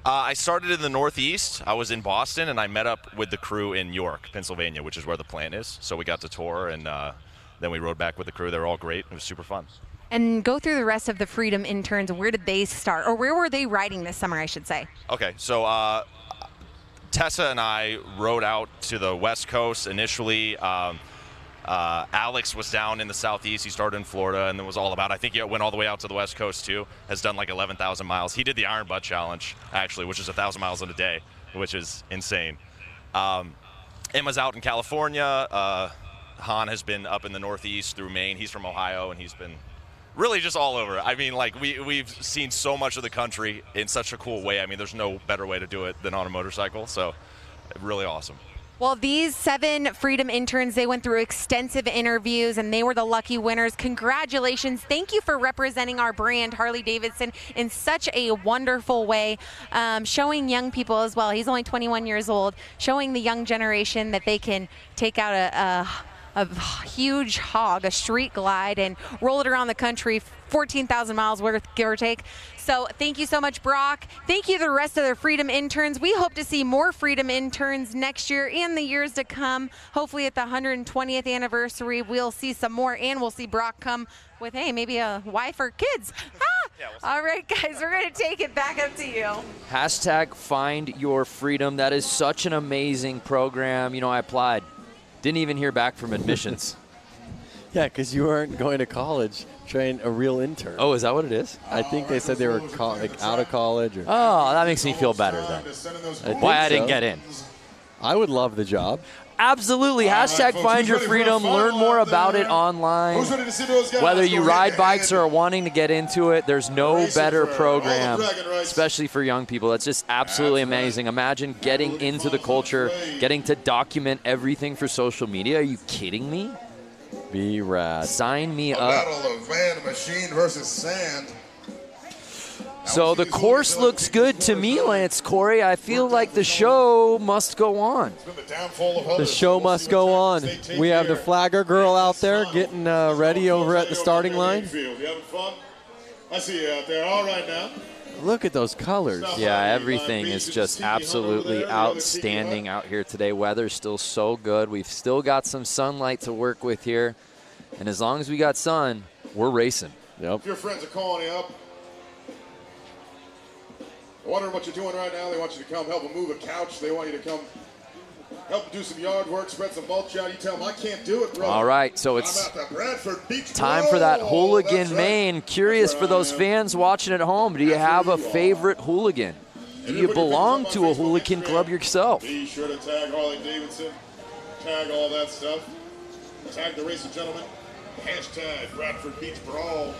I started in the Northeast. I was in Boston, and I met up with the crew in York, Pennsylvania, which is where the plant is. So we got to tour, and then we rode back with the crew. They were all great. It was super fun. And go through the rest of the Freedom interns. Where did they start? Or where were they riding this summer, I should say? Okay, so Tessa and I rode out to the West Coast initially. Alex was down in the Southeast. He started in Florida and then was all about, I think he went all the way out to the West Coast too. Has done like 11,000 miles. He did the Iron Butt Challenge, actually, which is 1,000 miles in a day, which is insane. Emma's out in California. Han has been up in the Northeast through Maine. He's from Ohio, and he's been really just all over. I mean, like, we've seen so much of the country in such a cool way. I mean, there's no better way to do it than on a motorcycle, so really awesome. Well, these 7 Freedom interns, they went through extensive interviews, and they were the lucky winners. Congratulations. Thank you for representing our brand, Harley-Davidson, in such a wonderful way, showing young people as well. He's only 21 years old, showing the young generation that they can take out a huge hog, a street glide, and roll it around the country, 14,000 miles worth, give or take. So thank you so much, Brock. Thank you to the rest of the Freedom interns. We hope to see more Freedom interns next year and the years to come. Hopefully at the 120th anniversary, we'll see some more, and we'll see Brock come with, hey, maybe a wife or kids. Yeah, we'll see. All right, guys, we're going to take it back up to you. Hashtag Find Your Freedom. That is such an amazing program. You know, I applied. Didn't even hear back from admissions. Yeah, because you weren't going to college, train a real intern. Oh, is that what it is? I think they said they were out of college. Or oh, that makes me feel better then. Why I didn't get in. I would love the job. Absolutely. Hashtag find your freedom. Learn more about it online. Whether you ride bikes or are wanting to get into it, there's no better program, especially for young people. That's just absolutely amazing. Imagine getting into the culture, getting to document everything for social media. Are you kidding me? Be rad. Sign me A up. battle of van, machine versus sand. So the course looks good to me, Lance Corey. I feel like the show must go on. The show must go on. We have the flagger girl out there getting ready over at the starting line. You having fun? I see you out there. All right now. Look at those colors. Yeah, everything is just absolutely outstanding out here today. Weather's still so good. We've still got some sunlight to work with here. And as long as we got sun, we're racing. Yep. If your friends are calling you up, wondering what you're doing right now, they want you to come help them move a couch. They want you to come help them do some yard work, spread some mulch out. You tell them, I can't do it, bro. All right, so it's I'm at the Bradford Beach time for that Brawl. hooligan That's right. main. Curious for those fans watching at home, do you have a favorite hooligan? Do you belong to a hooligan club yourself? Be sure to tag Harley-Davidson, tag all that stuff, tag the Race of Gentlemen, hashtag Bradford Beach Brawl.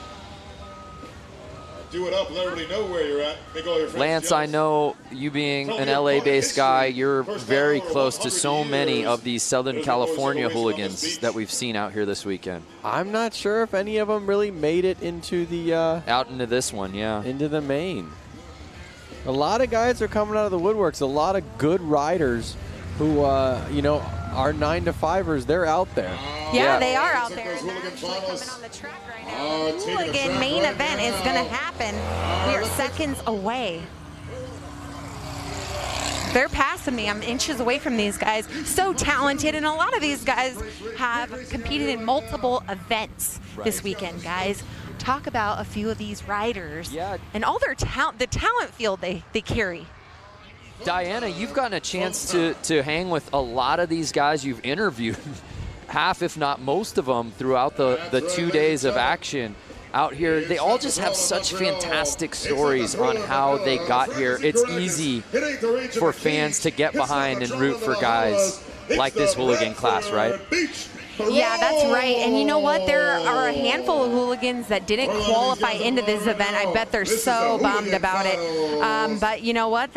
Do it up, let everybody know where you're at. Make all your friends Lance, jealous. I know you being an LA-based guy, you're very close to so many of these Southern California hooligans that we've seen out here this weekend. I'm not sure if any of them really made it into the out into this one, yeah. Into the main. A lot of guys are coming out of the woodworks. A lot of good riders who you know, are 9-to-5ers. They're out there. Yeah, they are out there. They're actually coming on the track right now. The hooligan main event is going to happen. We are seconds away. They're passing me. I'm inches away from these guys. So talented, and a lot of these guys have competed in multiple events this weekend, guys. Talk about a few of these riders and all their talent, the talent field they carry. Diana, you've gotten a chance to hang with a lot of these guys you've interviewed, half if not most of them throughout the 2 days of action out here. They all just have such fantastic stories on how they got here. It's easy for fans to get behind and root for guys like this hooligan class, right? Yeah, that's right. And you know what? There are a handful of hooligans that didn't qualify into this event. I bet they're so bummed about it. But you know what?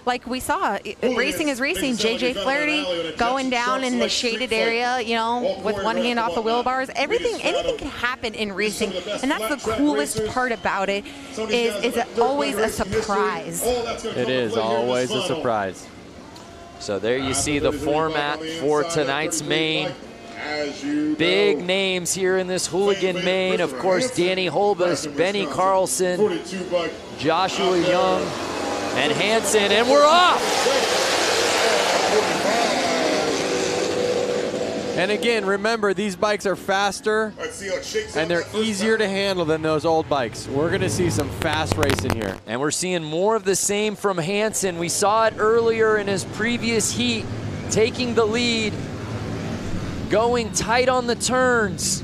Like we saw, racing is racing. JJ Flaherty going down in the shaded area, you know, with one hand off the wheel bars. Anything can happen in racing. And that's the coolest part about it, is it always a surprise. It is always a surprise. So there you see the format for tonight's main. Big names here in this hooligan main. Of course, Danny Holbus, Benny Carlson, Joshua Young, and Hansen, and we're off! And again, remember, these bikes are faster and they're easier to handle than those old bikes. We're gonna see some fast racing here. And we're seeing more of the same from Hansen. We saw it earlier in his previous heat, taking the lead, going tight on the turns,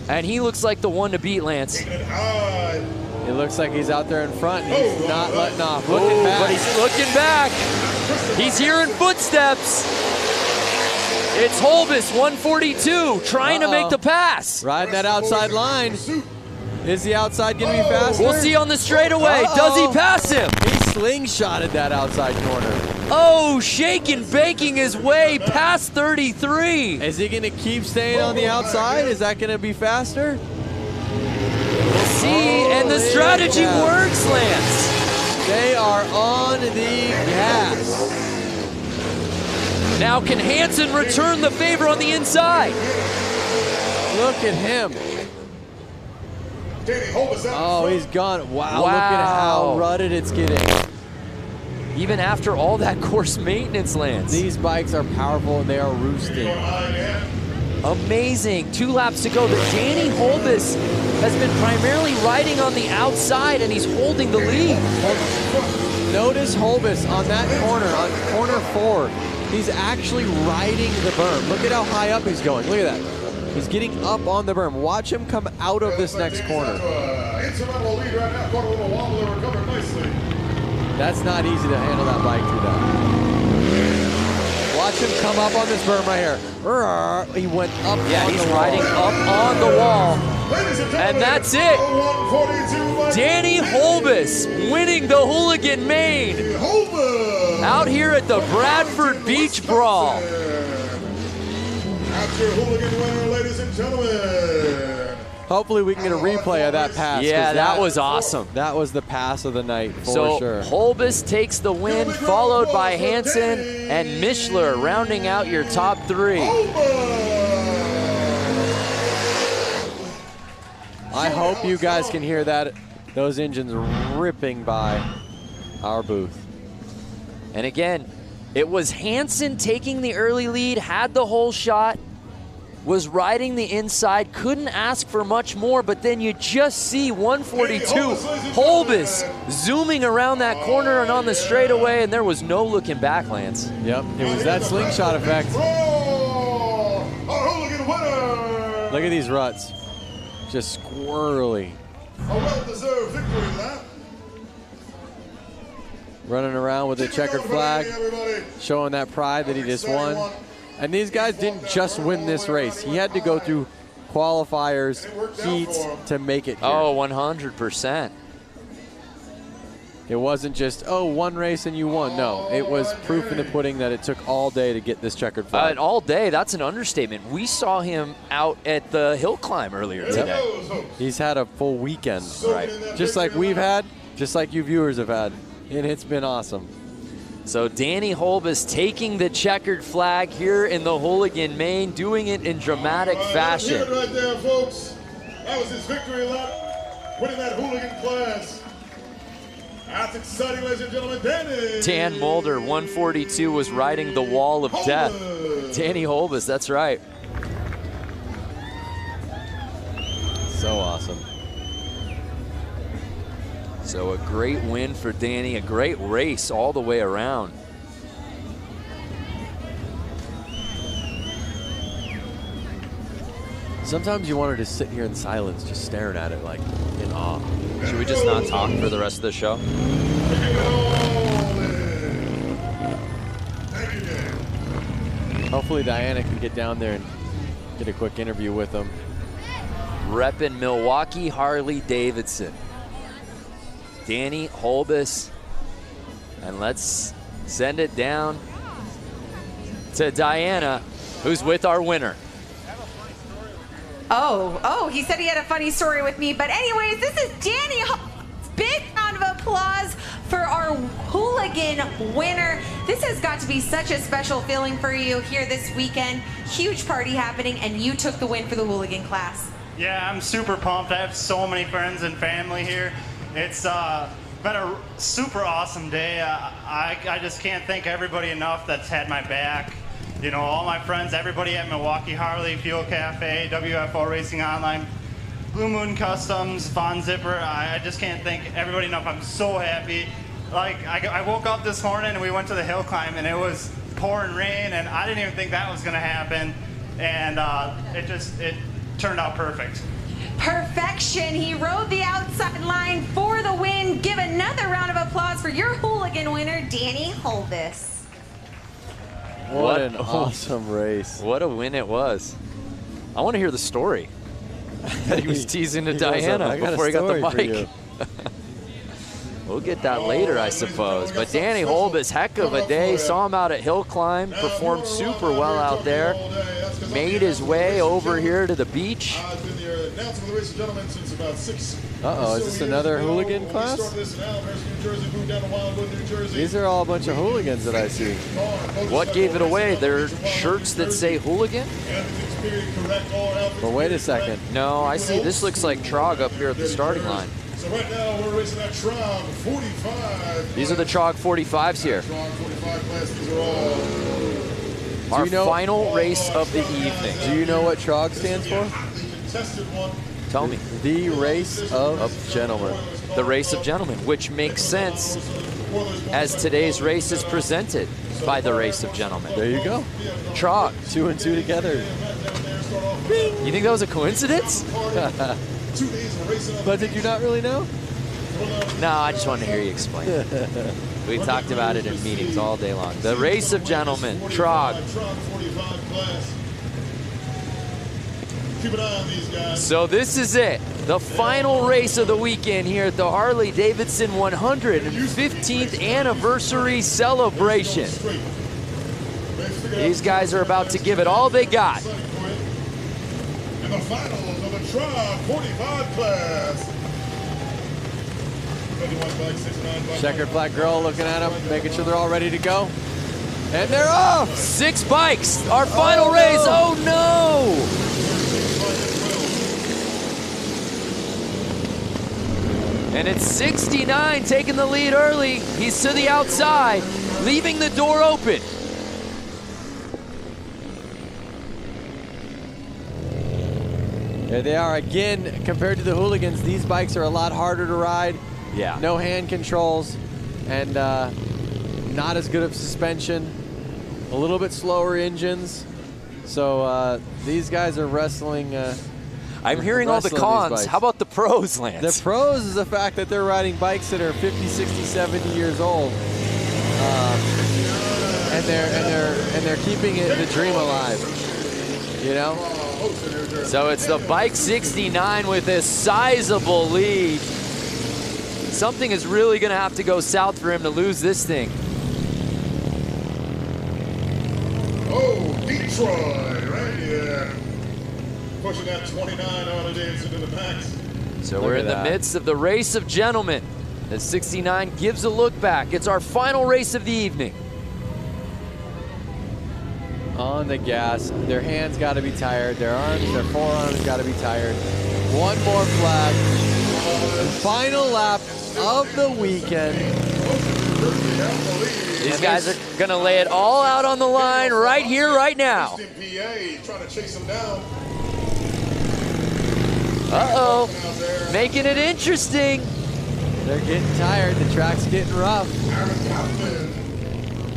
and he looks like the one to beat, Lance. It looks like he's out there in front. He's not letting off. Looking back. But he's looking back. He's hearing footsteps. It's Holbus, 142, trying to make the pass. Riding that outside line. Is the outside going to be faster? We'll see on the straightaway. Does he pass him? He slingshotted that outside corner. Oh, shaking, baking his way past 33. Is he going to keep staying on the outside? Is that going to be faster? We'll see, and the strategy works, Lance. They are on the gas. Now can Hansen return the favor on the inside? Look at him. Oh, he's gone. Wow, look at how rutted it's getting. Even after all that course maintenance, Lance. These bikes are powerful and they are roosting. Amazing. 2 laps to go. But Danny Holbus has been primarily riding on the outside, and he's holding the lead. Notice Holbus on that corner, on corner 4. He's actually riding the berm. Look at how high up he's going. Look at that. He's getting up on the berm. Watch him come out of this next corner. That's not easy to handle that bike through that. Watch him come up on this berm right here. He went up. Yeah, he's riding up on the wall. And that's it. Danny Holbus winning the Hooligan Main out here at the Bradford Beach Brawl. After Hooligan winner, ladies and gentlemen. Hopefully we can get a replay of that pass. Yeah, that was awesome. That was the pass of the night for sure. Holbus takes the win, followed by Hansen and Mishler rounding out your top 3. I hope you guys can hear that, those engines ripping by our booth. And again, it was Hansen taking the early lead, had the whole shot, was riding the inside, couldn't ask for much more, but then you just see 142 Holbus zooming around that corner and on the straightaway, and there was no looking back, Lance. Yep, it was that slingshot effect. Look at these ruts, just squirrely. A well-deserved victory lap. Running around with a checkered flag, showing that pride that he just won. And these guys didn't just win this race. He had to go through qualifiers, heats to make it here. Oh, 100%. It wasn't just, oh, one race and you won. No, it was proof in the pudding that it took all day to get this checkered flag. All day, that's an understatement. We saw him out at the hill climb earlier today. He's had a full weekend, right? Just like we've had, just like you viewers have had. And it's been awesome. So Danny Holbus taking the checkered flag here in the Hooligan Main, doing it in dramatic fashion. That's it right there, folks. That was his victory lap, winning that Hooligan class. That's exciting, ladies and gentlemen. Danny. Dan Mulder, 142, was riding the wall of death. Danny Holbus, that's right. So awesome. So a great win for Danny, a great race all the way around. Sometimes you wanted to sit here in silence, just staring at it like in awe. Should we just not talk for the rest of the show? Hopefully Diana can get down there and get a quick interview with him. Reppin' Milwaukee Harley-Davidson. Danny Holbus. And let's send it down to Diana, who's with our winner. Oh, he said he had a funny story with me. But anyways, this is Danny. Big round of applause for our Hooligan winner. This has got to be such a special feeling for you here this weekend. Huge party happening, and you took the win for the Hooligan class. Yeah, I'm super pumped. I have so many friends and family here. It's been a super awesome day. I just can't thank everybody enough that's had my back. You know, all my friends, everybody at Milwaukee Harley, Fuel Cafe, WFO Racing Online, Blue Moon Customs, Von Zipper. I just can't thank everybody enough. I'm so happy. Like, I woke up this morning and we went to the hill climb and it was pouring rain and I didn't even think that was gonna happen. And it turned out perfect. Perfection. He rode the outside line for the win. Give another round of applause for your Hooligan winner, Danny Holbus. What an awesome race. What a win it was. I want to hear the story that he was teasing to Diana before he got the mic. We'll get that later, I suppose. But Danny Holbus, heck of a day. Saw him out at Hill Climb, performed super well out there. Made his way over here to the beach. Uh-oh, is this another hooligan class? These are all a bunch of hooligans that I see. What gave it away? They're shirts that say hooligan? But wait a second. No, I see. This looks like TROG up here at the starting line. So right now we're racing that TROG 45. These are the TROG 45s here. TROG 45 class, these are all. Our final race of the evening. Do you know what TROG stands for? Tell me. The Race of Gentlemen. The Race of Gentlemen, which makes sense as today's race is presented by the Race of Gentlemen. There you go. TROG. 2 and 2 together. You think that was a coincidence? But did you not really know? No, I just wanted to hear you explain. We talked about it in meetings all day long. The race of gentlemen, TROG. Keep an eye on these guys. So this is it, the final race of the weekend here at the Harley-Davidson 115th anniversary celebration. These guys are about to give it all they got. In the finals of the TROG 45 class. Checkered flag girl looking at them, making sure they're all ready to go. And they're off! 6 bikes, our final race, oh no! And it's 69 taking the lead early. He's to the outside, leaving the door open. There they are again. Compared to the hooligans, these bikes are a lot harder to ride. Yeah. No hand controls, and not as good of suspension. A little bit slower engines. So these guys are wrestling. I'm hearing all the cons. How about the pros, Lance? The pros is the fact that they're riding bikes that are 50, 60, 70 years old, and they're keeping the dream alive. You know. So it's the bike 69 with a sizable lead. Something is really going to have to go south for him to lose this thing. Oh, Detroit, right here. Pushing that 29 Harley-Davidson to the max. So we're in the midst of the race of gentlemen. The 69 gives a look back. It's our final race of the evening. On the gas, their hands got to be tired, their arms, their forearms got to be tired. One more flag. Final lap of the weekend. These guys are going to lay it all out on the line right here, right now. Trying to chase him down. Uh-oh, making it interesting. They're getting tired, the track's getting rough.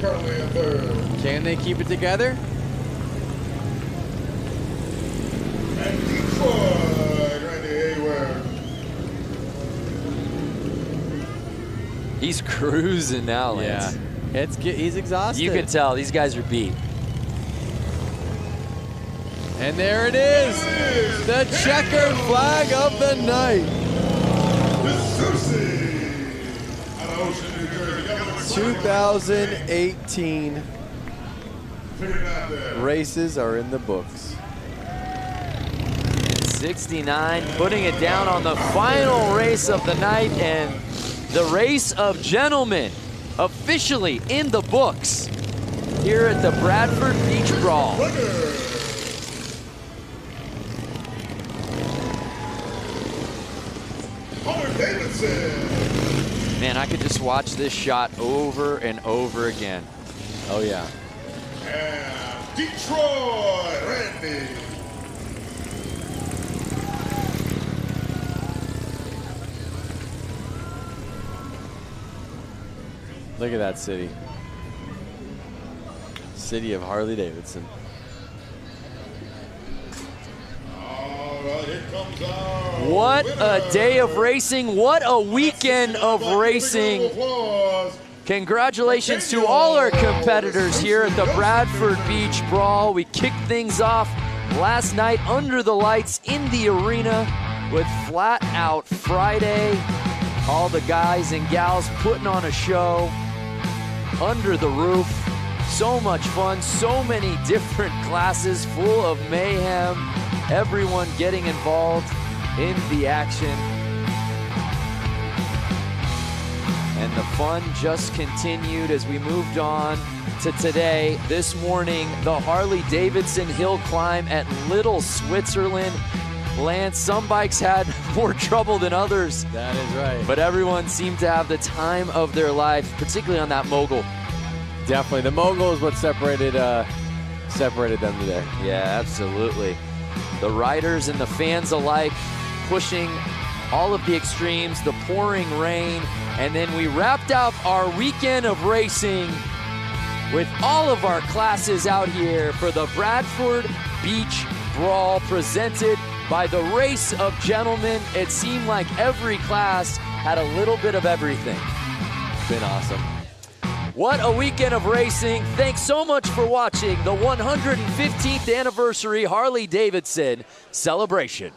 Currently in third. Can they keep it together? And Detroit, Randy Hayward. He's cruising now, Lance. Yeah, he's exhausted. You can tell these guys are beat. And there it is, the checkered flag of the night. 2018 races are in the books. 69 putting it down on the final race of the night, and the race of gentlemen officially in the books here at the Bradford Beach Brawl. Harley-Davidson. Man, I could just watch this shot over and over again. Oh yeah. And Detroit, Randy. Look at that city. City of Harley-Davidson. What a day of racing. What a weekend of racing. Congratulations to all our competitors here at the Bradford Beach Brawl. We kicked things off last night under the lights in the arena with Flat Out Friday. All the guys and gals putting on a show under the roof. So much fun, so many different classes full of mayhem. Everyone getting involved in the action. And the fun just continued as we moved on to today. This morning, the Harley-Davidson hill climb at Little Switzerland. Lance, some bikes had more trouble than others. That is right. But everyone seemed to have the time of their life, particularly on that mogul. Definitely, the mogul is what separated them today. Yeah, absolutely. The riders and the fans alike pushing all of the extremes, the pouring rain, and then we wrapped up our weekend of racing with all of our classes out here for the Bradford Beach Brawl presented by the Race of Gentlemen. It seemed like every class had a little bit of everything. It's been awesome. What a weekend of racing. Thanks so much for watching the 115th anniversary Harley-Davidson celebration.